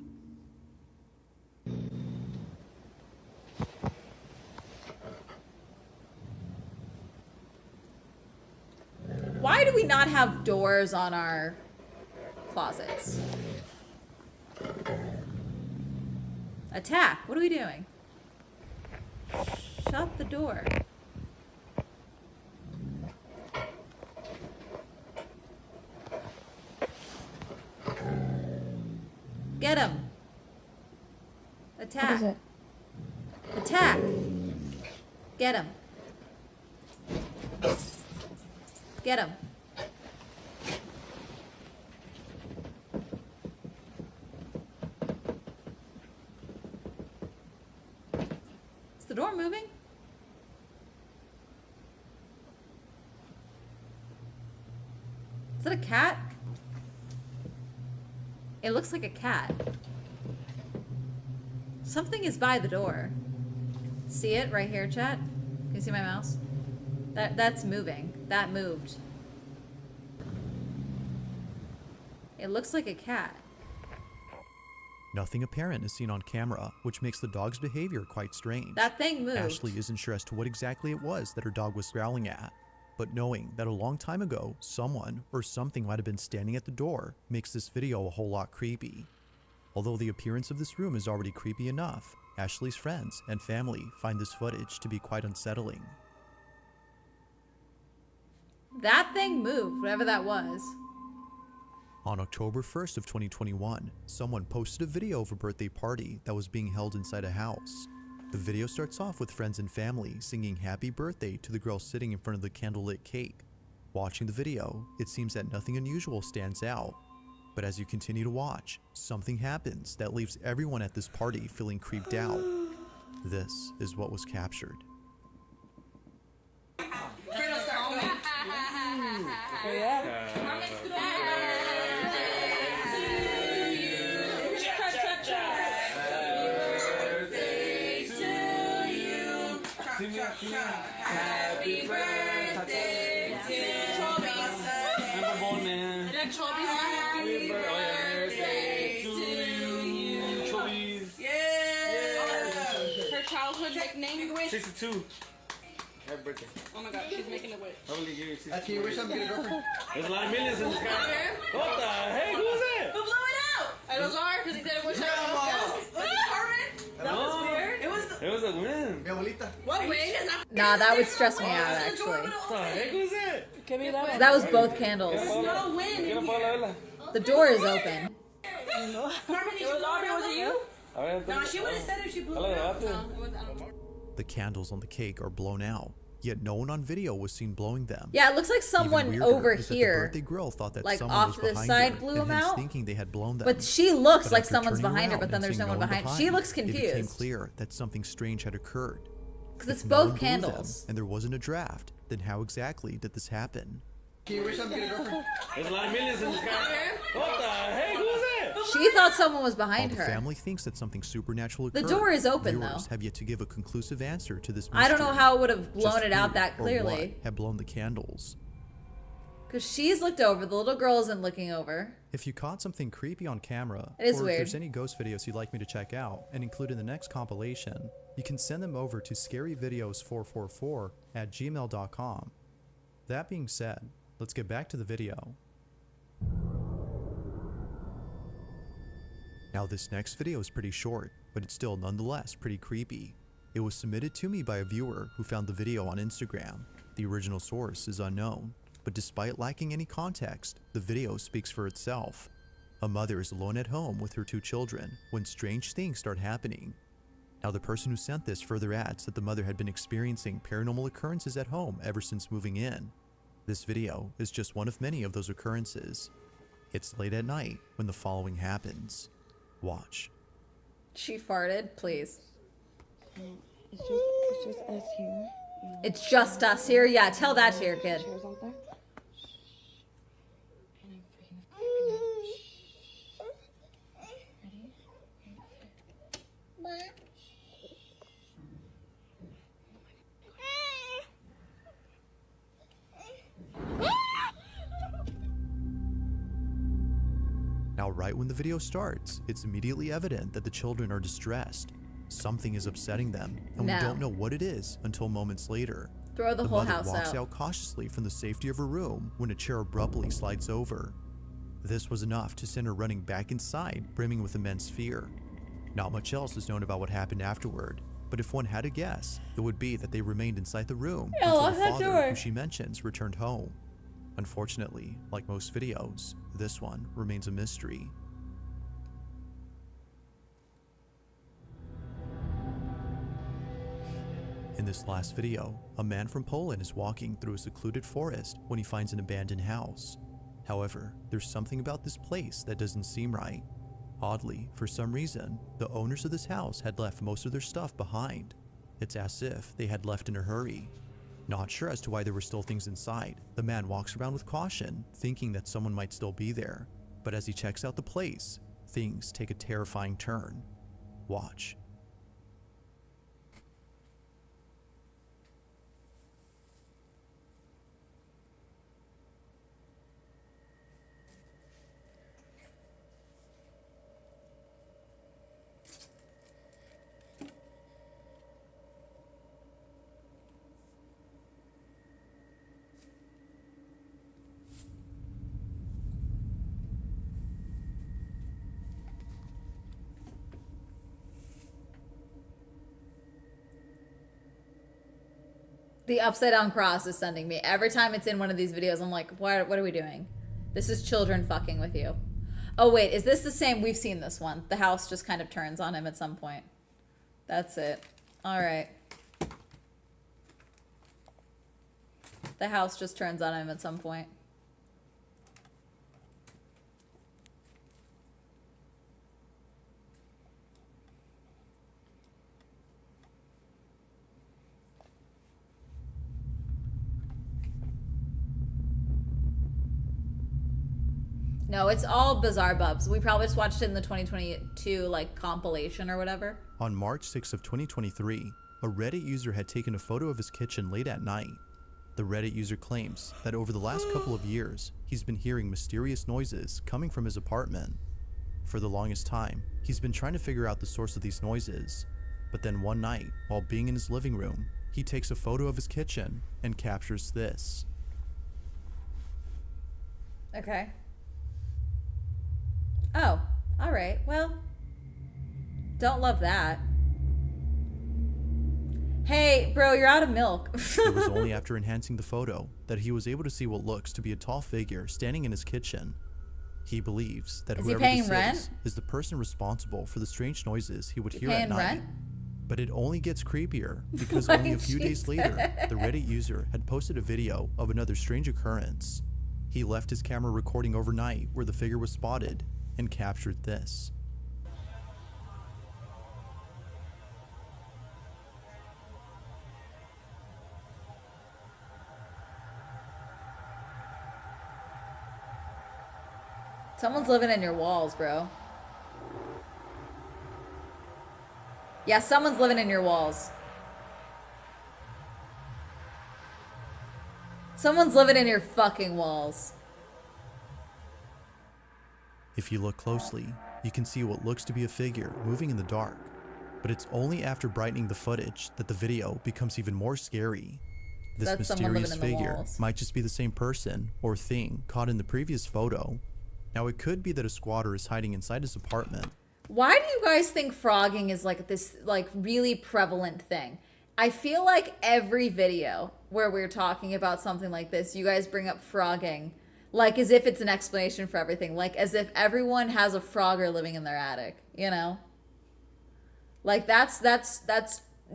Why do we not have doors on our closets? Attack. What are we doing? Shut the door. Get him. Attack. What is it? Attack. Get him. Get him. Is the door moving? Is that a cat? It looks like a cat. Something is by the door. See it right here, chat? Can you see my mouse? That's moving. That moved. It looks like a cat. Nothing apparent is seen on camera, which makes the dog's behavior quite strange. That thing moved. Ashley isn't sure as to what exactly it was that her dog was growling at, but knowing that a long time ago, someone or something might have been standing at the door makes this video a whole lot creepy. Although the appearance of this room is already creepy enough, Ashley's friends and family find this footage to be quite unsettling. That thing moved, whatever that was. On October 1st of 2021, someone posted a video of a birthday party that was being held inside a house. The video starts off with friends and family singing happy birthday to the girl sitting in front of the candlelit cake. Watching the video, it seems that nothing unusual stands out. But as you continue to watch, something happens that leaves everyone at this party feeling creeped out. This is what was captured. Happy birthday to Her childhood nickname? 62. Happy birthday. Oh my god, she's making a wish. I'm gonna give you 62. Can you wish I'm getting a girlfriend? There's a lot of millions in the sky. What the heck? Who's that? Who blew it out? I don't know, because he said it was her. That was weird. It was a win. Mi abuelita. What wing is that? Nah, that would stress me out, actually. What the heck was that? Give me that. That was both candles. No win in here. The door is open. It was Audrey, was it you? No, she would have said if she blew it out. No, it was, I don't know. The candles on the cake are blown out, yet no one on video was seen blowing them. Yeah, it looks like someone Even weirder over is that here, the birthday girl thought that like someone off was to the behind side, her, blew and them hence out. thinking they had blown them. But she looks But like after someone's turning behind her, around but then and there's no seeing one behind. She looks it became confused. clear that something strange had occurred. Because it's If no one both blew them, candles. and there wasn't a draft, then how exactly did this happen? Can you wish I'm getting a girlfriend? There's a lot of millions in the sky. What the heck? Who's that? She thought someone was While behind the her. family thinks that something supernatural The occurred, door is open, viewers though. have yet to give a conclusive answer to this mystery. I don't know how it would have blown Just it out who that or clearly. what had blown the candles. Because she's looked over, the little girl isn't looking over. If you caught something creepy on camera, It is or if weird. there's any ghost videos you'd like me to check out and include in the next compilation, you can send them over to scaryvideos444@gmail.com. That being said, let's get back to the video. Now this next video is pretty short, but it's still nonetheless pretty creepy. It was submitted to me by a viewer who found the video on Instagram. The original source is unknown. but despite lacking any context, the video speaks for itself. A mother is alone at home with her 2 children when strange things start happening. Now, the person who sent this further adds that the mother had been experiencing paranormal occurrences at home ever since moving in. This video is just one of many of those occurrences. It's late at night when the following happens. Watch. She farted, please. It's just us here. It's just us here? Yeah, tell that to your kid. Chairs out there. Now, right when the video starts, it's immediately evident that the children are distressed. Something is upsetting them, and No. we don't know what it is until moments later. Throw the whole mother house walks out. out cautiously from the safety of her room when a chair abruptly slides over. This was enough to send her running back inside, brimming with immense fear. Not much else is known about what happened afterward, but if one had to guess, it would be that they remained inside the room Yeah, until lock the that father, door. who she mentions, returned home. Unfortunately, like most videos, this one remains a mystery. In this last video, a man from Poland is walking through a secluded forest when he finds an abandoned house. However, there's something about this place that doesn't seem right. Oddly, for some reason, the owners of this house had left most of their stuff behind. It's as if they had left in a hurry. Not sure as to why there were still things inside, the man walks around with caution, thinking that someone might still be there. But as he checks out the place, things take a terrifying turn. Watch. The upside down cross is sending me. Every time it's in one of these videos, I'm like, what are we doing? This is children fucking with you. Oh, wait, is this the same? We've seen this one. The house just kind of turns on him at some point. That's it. All right. The house just turns on him at some point. No, it's all Bizarre Bubs. We probably just watched it in the 2022 like compilation or whatever. On March 6 of 2023, a Reddit user had taken a photo of his kitchen late at night. The Reddit user claims that over the last couple of years, he's been hearing mysterious noises coming from his apartment. For the longest time, he's been trying to figure out the source of these noises. But then one night, while being in his living room, he takes a photo of his kitchen and captures this. Okay. Oh, all right. Well, don't love that. Hey, bro, you're out of milk. It was only after enhancing the photo that he was able to see what looks to be a tall figure standing in his kitchen. He believes that Is he whoever paying this rent? is the person responsible for the strange noises he would You hear at paying night. rent? But it only gets creepier because Like only a few she days later, the Reddit user had posted a video of another strange occurrence. He left his camera recording overnight where the figure was spotted and captured this. Someone's living in your walls, bro. Yeah, someone's living in your walls. Someone's living in your fucking walls. If you look closely, you can see what looks to be a figure moving in the dark. But it's only after brightening the footage that the video becomes even more scary. This That's someone living mysterious in the figure walls. might just be the same person or thing caught in the previous photo. Now, it could be that a squatter is hiding inside his apartment. Why do you guys think frogging is like this like really prevalent thing? I feel like every video where we're talking about something like this, you guys bring up frogging, like as if it's an explanation for everything, like as if everyone has a frogger living in their attic, you know? Like that's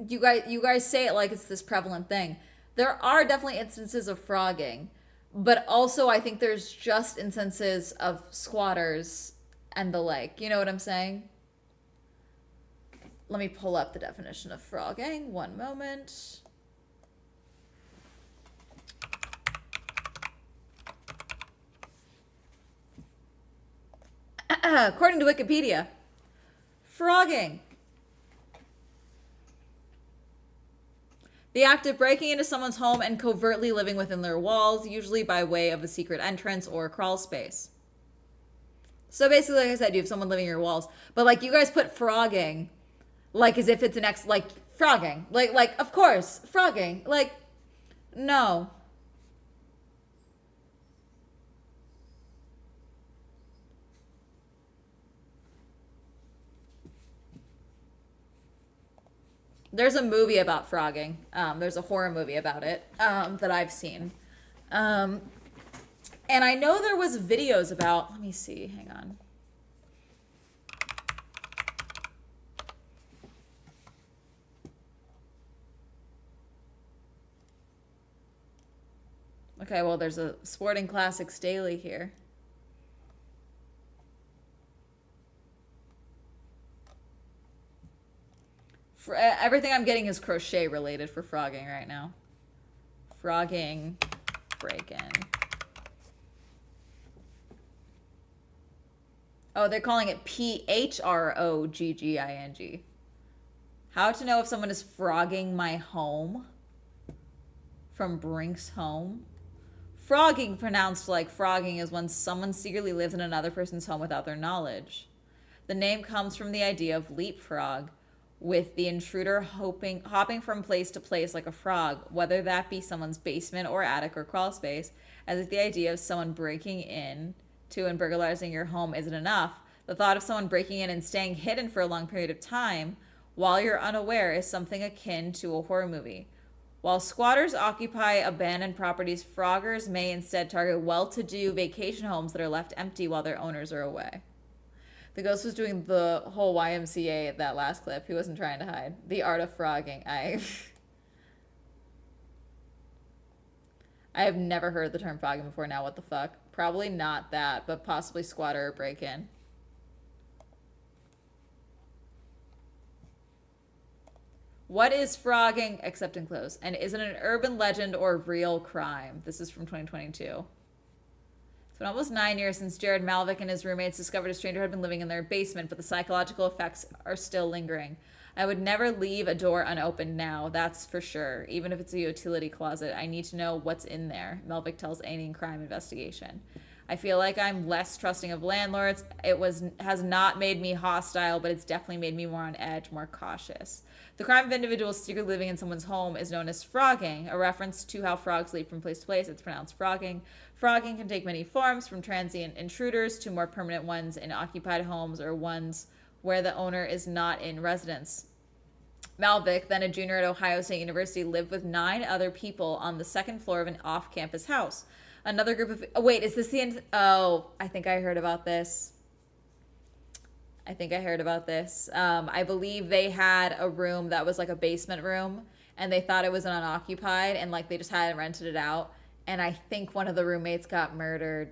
you guys say it like it's this prevalent thing. There are definitely instances of frogging, but also I think there's just instances of squatters and the like. You know what I'm saying? Let me pull up the definition of frogging. One moment. According to Wikipedia, frogging. The act of breaking into someone's home and covertly living within their walls, usually by way of a secret entrance or a crawl space. So basically, like I said, you have someone living in your walls. But like you guys put frogging, like as if it's like frogging. Like of course, frogging. Like, no. There's a movie about frogging. There's a horror movie about it that I've seen. And I know there was videos about, let me see, hang on. Okay, well, there's a Sporting Classics Daily here. Everything I'm getting is crochet related for frogging right now. Frogging, break-in. Oh, they're calling it PHROGGING. How to know if someone is frogging my home? From Brink's Home. Frogging, pronounced like frogging, is when someone secretly lives in another person's home without their knowledge. The name comes from the idea of leapfrog, with the intruder hopping from place to place like a frog, whether that be someone's basement or attic or crawl space, as if the idea of someone breaking in to and burglarizing your home isn't enough. The thought of someone breaking in and staying hidden for a long period of time while you're unaware is something akin to a horror movie. While squatters occupy abandoned properties, froggers may instead target well-to-do vacation homes that are left empty while their owners are away. The ghost was doing the whole YMCA at that last clip. He wasn't trying to hide. The art of frogging. I have never heard the term frogging before now. What the fuck? Probably not that, but possibly squatter or break-in. What is frogging except in clothes? And is it an urban legend or real crime? This is from 2022. It's been almost 9 years since Jared Malvick and his roommates discovered a stranger had been living in their basement, but the psychological effects are still lingering. I would never leave a door unopened now, that's for sure. Even if it's a utility closet, I need to know what's in there, Malvick tells A&E Crime Investigation. I feel like I'm less trusting of landlords. It has not made me hostile, but it's definitely made me more on edge, more cautious. The crime of individuals secretly living in someone's home is known as frogging, a reference to how frogs leap from place to place. It's pronounced frogging. Frogging can take many forms, from transient intruders to more permanent ones in occupied homes or ones where the owner is not in residence. Malvick, then a junior at Ohio State University, lived with 9 other people on the second floor of an off-campus house. Another group of... Oh, wait, is this the end? Oh, I think I heard about this. I believe they had a room that was like a basement room, and they thought it was unoccupied, and like they just hadn't rented it out. And I think one of the roommates got murdered,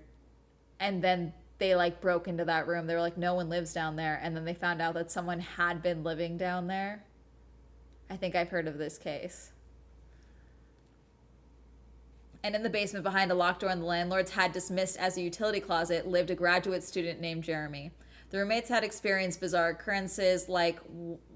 and then they like broke into that room. They were like, no one lives down there. And then they found out that someone had been living down there. I think I've heard of this case. And in the basement behind a locked door and the landlords had dismissed as a utility closet lived a graduate student named Jeremy. The roommates had experienced bizarre occurrences like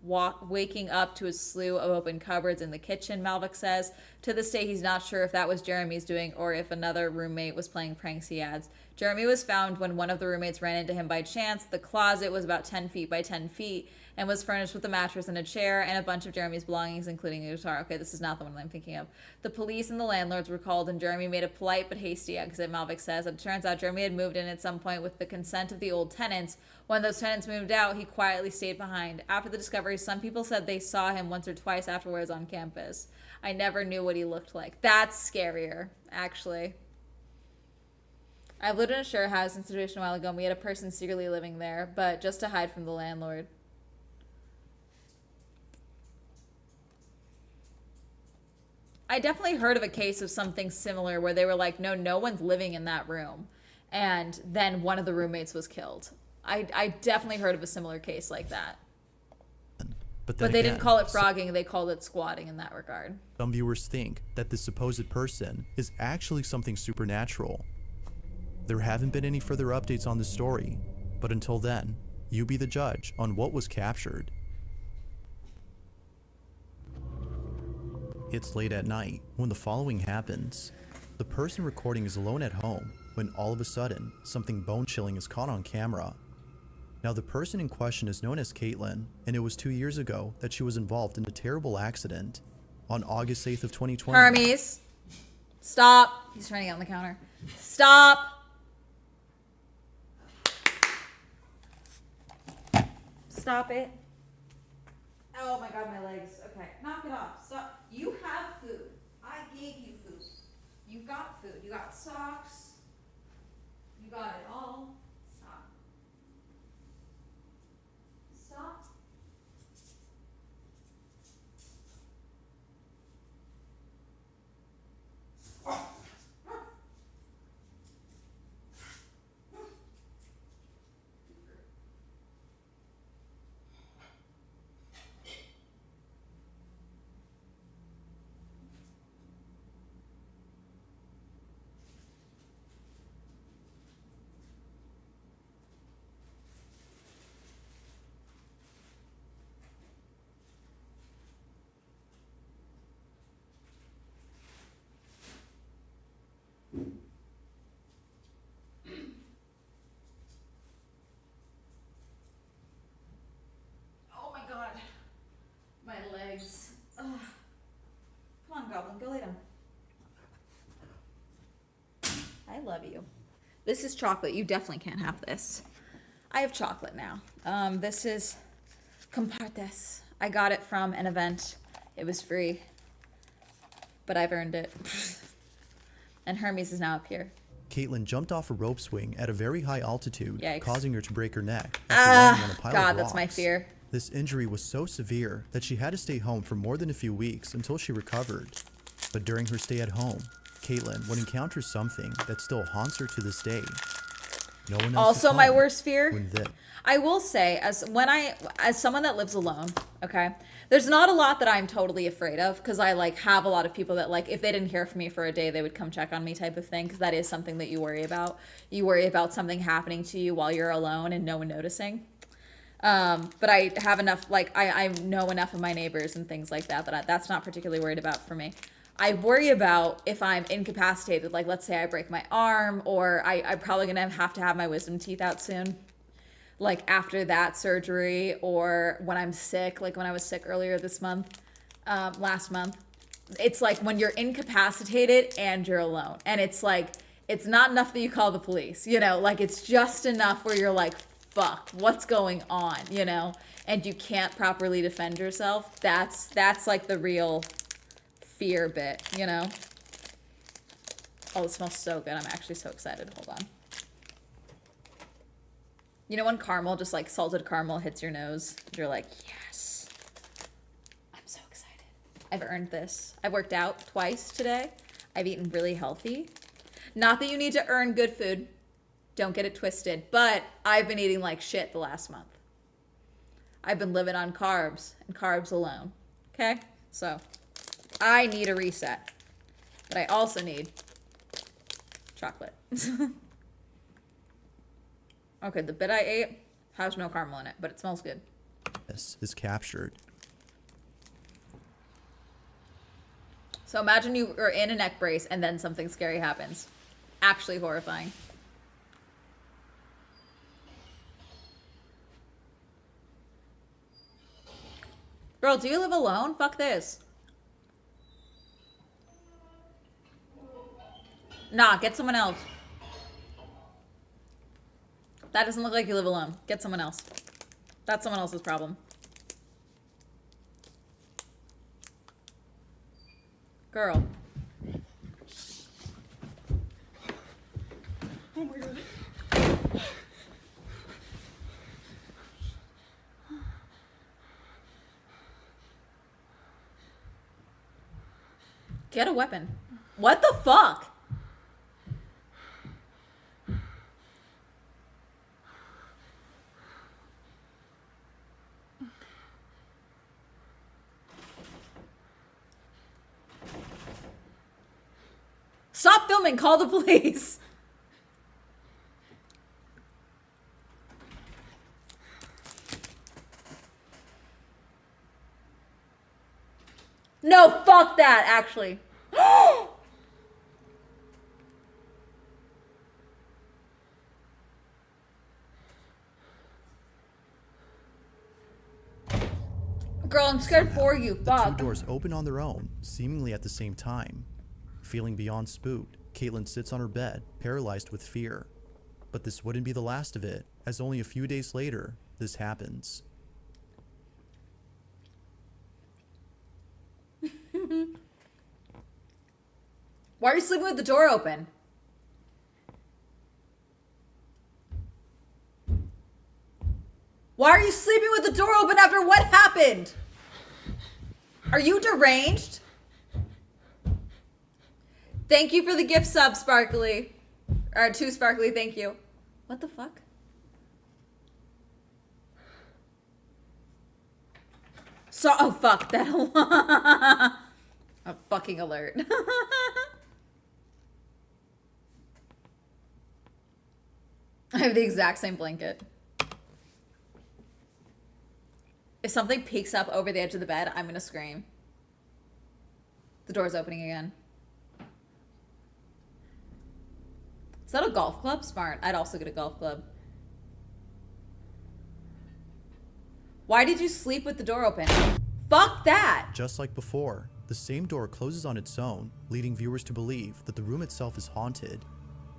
waking up to a slew of open cupboards in the kitchen, Malvick says. To this day, he's not sure if that was Jeremy's doing or if another roommate was playing pranks he adds. Jeremy was found when one of the roommates ran into him by chance. The closet was about 10 feet by 10 feet and was furnished with a mattress and a chair and a bunch of Jeremy's belongings, including a guitar. Okay, this is not the one I'm thinking of. The police and the landlords were called, and Jeremy made a polite but hasty exit, Malvik says. It turns out Jeremy had moved in at some point with the consent of the old tenants. When those tenants moved out, he quietly stayed behind. After the discovery, some people said they saw him once or twice afterwards on campus. I never knew what he looked like. That's scarier, actually. I lived in a share housing situation a while ago, and we had a person secretly living there, but just to hide from the landlord. I definitely heard of a case of something similar where they were like, no one's living in that room. And then one of the roommates was killed. I definitely heard of a similar case like that. But they didn't call it frogging, they called it squatting in that regard. Some viewers think that this supposed person is actually something supernatural. There haven't been any further updates on this story, but until then, you be the judge on what was captured. It's late at night when the following happens. The person recording is alone at home when all of a sudden, something bone-chilling is caught on camera. Now, the person in question is known as Caitlin, and it was 2 years ago that she was involved in a terrible accident. On August 8th of 2020... Hermes, stop. He's trying to get on the counter. Stop. Stop it. Oh my god, my legs. Okay, knock it off. Stop. You have food. I gave you food. You got food. You got socks. You got it all. Stop. Stop. Oh my god. My legs. Ugh. Come on, Goblin, go lay down. I love you. This is chocolate. You definitely can't have this. I have chocolate now. This is Compartes. I got it from an event. It was free. But I've earned it. And Hermes is now up here. Caitlin jumped off a rope swing at a very high altitude, Yikes. causing her to break her neck after landing on a pile God, of that's my rocks. fear. This injury was so severe that she had to stay home for more than a few weeks until she recovered. But during her stay at home, Caitlin would encounter something that still haunts her to this day. No one else Also, is my home worst fear. when this. I will say, as someone that lives alone, okay, there's not a lot that I'm totally afraid of because I like have a lot of people that like if they didn't hear from me for a day, they would come check on me type of thing because that is something that you worry about. You worry about something happening to you while you're alone and no one noticing. But I have enough, like I know enough of my neighbors and things like that that's not particularly worried about for me. I worry about if I'm incapacitated, like let's say I break my arm or I'm probably gonna have to have my wisdom teeth out soon. Like after that surgery or when I'm sick, like when I was sick earlier this month, last month. It's like when you're incapacitated and you're alone. And it's like, it's not enough that you call the police, you know, like it's just enough where you're like, fuck, what's going on, you know? And you can't properly defend yourself. That's like the real fear bit, you know? Oh, it smells so good. I'm actually so excited. Hold on. You know when caramel, just like salted caramel hits your nose? You're like, yes. I'm so excited. I've earned this. I've worked out twice today. I've eaten really healthy. Not that you need to earn good food. Don't get it twisted. But I've been eating like shit the last month. I've been living on carbs and carbs alone. Okay? So I need a reset. But I also need chocolate. Okay, the bit I ate has no caramel in it, but it smells good. This is captured. So imagine you are in a neck brace and then something scary happens. Actually horrifying. Girl, do you live alone? Fuck this. Nah, get someone else. That doesn't look like you live alone. Get someone else. That's someone else's problem. Girl. Oh my god. Get a weapon. What the fuck? Stop filming. Call the police. No, fuck that, actually. Girl, I'm scared for you. The Fuck. two doors open on their own, seemingly at the same time. Feeling beyond spooked, Caitlin sits on her bed, paralyzed with fear. But this wouldn't be the last of it, as only a few days later, this happens. Why are you sleeping with the door open? Why are you sleeping with the door open after what happened? Are you deranged? Thank you for the gift sub, Sparkly. Or 2 Sparkly, thank you. What the fuck? So, oh fuck, that a fucking alert. I have the exact same blanket. If something peeks up over the edge of the bed, I'm gonna scream. The door's opening again. Is that a golf club? Smart. I'd also get a golf club. Why did you sleep with the door open? Fuck that! Just like before, the same door closes on its own, leading viewers to believe that the room itself is haunted.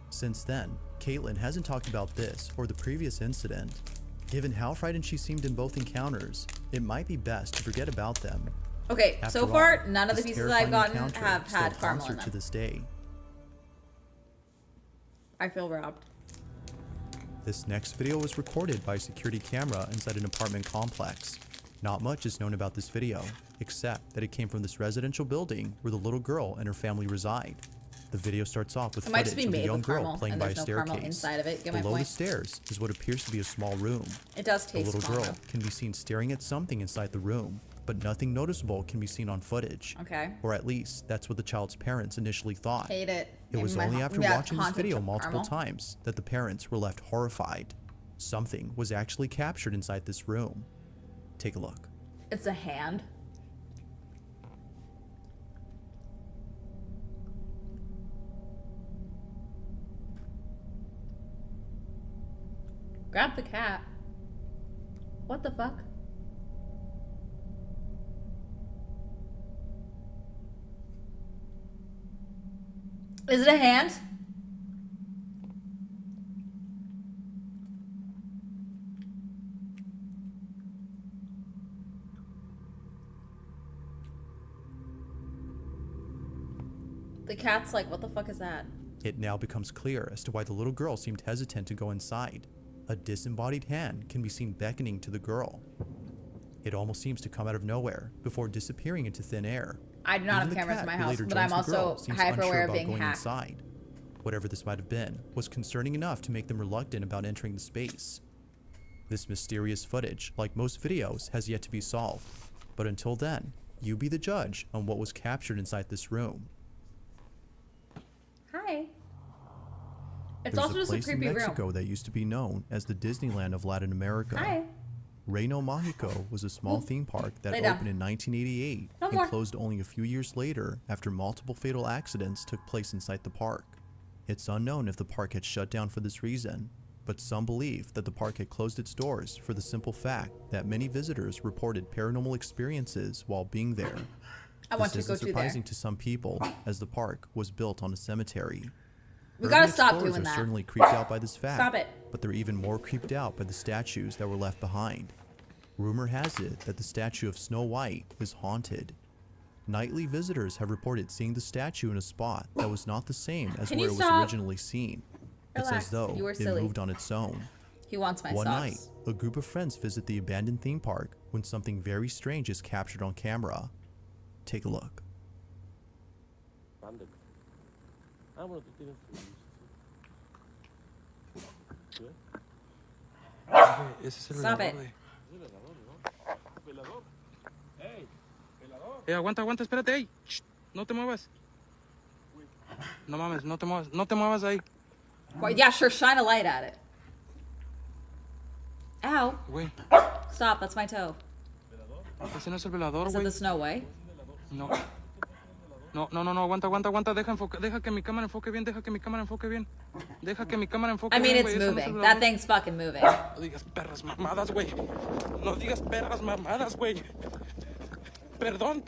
Since then, Caitlin hasn't talked about this or the previous incident. Given how frightened she seemed in both encounters, it might be best to forget about them. Okay, After so all, far, none of the this pieces I've terrifying gotten encounter have still had haunts caramel her in to them. this day. I feel robbed. This next video was recorded by a security camera inside an apartment complex. Not much is known about this video, except that it came from this residential building where the little girl and her family reside. The video starts off with It might just footage be of a made young with girl caramel, playing and by a there's no caramel staircase. inside of it. Get my Below the point? stairs is what appears to be a small room. It does The taste little caramel. girl can be seen staring at something inside the room, but nothing noticeable can be seen on footage. Okay. Or at least, that's what the child's parents initially thought. Hate it. It was Maybe my only ha- after yeah, watching this haunted video to multiple caramel. times that the parents were left horrified. Something was actually captured inside this room. Take a look. It's a hand. Grab the cat. What the fuck? Is it a hand? The cat's like, what the fuck is that? It now becomes clear as to why the little girl seemed hesitant to go inside. A disembodied hand can be seen beckoning to the girl. It almost seems to come out of nowhere before disappearing into thin air. I do not Even have the cameras cat in my who house, later but joins I'm the girl also seems hyper unsure aware of about being going hacked. inside. Whatever this might have been was concerning enough to make them reluctant about entering the space. This mysterious footage, like most videos, has yet to be solved. But until then, you be the judge on what was captured inside this room. Hi. It's There's also a just a place in creepy Mexico room. that used to be known as the Disneyland of Latin America. Hi. Reino Mágico was a small Ooh. theme park that Lay down. opened in 1988 No and more. closed only a few years later after multiple fatal accidents took place inside the park. It's unknown if the park had shut down for this reason, but some believe that the park had closed its doors for the simple fact that many visitors reported paranormal experiences while being there. I want to This go isn't to there. surprising to some people, as the park was built on a cemetery. We gotta Urban stop explorers doing are that. certainly creeped out by this fact. Stop it. But they're even more creeped out by the statues that were left behind. Rumor has it that the statue of Snow White is haunted. Nightly visitors have reported seeing the statue in a spot that was not the same as Can where you it was stop? originally seen. It's Relax. as though You were it silly. moved on its own. He wants my One socks. night, a group of friends visit the abandoned theme park when something very strange is captured on camera. Take a look. Stop it. Aguanta, aguanta, espérate, ey. Shh, no te muevas. No mames, no te muevas, no te muevas ahí. Well, yeah, sure, shine a light at it. Ow. Güey, Stop, that's my toe. ese no es el velador, Is that güey. the Snow Way? No. No, aguanta, deja que mi cámara enfoque bien, deja que mi cámara enfoque bien. Deja que mi cámara enfoque I mean, bien, it's güey, ese no es el moving. velador. That thing's fucking moving. No digas perras mamadas, güey. No digas perras mamadas, güey. Perdón.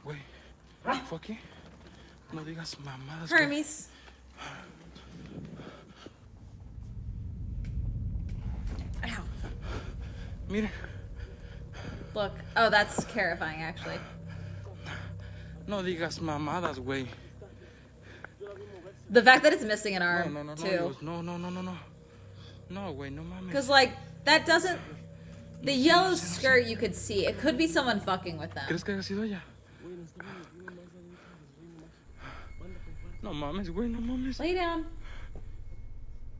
Güey, ¿fue aquí? No digas mamadas, güey. Hermes. Ow. Mire, Look. Oh, that's terrifying, actually. no digas mamadas, güey. The fact that it's missing an arm, No, too. Dios, no. No, güey, no mames. Because, like, that doesn't... The yellow skirt you could see. It could be someone fucking with them. ¿Crees que haya sido ella? No mames, güey, no mames. Lay down.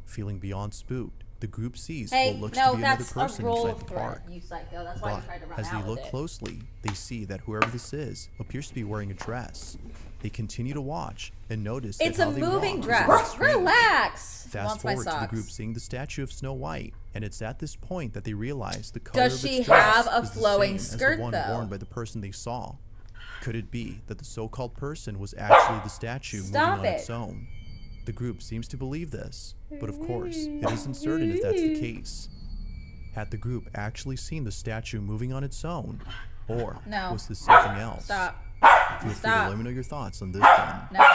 Feeling beyond spooked, the group sees Hey, what looks no, to be another that's a person roll inside the threat, park. you psycho. That's why you But tried to run as out they with look it. closely, they see that whoever this is appears to be wearing a dress. They continue to watch and notice It's that a how they moving walk is dress. strange. Relax. Fast Wants my forward to the socks. group seeing the statue of Snow White, and it's at this point that they realize the color Does of she its dress have a is the flowing same skirt, as the one though? worn by the person they saw. Could it be that the so-called person was actually the statue Stop moving on it. its own? The group seems to believe this, but of course, it isn't certain if that's the case. Had the group actually seen the statue moving on its own, or No. was this something else? Stop. Feel free to Stop. let me know your thoughts on this one. No.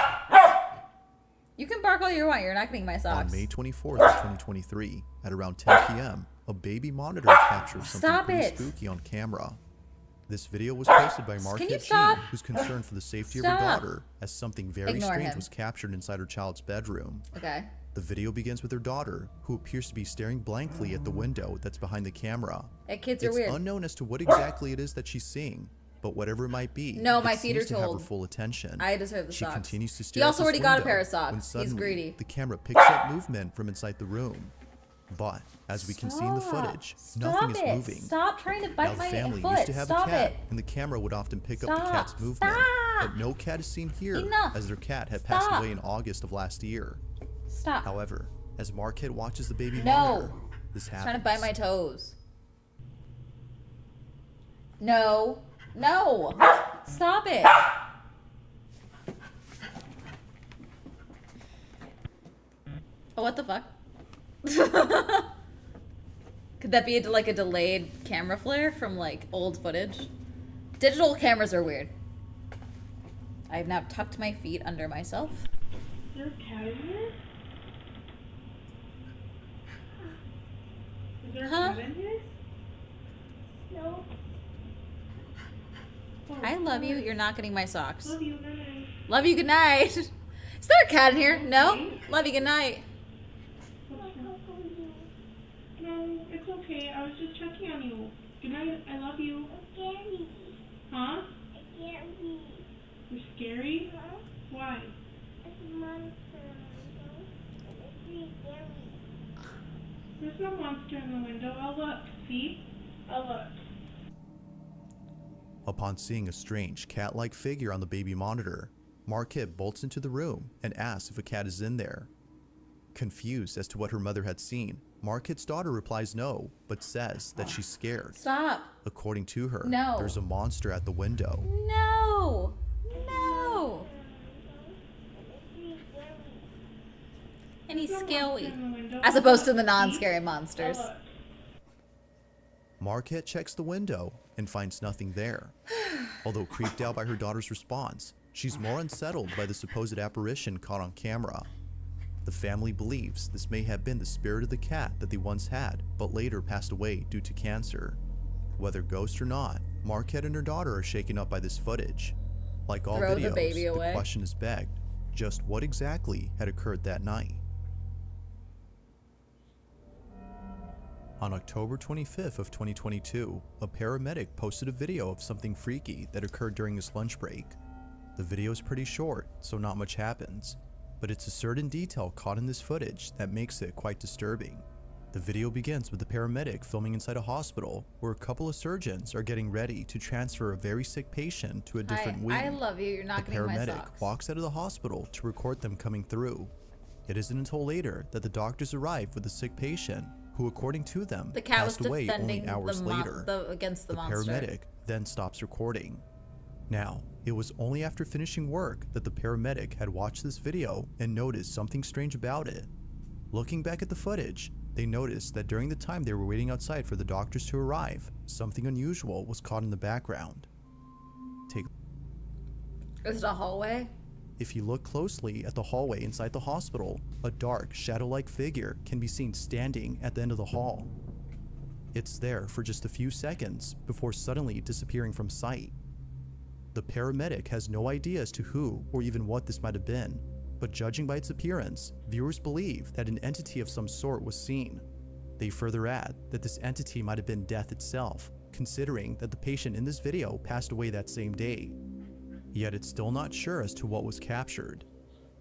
You can bark all you want. You're not getting my On socks. May 24th, 2023, at around 10 p.m., a baby monitor captured something Stop pretty it. spooky on camera. This video was posted by Can Marquette you Jean, stop? who's concerned for the safety of Stop. her daughter, as something very Ignore strange him. was captured inside her child's bedroom. Okay. The video begins with her daughter, who appears to be staring blankly at the window that's behind the camera. Hey, kids are It's weird. unknown as to what exactly it is that she's seeing, but whatever it might be, No, my it feet are seems to have her told. full attention. I deserve the She socks. continues to He stare at also this already got a window pair of when socks. He's suddenly greedy. the camera picks up movement from inside the room. But as we can see in the footage, nothing is moving. Stop trying to Now bite the my family foot. used to have Stop a cat, it. and the camera would often pick up the Stop. cat's movement. Stop. But no cat is seen here, Enough. as their cat had passed Stop. away in August of last year. Stop. However, as Marquette watches the baby No. monitor, this He's happens. trying to bite my toes. No. No. Stop it. Oh, what the fuck? Could that be like a delayed camera flare from like old footage? Digital cameras are weird. I have now tucked my feet under myself. Is there a cat in here? Is there a Huh? cat in here? No. Oh, I love you. sorry. You're not getting my socks. Love you, good night. Love you. Good night. Is there a cat in here? No. Love you. Good night. No, it's okay. I was just checking on you. Good night. I love you. Scary. Huh? Scary. You're scary? Huh? Why? It's a monster. It's really scary. There's no monster in the window. I'll look. See? I'll look. Upon seeing a strange cat-like figure on the baby monitor, Marquette bolts into the room and asks if a cat is in there. Confused as to what her mother had seen, Marquette's daughter replies no, but says that she's scared. Stop. According to her, No. there's a monster at the window. No. No. And he's scary. As opposed to the non-scary monsters. Marquette checks the window and finds nothing there. Although creeped out by her daughter's response, she's more unsettled by the supposed apparition caught on camera. The family believes this may have been the spirit of the cat that they once had, but later passed away due to cancer. Whether ghost or not, Marquette and her daughter are shaken up by this footage. Like all Throw the videos, baby away. question is begged, just what exactly had occurred that night? On October 25th of 2022, a paramedic posted a video of something freaky that occurred during his lunch break. The video is pretty short, so not much happens, but it's a certain detail caught in this footage that makes it quite disturbing. The video begins with the paramedic filming inside a hospital where a couple of surgeons are getting ready to transfer a very sick patient to a different wing. I love you. You're not The getting my paramedic socks. walks out of the hospital to record them coming through. It isn't until later that the doctors arrive with the sick patient, who according to them The cat was passed away defending only hours later. against the The monster. paramedic then stops recording. Now, it was only after finishing work that the paramedic had watched this video and noticed something strange about it. Looking back at the footage, they noticed that during the time they were waiting outside for the doctors to arrive, something unusual was caught in the background. Is it a hallway? If you look closely at the hallway inside the hospital, a dark, shadow-like figure can be seen standing at the end of the hall. It's there for just a few seconds before suddenly disappearing from sight. The paramedic has no idea as to who or even what this might have been, but judging by its appearance, viewers believe that an entity of some sort was seen. They further add that this entity might have been death itself, considering that the patient in this video passed away that same day. Yet it's still not sure as to what was captured.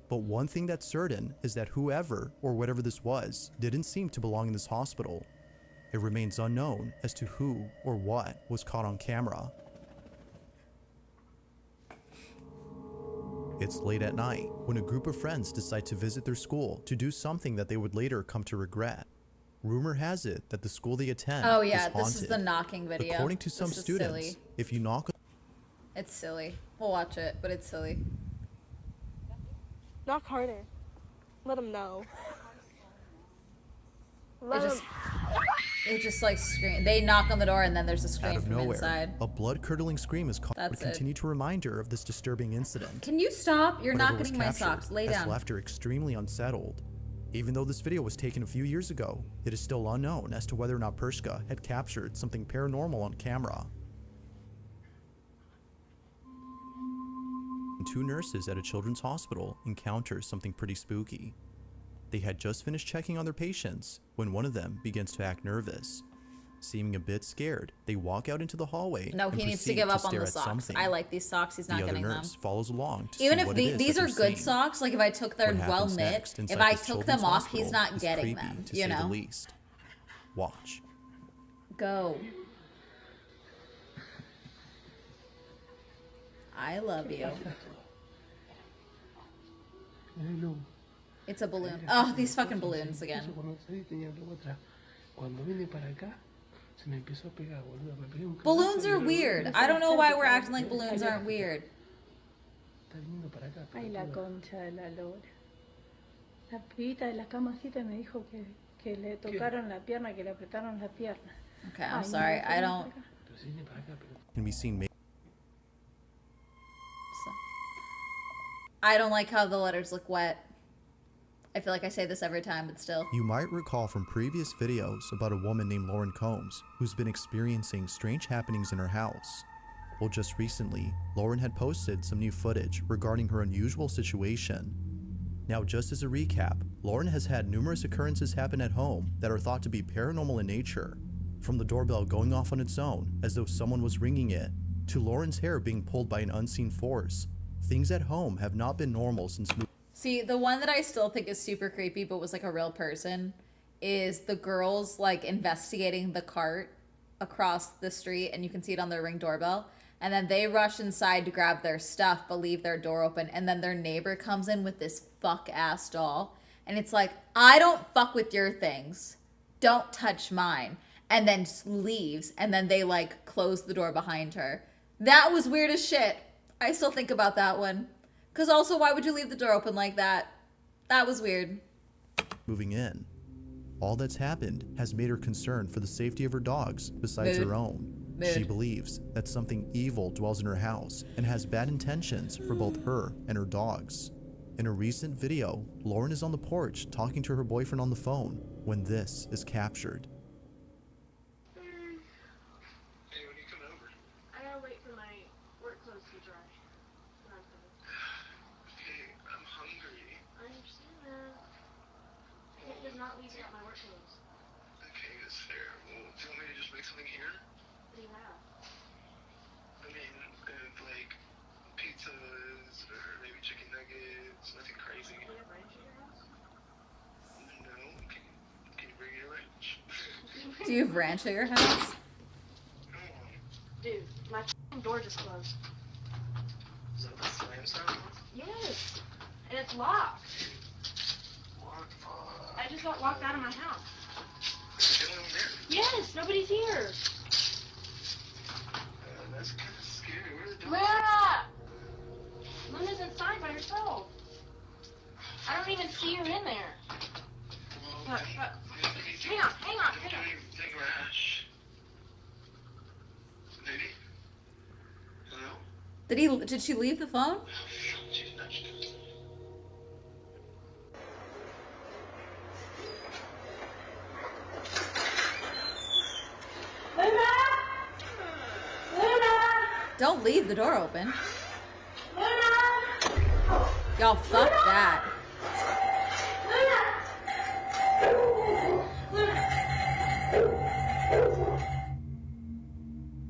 But one thing that's certain is that whoever or whatever this was didn't seem to belong in this hospital. It remains unknown as to who or what was caught on camera. It's late at night when a group of friends decide to visit their school to do something that they would later come to regret. Rumor has it that the school they attend Oh yeah, is haunted. this is the knocking video. According to some This is students, silly. if you knock It's silly. We'll watch it, but it's silly. Knock harder. Let them know. It just like scream. They knock on the door and then there's a out scream of from nowhere, inside. a blood-curdling scream is caught, That's but it. continue to remind her of this disturbing incident. Can you stop? You're Whatever not was getting my captured socks. Lay has down. left her extremely unsettled. Even though this video was taken a few years ago, it is still unknown as to whether or not Pershka had captured something paranormal on camera. Two nurses at a children's hospital encounter something pretty spooky. They had just finished checking on their patients when one of them begins to act nervous. Seeming a bit scared, they walk out into the hallway. No, and he needs to proceed give up on stare the at socks. something. I like these socks. He's not The other getting them. nurse follows along to Even see if what it is these that are they're good seeing. socks, like if I took their What well happens knit, next if inside I this took children's them off, he's hospital not is getting creepy, them. to You say the know? least. Watch. Go. I love you. It's a balloon. Oh, these fucking balloons again. Balloons are weird. I don't know why we're acting like balloons aren't weird. Ay, la concha de la lora. La pibita de la camacita me dijo que le tocaron la pierna, que le apretaron la pierna. Okay, I'm sorry. I don't. Can be seen I don't like how the letters look wet. I feel like I say this every time, but still. You might recall from previous videos about a woman named Lauren Combs who's been experiencing strange happenings in her house. Well, just recently, Lauren had posted some new footage regarding her unusual situation. Now, just as a recap, Lauren has had numerous occurrences happen at home that are thought to be paranormal in nature. From the doorbell going off on its own as though someone was ringing it, to Lauren's hair being pulled by an unseen force. Things at home have not been normal since See, the one that I still think is super creepy, but was like a real person, is the girls like investigating the cart across the street, and you can see it on their Ring doorbell. And then they rush inside to grab their stuff, but leave their door open. And then their neighbor comes in with this fuck ass doll. And it's like, I don't fuck with your things. don't touch mine, and then leaves, and then they like close the door behind her. That was weird as shit. I still think about that one. Because also, why would you leave the door open like that? That was weird. Moving in. All that's happened has made her concerned for the safety of her dogs besides Mood. her own. Mood. She believes that something evil dwells in her house and has bad intentions for both her and her dogs. In a recent video, Lauren is on the porch talking to her boyfriend on the phone when this is captured. I gotta wait for my work clothes to dry. Okay, I'm hungry. I understand that. It does not leave out my work clothes. Okay, that's fair. Well, do you want me to just make something here? What do you have? I mean, like pizzas or maybe chicken nuggets, nothing crazy. Do you have ranch at your house? No, can you bring your ranch? Do you have ranch at your house? Dude, my door just closed. Is that the slam sound? Yes. And it's locked. What the fuck? I just got locked out of my house. Is there anyone there? Yes, nobody's here. That's kind of scary. Where are the dogs? Luna! Luna's inside by herself. I don't even see her in there. Look. Hang on. Take rash. Lady? Hello? Did she leave the phone? She's nudged it. Luna! Luna! Don't leave the door open. Luna! Y'all fuck that.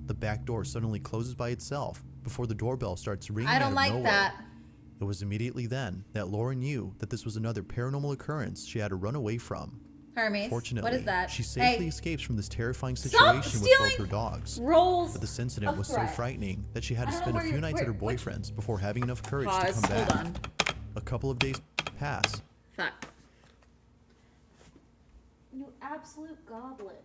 The back door suddenly closes by itself before the doorbell starts ringing I out don't of like nowhere. that. It was immediately then that Lauren knew that this was another paranormal occurrence she had to run away from. Hermes, Fortunately, what is that? she safely Hey, escapes from this terrifying stop situation with both stealing her dogs. rolls But this incident of was so thread. frightening that she had to I don't spend know a where few you- nights at her which- boyfriend's before having enough courage Pause, to come hold back. on. A couple of days pass. Fuck. You absolute goblin.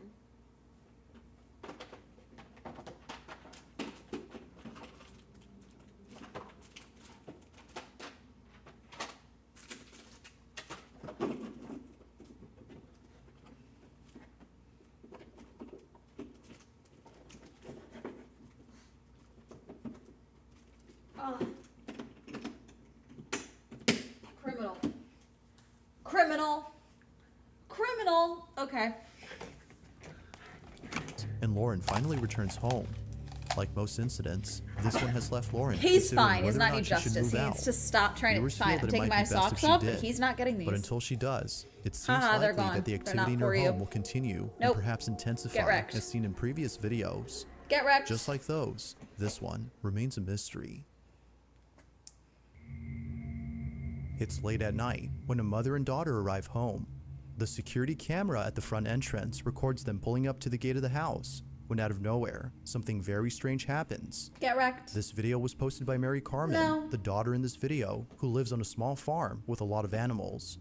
Criminal. Criminal. Criminal. Okay. And Lauren finally returns home. Like most incidents, this one has left Lauren. He's considering fine. He's whether or not need she should justice. move He out. needs to stop trying to Viewers feel find. that I'm it taking might my be best if socks she off, did. but he's not getting these. But until she does, it seems Haha, they're likely gone. that the They're not activity in her for you. home will continue Nope. and perhaps Get intensify wrecked. as seen in previous videos. Get wrecked. Just like those, this one remains a mystery. It's late at night when a mother and daughter arrive home. The security camera at the front entrance records them pulling up to the gate of the house when out of nowhere, something very strange happens. Get wrecked. This video was posted by Mary Carmen, No. the daughter in this video, who lives on a small farm with a lot of animals.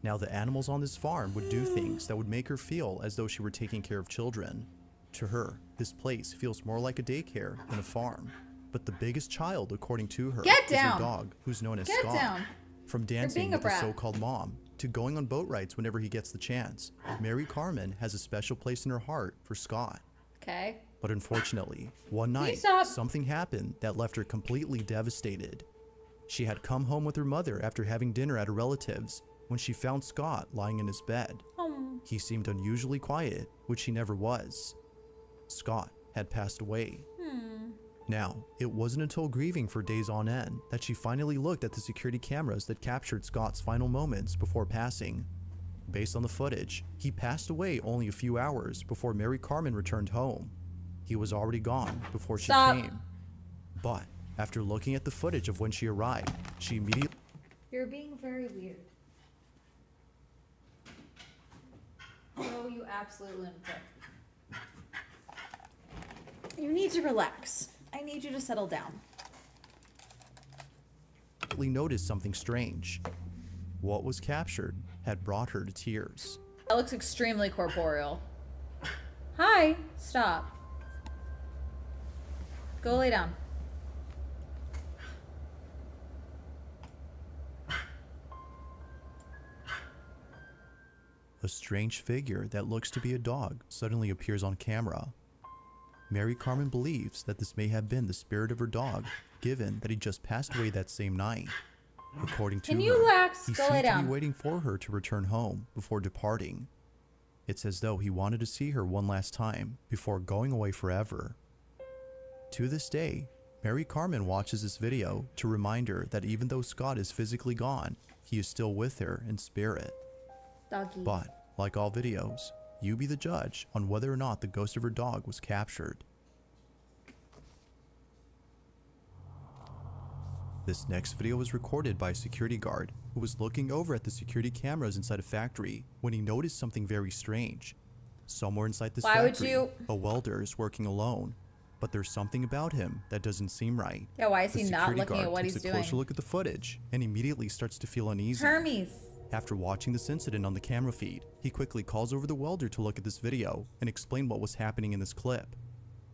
Now, the animals on this farm would do things that would make her feel as though she were taking care of children. To her, this place feels more like a daycare than a farm. But the biggest child, according to her, Get is down. her dog, who's known as Get Scott. down. From being dancing a with the brat. so-called mom to going on boat rides whenever he gets the chance, Mary Carmen has a special place in her heart for Scott. Okay. But unfortunately, one you night, stop? something happened that left her completely devastated. She had come home with her mother after having dinner at a relative's when she found Scott lying in his bed. Oh. He seemed unusually quiet, which he never was. Scott had passed away. Now, it wasn't until grieving for days on end that she finally looked at the security cameras that captured Scott's final moments before passing. Based on the footage, he passed away only a few hours before Mary Carmen returned home. He was already gone before she Stop. came. But after looking at the footage of when she arrived, she immediately You're being very weird. No, you absolute lunatic. You need to relax. I need you to settle down. noticed something strange. What was captured had brought her to tears. That looks extremely corporeal. Hi. Stop. Go lay down. A strange figure that looks to be a dog suddenly appears on camera. Mary Carmen believes that this may have been the spirit of her dog, given that he just passed away that same night. According to Can you her, relax? he Go seemed lay to down. be waiting for her to return home before departing. It's as though he wanted to see her one last time before going away forever. To this day, Mary Carmen watches this video to remind her that even though Scott is physically gone, he is still with her in spirit. Doggy. But, like all videos, you be the judge on whether or not the ghost of her dog was captured. This next video was recorded by a security guard who was looking over at the security cameras inside a factory when he noticed something very strange. Somewhere inside this Why would factory, you- a welder is working alone, but there's something about him that doesn't seem right. Yeah, why is The he not security looking at guard what takes he's a closer doing? look at the footage and immediately starts to feel uneasy. Hermes. After watching this incident on the camera feed, he quickly calls over the welder to look at this video and explain what was happening in this clip.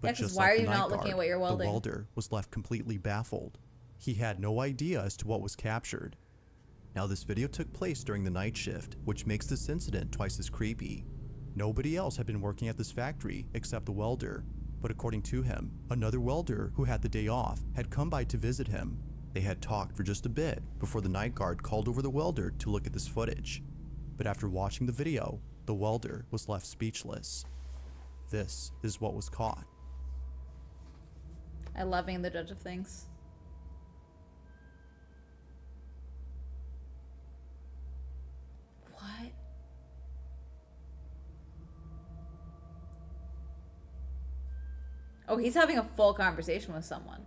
But Yeah, 'cause just why like are the you not night looking at guard, what you're welding? the welder was left completely baffled. He had no idea as to what was captured. Now this video took place during the night shift, which makes this incident twice as creepy. Nobody else had been working at this factory except the welder, but according to him, another welder who had the day off had come by to visit him. They had talked for just a bit before the night guard called over the welder to look at this footage. But after watching the video, the welder was left speechless. This is what was caught. I love being the judge of things. What? Oh, he's having a full conversation with someone.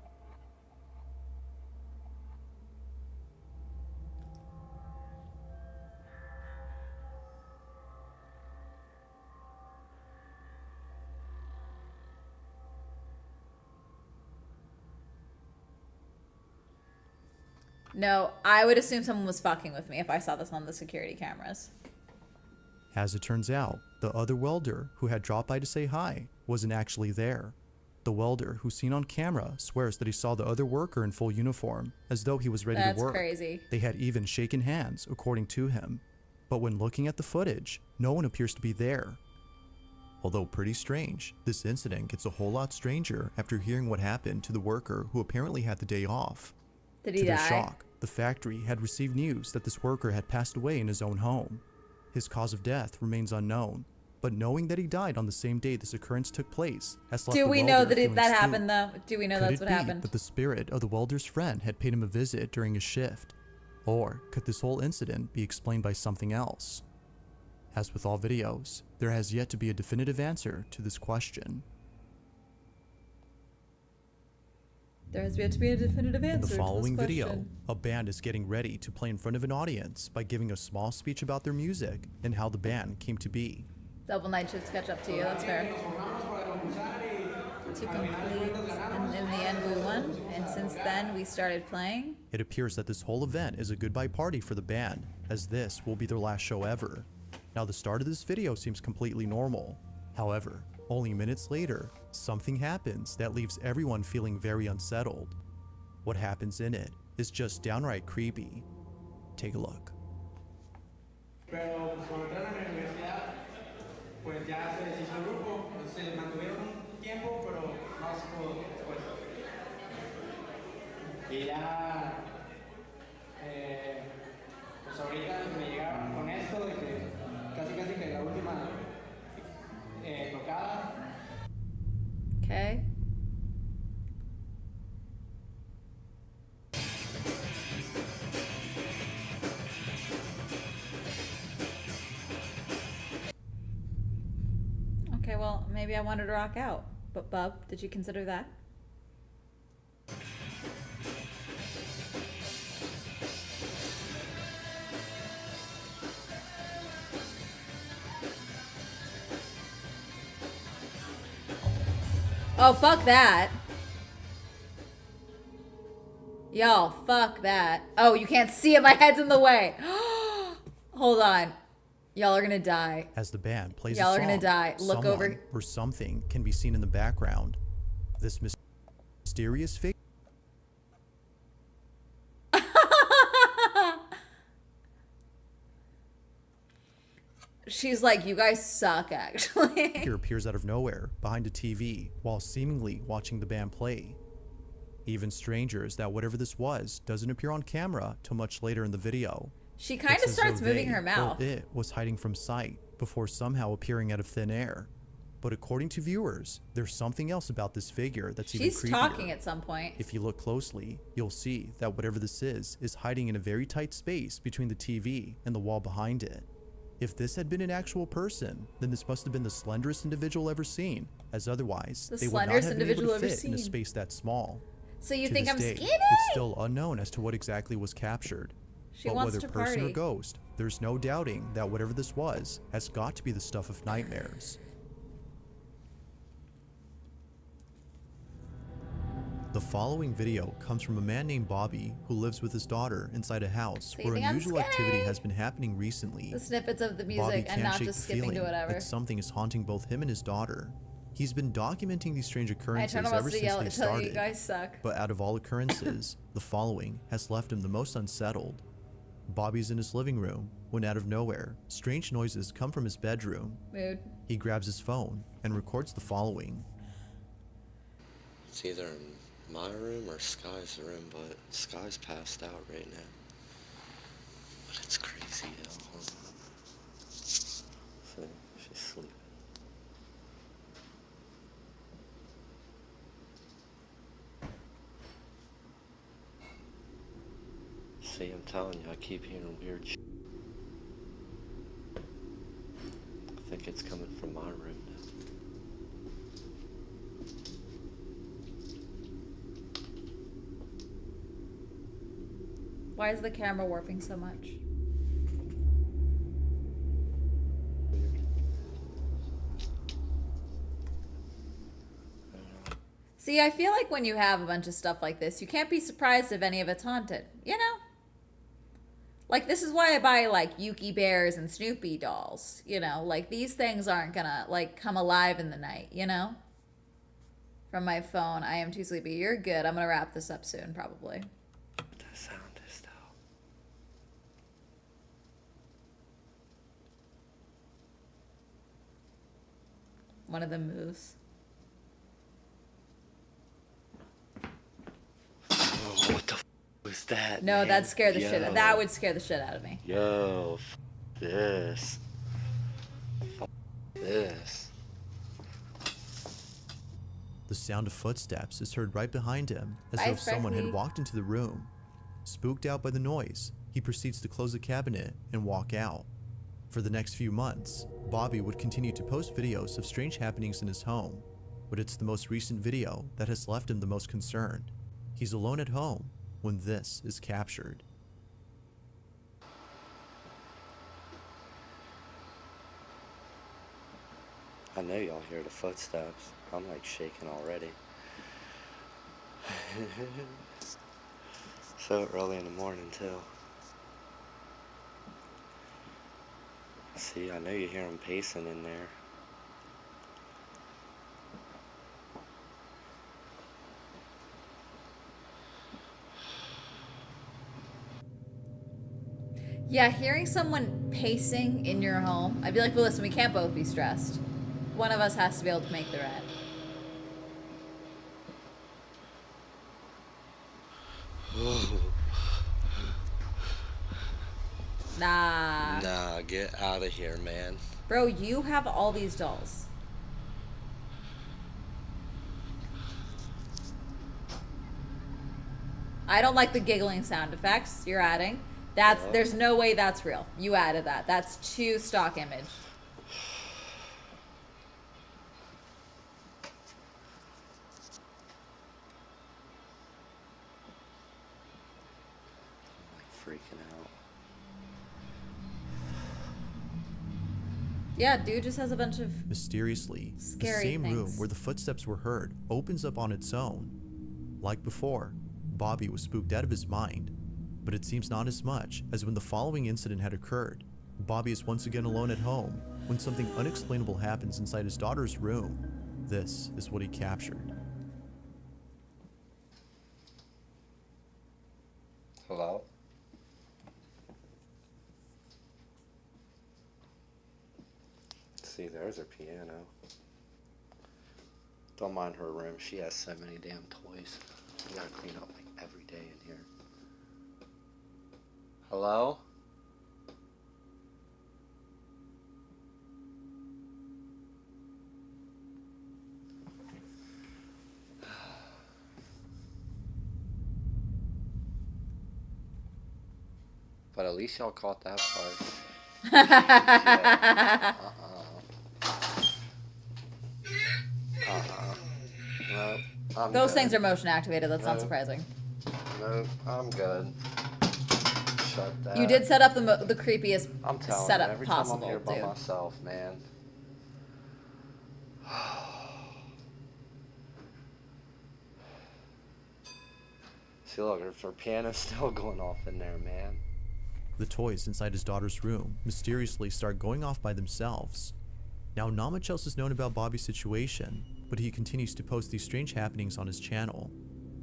No, I would assume someone was fucking with me if I saw this on the security cameras. As it turns out, the other welder who had dropped by to say hi wasn't actually there. The welder who's seen on camera swears that he saw the other worker in full uniform, as though he was ready That's to work. crazy. They had even shaken hands, according to him. But when looking at the footage, no one appears to be there. Although pretty strange, this incident gets a whole lot stranger after hearing what happened to the worker who apparently had the day off. Did he To their die? shock, the factory had received news that this worker had passed away in his own home. His cause of death remains unknown, but knowing that he died on the same day this occurrence took place has left Do the we know welder that feeling that spooked. happened though? Do we know Could that's it what be happened? that the spirit of the welder's friend had paid him a visit during his shift? Or could this whole incident be explained by something else? As with all videos, there has yet to be a definitive answer to this question. There has yet to be a definitive answer In the to following this video, question. a band is getting ready to play in front of an audience by giving a small speech about their music and how the band came to be. Double night shifts catch up to you, that's fair. To complete, and in the end we won, and since then we started playing. It appears that this whole event is a goodbye party for the band, as this will be their last show ever. Now the start of this video seems completely normal. However, only minutes later, something happens that leaves everyone feeling very unsettled. What happens in it is just downright creepy. Take a look. Pero pues cuando entraron a la universidad, pues ya se deshizo el grupo, se mantuvieron un tiempo, pero no se pudo después. Y ya, pues ahorita me llegaron con esto de que casi que la última tocada. Okay. Okay, well, maybe I wanted to rock out. But Bub, did you consider that? Oh, fuck that. Y'all, fuck that. Oh, you can't see it. My head's in the way. Hold on. Y'all are gonna die. As the band plays Y'all a are song, gonna die. Look over. someone or something can be seen in the background. This mysterious figure. She's like, you guys suck, actually. Figure appears out of nowhere behind a TV while seemingly watching the band play. Even stranger is that whatever this was doesn't appear on camera till much later in the video. She kind It's of as starts though moving they her mouth. Or it was hiding from sight before somehow appearing out of thin air. But according to viewers, there's something else about this figure that's even She's creepier. talking at some point. If you look closely, you'll see that whatever this is hiding in a very tight space between the TV and the wall behind it. If this had been an actual person, then this must have been the slenderest individual ever seen, as otherwise The they would not slenderest have been able individual to ever fit in a seen. space that small. So you To think this I'm day, skinny? It's still unknown as to what exactly was captured. She But wants whether to person or party. ghost, there's no doubting that whatever this was has got to be the stuff of nightmares. The following video comes from a man named Bobby who lives with his daughter inside a house So you where think I'm unusual activity skinny? has been happening recently. The snippets of the Bobby music and can't not shake just the skipping to feeling whatever. that something is haunting both him and his daughter. He's been documenting these strange I occurrences turn ever almost to since yell they and tell you, started. you guys suck. But out of all occurrences, the following has left him the most unsettled. Bobby's in his living room when out of nowhere, strange noises come from his bedroom. Mood. He grabs his phone and records the following. It's either in my room or Sky's room, but Sky's passed out right now. But it's crazy, yo. Hold on. See, she's sleeping. See, I'm telling you, I keep hearing weird shit. I think it's coming from my room now. Why is the camera warping so much? See, I feel like when you have a bunch of stuff like this, you can't be surprised if any of it's haunted, you know? Like, this is why I buy, like, Yuki Bears and Snoopy dolls, you know? Like, these things aren't gonna, like, come alive in the night, you know? From my phone, I am too sleepy. You're good. I'm gonna wrap this up soon, probably. What that sound is, though. One of them moves. Oh, what the f was that? No, man? that scared the shit. Yo. That would scare the shit out of me. Yo, this. This. The sound of footsteps is heard right behind him, as Bye, though someone had Sparkly. walked into the room. Spooked out by the noise, he proceeds to close the cabinet and walk out. For the next few months, Bobby would continue to post videos of strange happenings in his home, but it's the most recent video that has left him the most concerned. He's alone at home when this is captured. I know y'all hear the footsteps. I'm like shaking already. So early in the morning, too. See, I know you hear them pacing in there. Yeah, hearing someone pacing in your home, I'd be like, well, listen, we can't both be stressed. One of us has to be able to make the rent. Nah. Nah, get out of here, man. Bro, you have all these dolls. I don't like the giggling sound effects you're adding. That's Yeah. There's no way that's real. You added that. That's too stock image. I'm like freaking out. Yeah, dude just has a bunch of Mysteriously, the Scary same room things. where the footsteps were heard opens up on its own. Like before, Bobby was spooked out of his mind, but it seems not as much as when the following incident had occurred. Bobby is once again alone at home when something unexplainable happens inside his daughter's room. This is what he captured. Hello? See, there's her piano. Don't mind her room. She has so many damn toys. You gotta clean up like every day in here. Hello? But at least y'all caught that part. No, I'm Those good. things are motion activated. That's not No. surprising. No, I'm good. Shut that. You did set up the creepiest I'm telling setup you, every possible, time I'm here by dude. myself, man. See, look, her piano's still going off in there, man. The toys inside his daughter's room mysteriously start going off by themselves. Now, not much else is known about Bobby's situation, but he continues to post these strange happenings on his channel.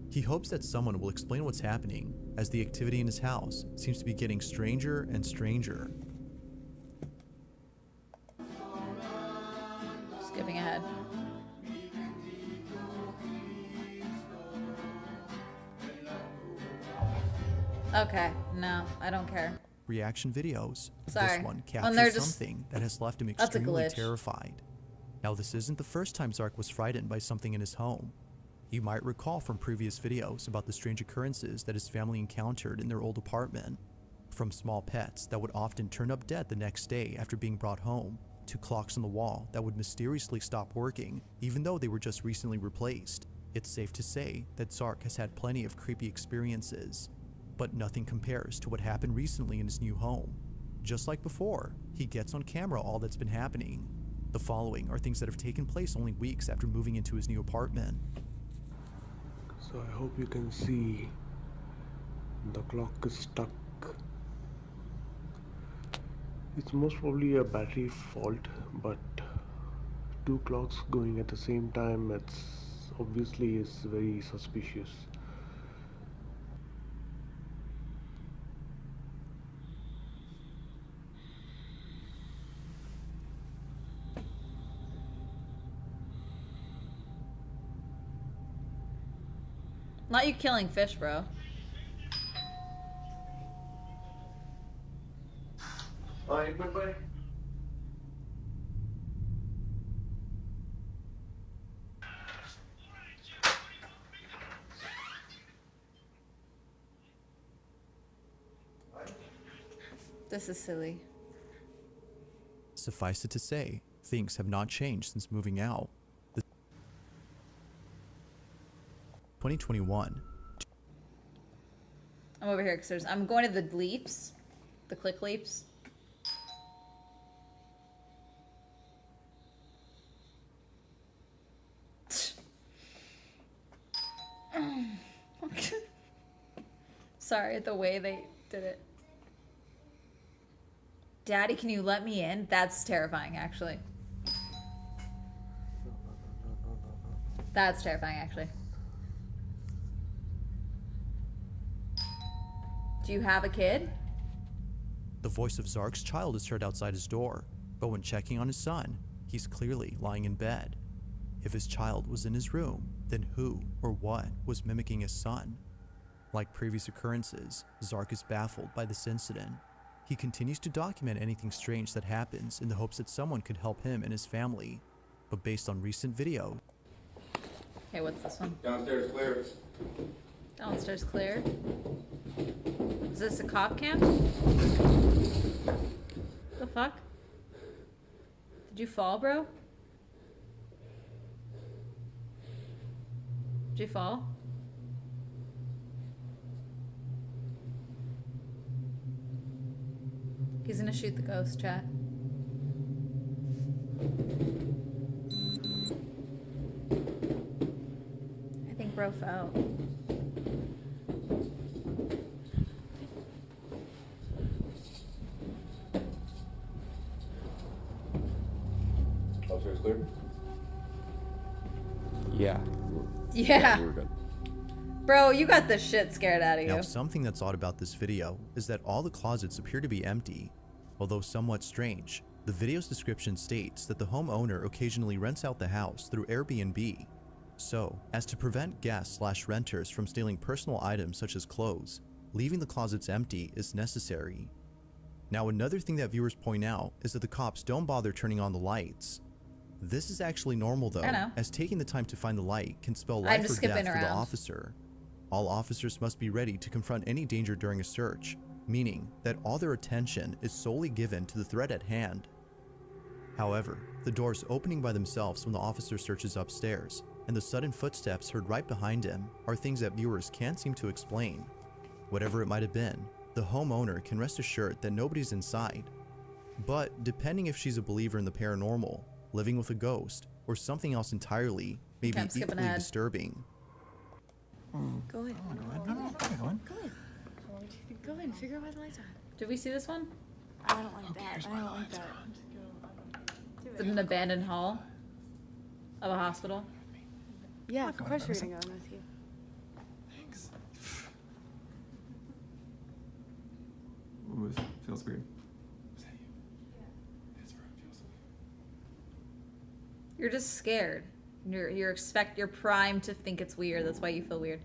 He hopes that someone will explain what's happening, as the activity in his house seems to be getting stranger and stranger. Skipping ahead. Okay, no, I don't care. Reaction videos. Sorry. This one When they're captures just- something that has left him That's a extremely glitch. terrified. Now, this isn't the first time Zark was frightened by something in his home. You might recall from previous videos about the strange occurrences that his family encountered in their old apartment. From small pets that would often turn up dead the next day after being brought home, to clocks on the wall that would mysteriously stop working even though they were just recently replaced. It's safe to say that Zark has had plenty of creepy experiences, but nothing compares to what happened recently in his new home. Just like before, he gets on camera all that's been happening. The following are things that have taken place only weeks after moving into his new apartment. So I hope you can see the clock is stuck. It's most probably a battery fault, but two clocks going at the same time, it's obviously is very suspicious. Not you killing fish, bro. Alright, bye-bye. This is silly. Suffice it to say, things have not changed since moving out. 2021. I'm over here because I'm going to the leaps, the click leaps. Sorry, the way they did it. Daddy, can you let me in? That's terrifying, actually. That's terrifying, actually. Do you have a kid? The voice of Zark's child is heard outside his door, but when checking on his son, he's clearly lying in bed. If his child was in his room, then who or what was mimicking his son? Like previous occurrences, Zark is baffled by this incident. He continues to document anything strange that happens in the hopes that someone could help him and his family. But based on recent video, Okay, what's this one? Downstairs clear. Downstairs clear. Is this a cop cam? The fuck? Did you fall, bro? Did you fall? He's gonna shoot the ghost, chat. I think bro fell. Yeah. we were good. Bro, you got the shit scared out of you. Now, something that's odd about this video is that all the closets appear to be empty. Although somewhat strange, the video's description states that the homeowner occasionally rents out the house through Airbnb. So, as to prevent guests/renters from stealing personal items such as clothes, leaving the closets empty is necessary. Now, another thing that viewers point out is that the cops don't bother turning on the lights. This is actually normal though, I know. as taking the time to find the light can spell I'm life just or death skipping for the around. officer. All officers must be ready to confront any danger during a search, meaning that all their attention is solely given to the threat at hand. However, the doors opening by themselves when the officer searches upstairs, and the sudden footsteps heard right behind him are things that viewers can't seem to explain. Whatever it might have been, the homeowner can rest assured that nobody's inside. But depending if she's a believer in the paranormal, living with a ghost, or something else entirely, may Okay, I'm be skipping equally ahead. disturbing. Go ahead. No, go on. Go ahead and figure out why the lights are on. Did we see this one? I don't like that. I don't like that. Is it an abandoned hall of a hospital? Yeah, of course we're gonna go with you. Ooh, it feels weird. You're just scared. You're primed to think it's weird. That's why you feel weird.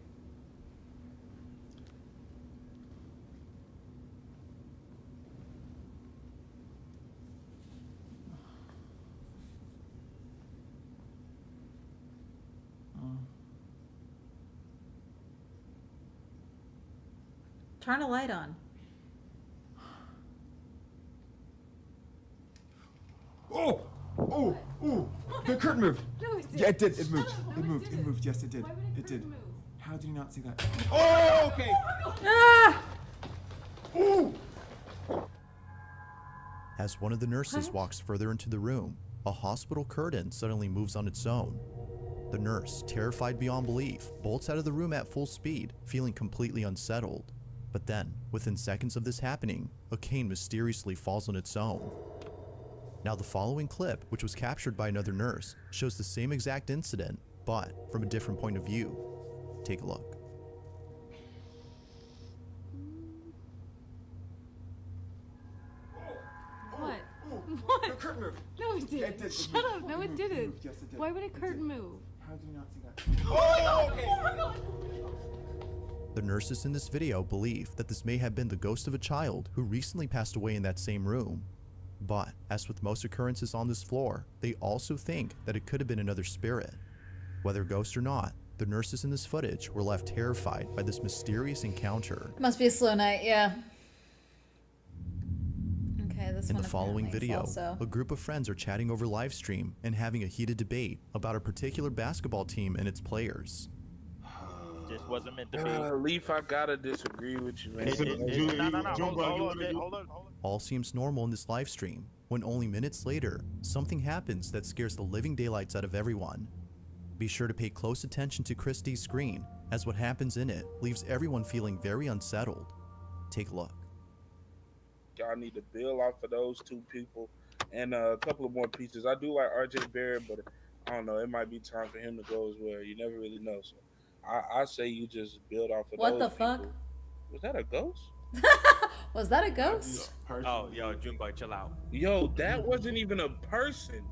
Turn a light on. Oh! Oh! Oh! The curtain moved! No, it did. Yeah, it did. It moved. Shut up. It moved. Why It moved. Yes, it did. Why would It did. move? How did you not see that? Oh, okay. Ah! Ooh! As one of the nurses walks further into the room, a hospital curtain suddenly moves on its own. The nurse, terrified beyond belief, bolts out of the room at full speed, feeling completely unsettled. But then, within seconds of this happening, a cane mysteriously falls on its own. Now, the following clip, which was captured by another nurse, shows the same exact incident, but from a different point of view. Take a look. What? What? The curtain moved. No, it did. Yeah, it did. It Shut moved. up. No, it didn't. moved. Yes, it did. Why would a It curtain did. move? How did you not see that? Oh, okay. The nurses in this video believe that this may have been the ghost of a child who recently passed away in that same room. But, as with most occurrences on this floor, they also think that it could have been another spirit. Whether ghost or not, the nurses in this footage were left terrified by this mysterious encounter. Must be a slow night, yeah. Okay, this In one the following apparently is video, also. a group of friends are chatting over live stream and having a heated debate about a particular basketball team and its players. Just wasn't meant to be. Leaf, I gotta disagree with you, man. Hold on. All seems normal in this live stream, when only minutes later, something happens that scares the living daylights out of everyone. Be sure to pay close attention to Christie's screen, as what happens in it leaves everyone feeling very unsettled. Take a look. Y'all need to build off of those two people and a couple of more pieces. I do like RJ Barrett, but I don't know. It might be time for him to go as well. You never really know. So I say you just build off of What those the fuck? people. Was that a ghost? Was that a ghost? Oh, yo, Junebug, chill out. Yo, that wasn't even a person.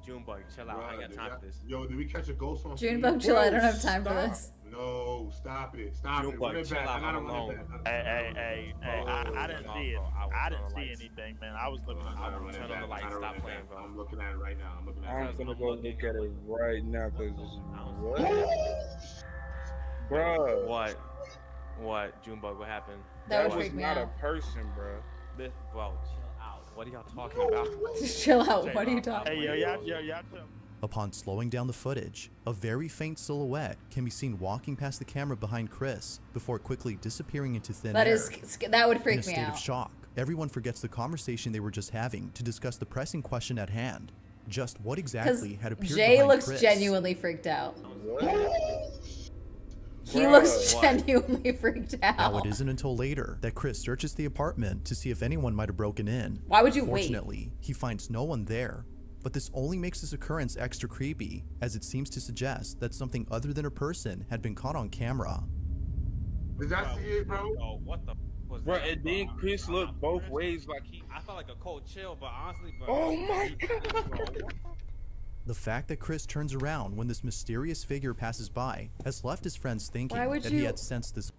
Junebug, chill out. I ain't got time for this. Yo, did we catch a ghost on Junebug, chill out. I don't have time for this. No, stop it. Stop it. Junebug, Run it chill back. out. I gotta I'm run alone. it back. Hey, I didn't see it. I didn't see anything, man. I was looking. I Gotta was run it turning on the back. lights. Gotta Stop run it playing, back. bro. I'm looking at it right now. I'm looking at I'm it. gonna go look at it right now because what? Bruh. What? Junebug, what happened? That would was freak me not out. a person, bro. Bro, chill out. What are y'all talking about? Just chill out. What are you talking Hey, about? y'all. Upon slowing down the footage, a very faint silhouette can be seen walking past the camera behind Chris before quickly disappearing into thin That air. that would In a freak me state of out. shock, everyone forgets the conversation they were just having to discuss the pressing question at hand. Just what Because exactly had appeared Jay behind looks Chris? genuinely freaked out. He Bruh, looks what? genuinely freaked out. Now, it isn't until later that Chris searches the apartment to see if anyone might have broken in. Why would you wait? Fortunately, he finds no one there. But this only makes this occurrence extra creepy, as it seems to suggest that something other than a person had been caught on camera. Did I see it, bro? Oh, what the was Bro, that? and then Chris looked both ways like he. I felt like a cold chill, but honestly, bro. Oh my God. The fact that Chris turns around when this mysterious figure passes by has left his friends thinking Why would that he you- had sensed this.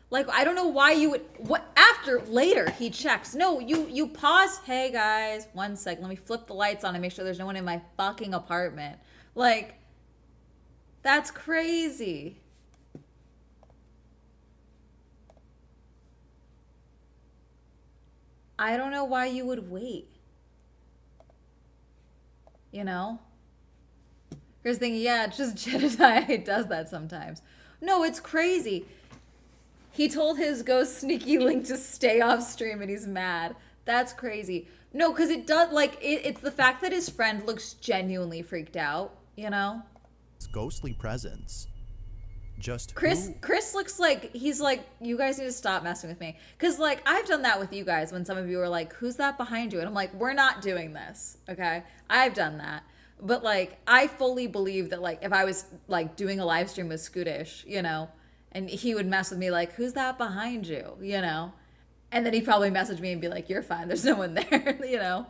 Like, I don't know why you would. What after later he checks? No, you pause. Hey guys, 1 sec. Let me flip the lights on and make sure there's no one in my fucking apartment. Like, that's crazy. I don't know why you would wait. You know? Here's the thing, yeah, it's just Jedediah does that sometimes. No, it's crazy. He told his ghost Sneaky Link to stay off stream and he's mad. That's crazy. No, because it does, like, it's the fact that his friend looks genuinely freaked out, you know? Ghostly presence. Just Chris looks like, he's like, you guys need to stop messing with me. Because, like, I've done that with you guys when some of you are like, who's that behind you? And I'm like, we're not doing this, okay? I've done that. But, like, I fully believe that, like, if I was, like, doing a live stream with Scootish, you know, and he would mess with me like, who's that behind you, you know? And then he'd probably message me and be like, you're fine, there's no one there, you know?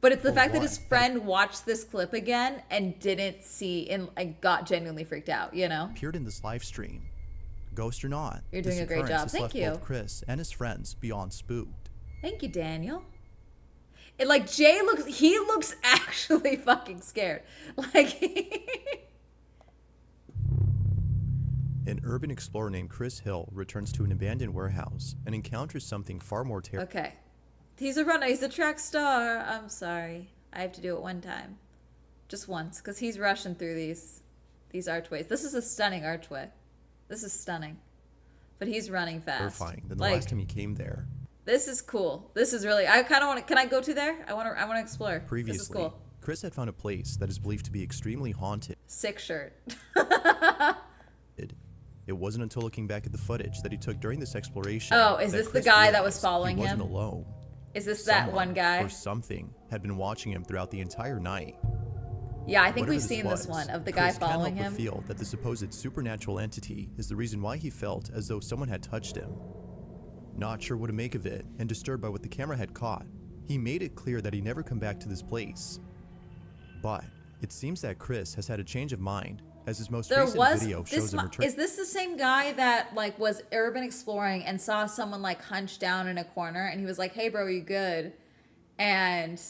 But it's the fact that his friend watched this clip again and didn't see and like got genuinely freaked out, you know? appeared in this live stream. Ghost or not, You're doing this a great occurrence job. has Thank left you. both Chris and his friends beyond spooked. Thank you, Daniel. It, like, Jay looks actually fucking scared. Like, An urban explorer named Chris Hill returns to an abandoned warehouse and encounters something far more terrifying. okay. He's a runner. He's a track star. I'm sorry. I have to do it one time. Just once. Because he's rushing through these archways. This is a stunning archway. This is stunning. But he's running fast. Terrifying than the Like, last time he came there. this is cool. This is really, I kind of want to, can I go to there? I want to explore. Previously, This is cool. Chris had found a place that is believed to be extremely haunted. Sick shirt. It wasn't until looking back at the footage that he took during this exploration. Oh, is that this the Chris guy that realized was following he him? wasn't alone. Is this that Someone one guy? or something had been watching him throughout the entire night. Yeah, I think Whatever we've seen this was, one of the guy Chris can't following help him. but feel that the supposed supernatural entity is the reason why he felt as though someone had touched him. Not sure what to make of it, and disturbed by what the camera had caught, he made it clear that he'd never come back to this place. But it seems that Chris has had a change of mind, as his most There recent was video shows this. him return. Is this the same guy that like was urban exploring and saw someone like hunched down in a corner and he was like, "Hey, bro, are you good?" And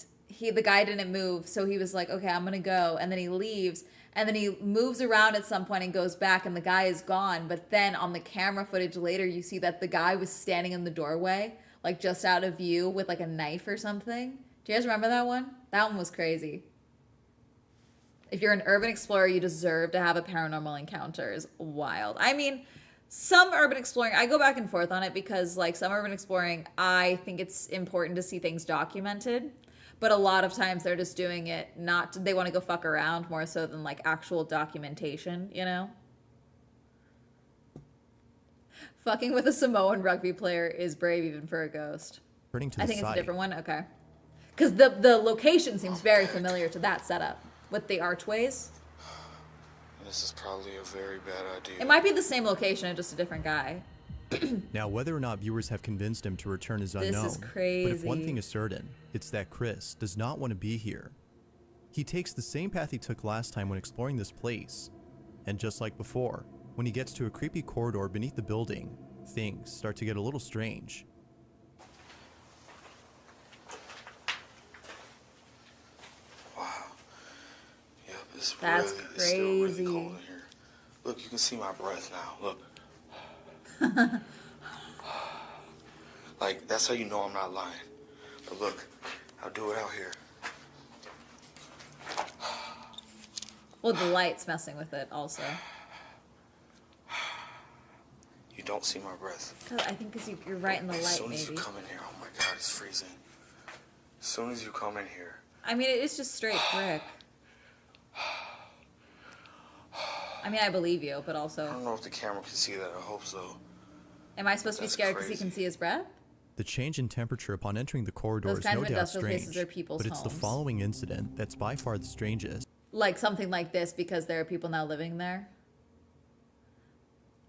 the guy didn't move, so he was like, "Okay, I'm gonna go," and then he leaves. And then he moves around at some point and goes back and the guy is gone. But then on the camera footage later, you see that the guy was standing in the doorway, like just out of view with like a knife or something. Do you guys remember that one? That one was crazy. If you're an urban explorer, you deserve to have a paranormal encounter. It's wild. I mean, some urban exploring, I go back and forth on it because like some urban exploring, I think it's important to see things documented. But a lot of times they're just doing it they want to go fuck around more so than like actual documentation, you know? Fucking with a Samoan rugby player is brave even for a ghost. Turning to I the think it's a side. different one. Okay. Because the location seems very familiar to that setup with the archways. This is probably a very bad idea. It might be the same location and just a different guy. Now, whether or not viewers have convinced him to return is This unknown. is But if one crazy. thing is certain, it's that Chris does not want to be here. He takes the same path he took last time when exploring this place. And just like before, when he gets to a creepy corridor beneath the building, things start to get a little strange. Wow. Yep, it's That's really, it's still really crazy. cold in here. Look, you can see my breath now. Look. Like, that's how you know I'm not lying. But look, I'll do it out here. Well, the light's messing with it also. You don't see my breath. 'Cause I think because you're right in the As light, soon as you maybe. come in here, oh my God, it's freezing. As soon as you come in here, I mean, it is just straight brick. I mean, I believe you, but I also, don't know if the camera can see that. I hope so. am I supposed to be That's scared because he crazy. can see his breath? The change in temperature upon entering the corridor Those is kind no of doubt industrial strange, places are people's but it's the homes. following incident that's by far the strangest. Like something like this because there are people now living there.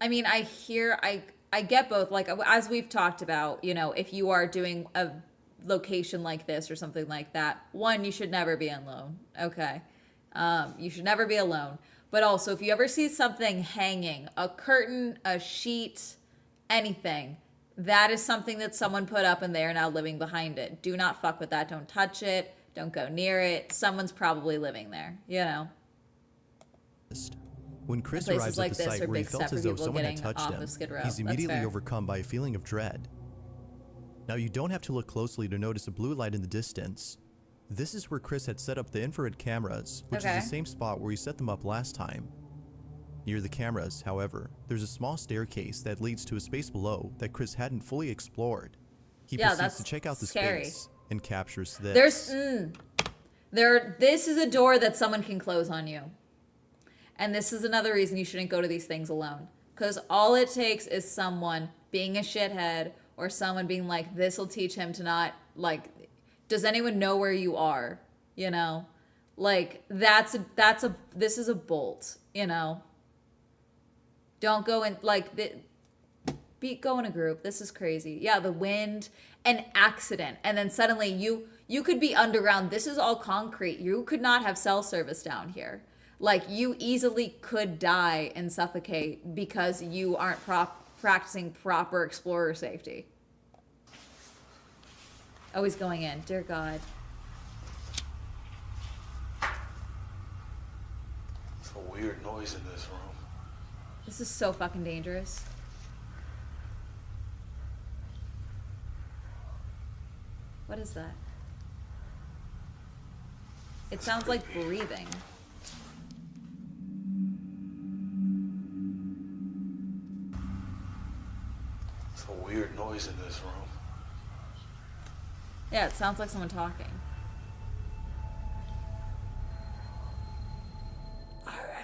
I mean, I get both. Like, as we've talked about, you know, if you are doing a location like this or something like that, one, you should never be alone. Okay. You should never be alone. But also, if you ever see something hanging, a curtain, a sheet, anything, that is something that someone put up and they are now living behind it. Do not fuck with that. Don't touch it. Don't go near it. Someone's probably living there, you know. When Chris Places arrives like at the this site are where he big felt step for as though people someone had getting touched off him, of Skid Row. he's That's immediately fair. overcome by a feeling of dread. Now, you don't have to look closely to notice a blue light in the distance. This is where Chris had set up the infrared cameras, which Okay. is the same spot where he set them up last time. Near the cameras, however, there's a small staircase that leads to a space below that Chris hadn't fully explored. He Yeah, proceeds that's to check out the scary. space and captures this. This is a door that someone can close on you. And this is another reason you shouldn't go to these things alone. Because all it takes is someone being a shithead or someone being like, this will teach him to not, like, does anyone know where you are? You know? Like, this is a bolt, you know? Don't go in, like, go in a group. This is crazy. Yeah, the wind, an accident. And then suddenly you could be underground. This is all concrete. You could not have cell service down here. Like, you easily could die and suffocate because you aren't practicing proper explorer safety. Oh, he's going in. Dear God. It's a weird noise in this room. This is so fucking dangerous. What is that? It sounds like breathing. It's a weird noise in this room. Yeah, it sounds like someone talking.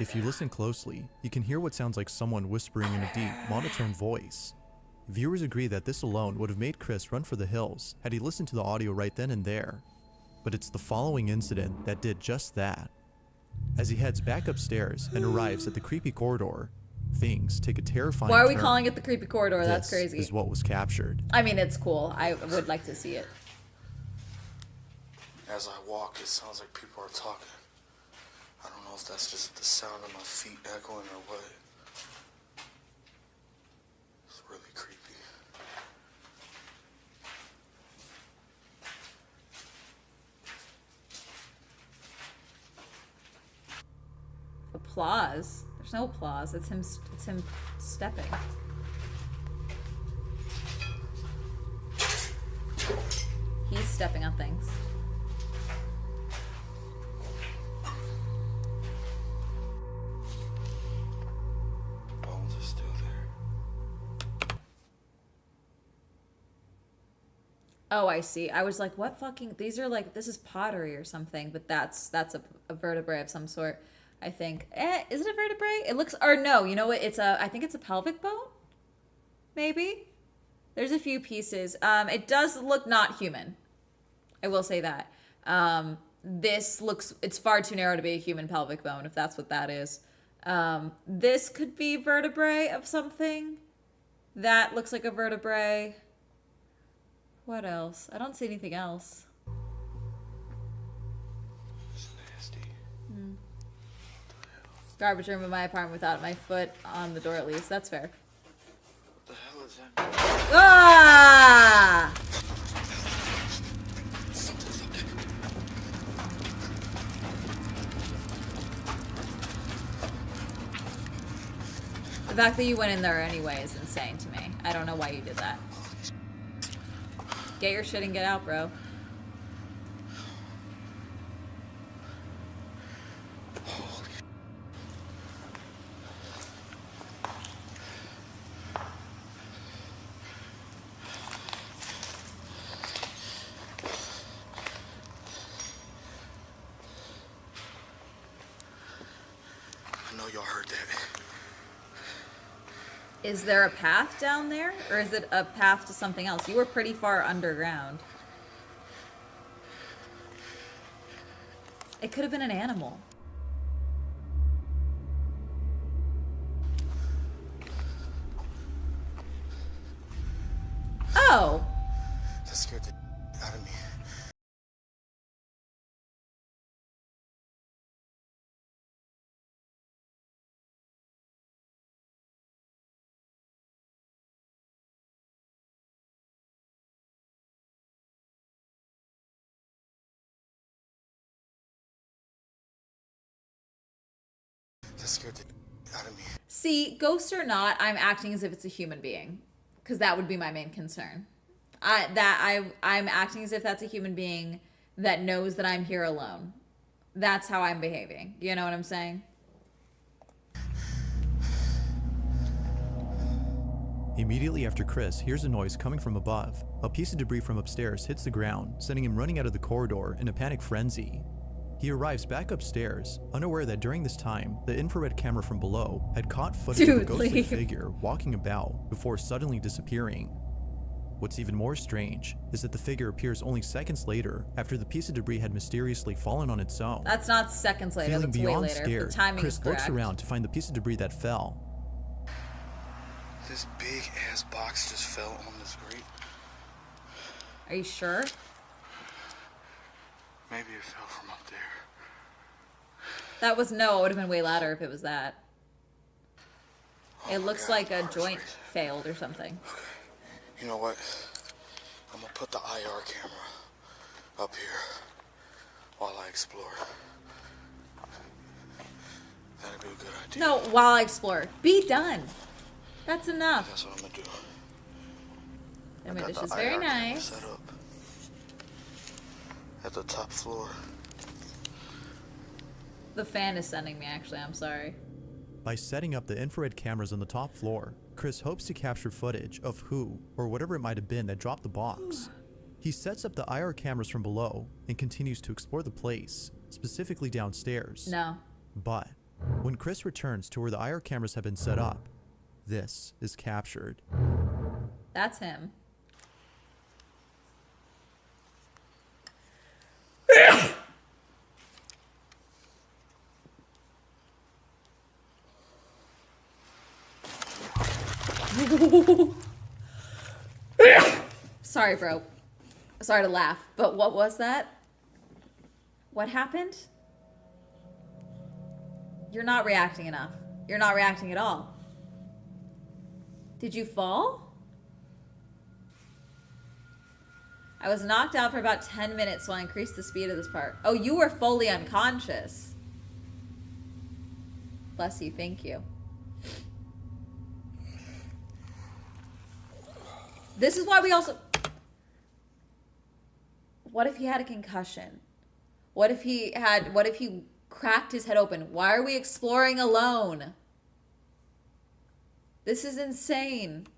If you listen closely, you can hear what sounds like someone whispering in a deep, monotone voice. Viewers agree that this alone would have made Chris run for the hills had he listened to the audio right then and there. But it's the following incident that did just that. As he heads back upstairs and arrives at the creepy corridor, things take a terrifying Why are we turn. calling it the creepy corridor? That's This crazy. is what was captured. I mean, it's cool. I would like to see it. As I walk, it sounds like people are talking. I don't know if that's just the sound of my feet echoing or what. It's really creepy. Applause. There's no applause. It's him stepping. He's stepping on things. Bones are still there. Oh, I see. I was like, what fucking... These are like... This is pottery or something, but that's a vertebrae of some sort, I think. Is it a vertebrae? It looks... Or no, you know what? I think it's a pelvic bone? Maybe? There's a few pieces. It does look not human. I will say that. This looks... It's far too narrow to be a human pelvic bone, if that's what that is. This could be vertebrae of something. That looks like a vertebrae. What else? I don't see anything else. It's nasty. Garbage room in my apartment without my foot on the door at least. That's fair. What the hell is that? Ah! The fact that you went in there anyway is insane to me. I don't know why you did that. Get your shit and get out, bro. I know y'all heard that. Is there a path down there? Or is it a path to something else? You were pretty far underground. It could have been an animal. Oh! That scared the out of me. That scared the out of me. See, ghost or not, I'm acting as if it's a human being. Because that would be my main concern. I'm acting as if that's a human being that knows that I'm here alone. That's how I'm behaving. You know what I'm saying? Immediately after Chris hears a noise coming from above, a piece of debris from upstairs hits the ground, sending him running out of the corridor in a panic frenzy. He arrives back upstairs, unaware that during this time, the infrared camera from below had caught footage of a ghostly leave. figure walking about before suddenly disappearing. What's even more strange is that the figure appears only seconds later after the piece of debris had mysteriously fallen on its own. That's not seconds later. Feeling That's way beyond later. scared, The timing Chris is looks correct. around to find the piece of debris that fell. This big ass box just fell on this grate. Are you sure? Maybe it fell from up there. That was no. It would have been way louder if it was that. Oh It my looks God, like my a heart's joint racing. failed or something. You know what? I'm gonna put the IR camera up here while I explore. That'd be a good idea. No, while I explore. Be done. That's enough. That's what I'm gonna do. The I got image the is very IR camera nice. set up at the top floor. The fan is sending me, actually. I'm sorry. By setting up the infrared cameras on the top floor, Chris hopes to capture footage of who or whatever it might have been that dropped the box. He sets up the IR cameras from below and continues to explore the place, specifically downstairs. No. But when Chris returns to where the IR cameras have been set up, this is captured. That's him. Sorry, bro. Sorry to laugh, but what was that? What happened? You're not reacting enough. You're not reacting at all. Did you fall? I was knocked out for about 10 minutes, so I increased the speed of this part. Oh, you were fully unconscious. Bless you, thank you. This is why we also... What if he had a concussion? What if he cracked his head open? Why are we exploring alone? This is insane.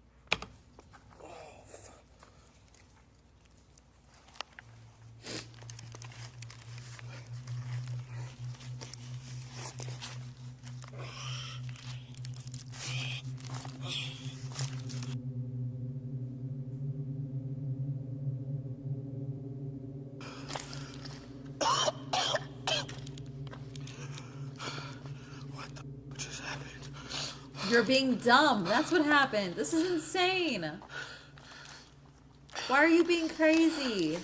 You're being dumb. That's what happened. This is insane. Why are you being crazy?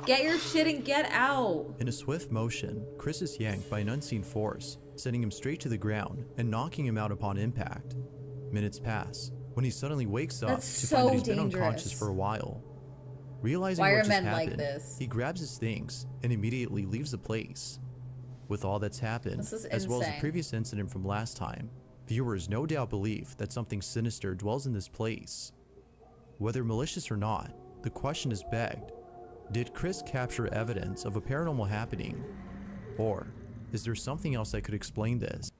Get your shit and get out. In a swift motion, Chris is yanked by an unseen force, sending him straight to the ground and knocking him out upon impact. Minutes pass, when he suddenly wakes up That's to so find that he's been dangerous. unconscious for a while. Realizing Why what are just men like happened, this? he grabs his things and immediately leaves the place. With all that's happened, This is as well as the insane. previous incident from last time, viewers no doubt believe that something sinister dwells in this place. Whether malicious or not, the question is begged: did Chris capture evidence of a paranormal happening? Or is there something else that could explain this?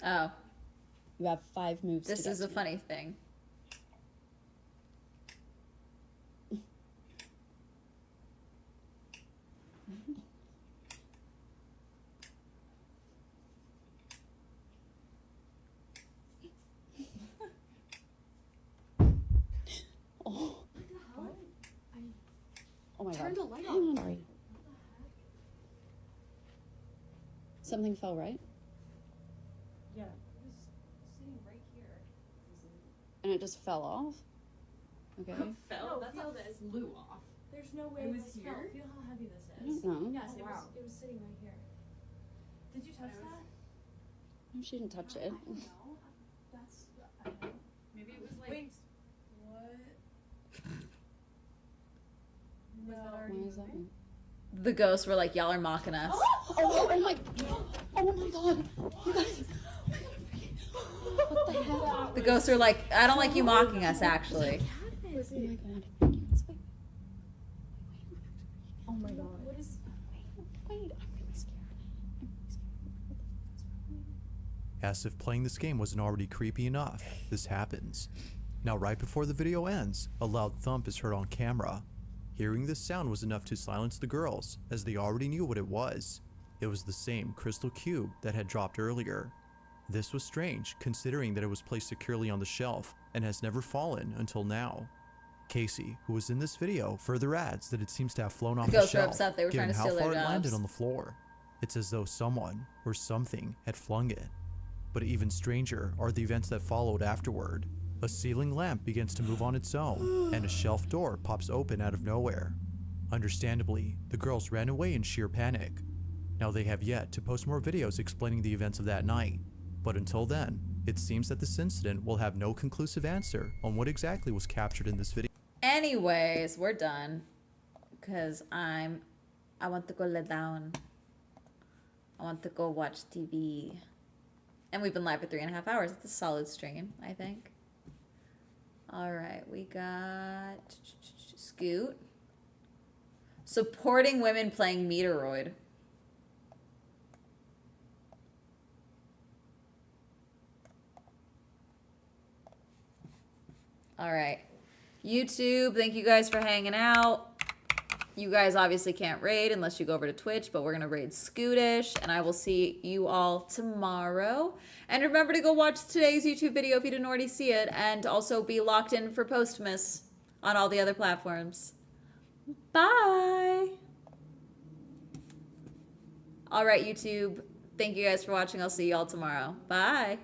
Oh. You have 5 moves. This is a funny thing. Oh. Oh my Turn god. the light Hang on. Sorry. Something fell, right? Yeah, it was sitting right here. And it just fell off? Okay. Fell? That's not this. Flew off. There's no way It it was fell. here? Feel how heavy this I is. don't know. Yes, it was sitting right here. Did you touch that? No, she didn't touch it. No. That's. I don't know. Maybe it was like. Wait. What? Was that already Why is that? moving? The ghosts were like, y'all are mocking us. Oh my god. You guys. What the hell? The ghosts are like, I don't like you mocking us, actually. Oh my god. Oh my god. What is. Wait, I'm really scared. As if playing this game wasn't already creepy enough, this happens. Now, right before the video ends, a loud thump is heard on camera. Hearing this sound was enough to silence the girls, as they already knew what it was. It was the same crystal cube that had dropped earlier. This was strange, considering that it was placed securely on the shelf and has never fallen until now. Casey, who was in this video, further adds that it seems to have flown off the ghosts were shelf, upset they were given trying to how steal their far it landed jobs. on the floor. It's as though someone or something had flung it. But even stranger are the events that followed afterward. A ceiling lamp begins to move on its own, and a shelf door pops open out of nowhere. Understandably, the girls ran away in sheer panic. Now they have yet to post more videos explaining the events of that night, but until then, it seems that this incident will have no conclusive answer on what exactly was captured in this video. Anyways, we're done. Because I want to go lay down. I want to go watch TV. And we've been live for 3.5 hours. It's a solid stream, I think. Alright, we got Scoot. Supporting women playing Meteoroid. Alright. YouTube, thank you guys for hanging out. You guys obviously can't raid unless you go over to Twitch, but we're going to raid Scootish, and I will see you all tomorrow. And remember to go watch today's YouTube video if you didn't already see it, and also be locked in for Postmas on all the other platforms. Bye! All right, YouTube, thank you guys for watching. I'll see you all tomorrow. Bye!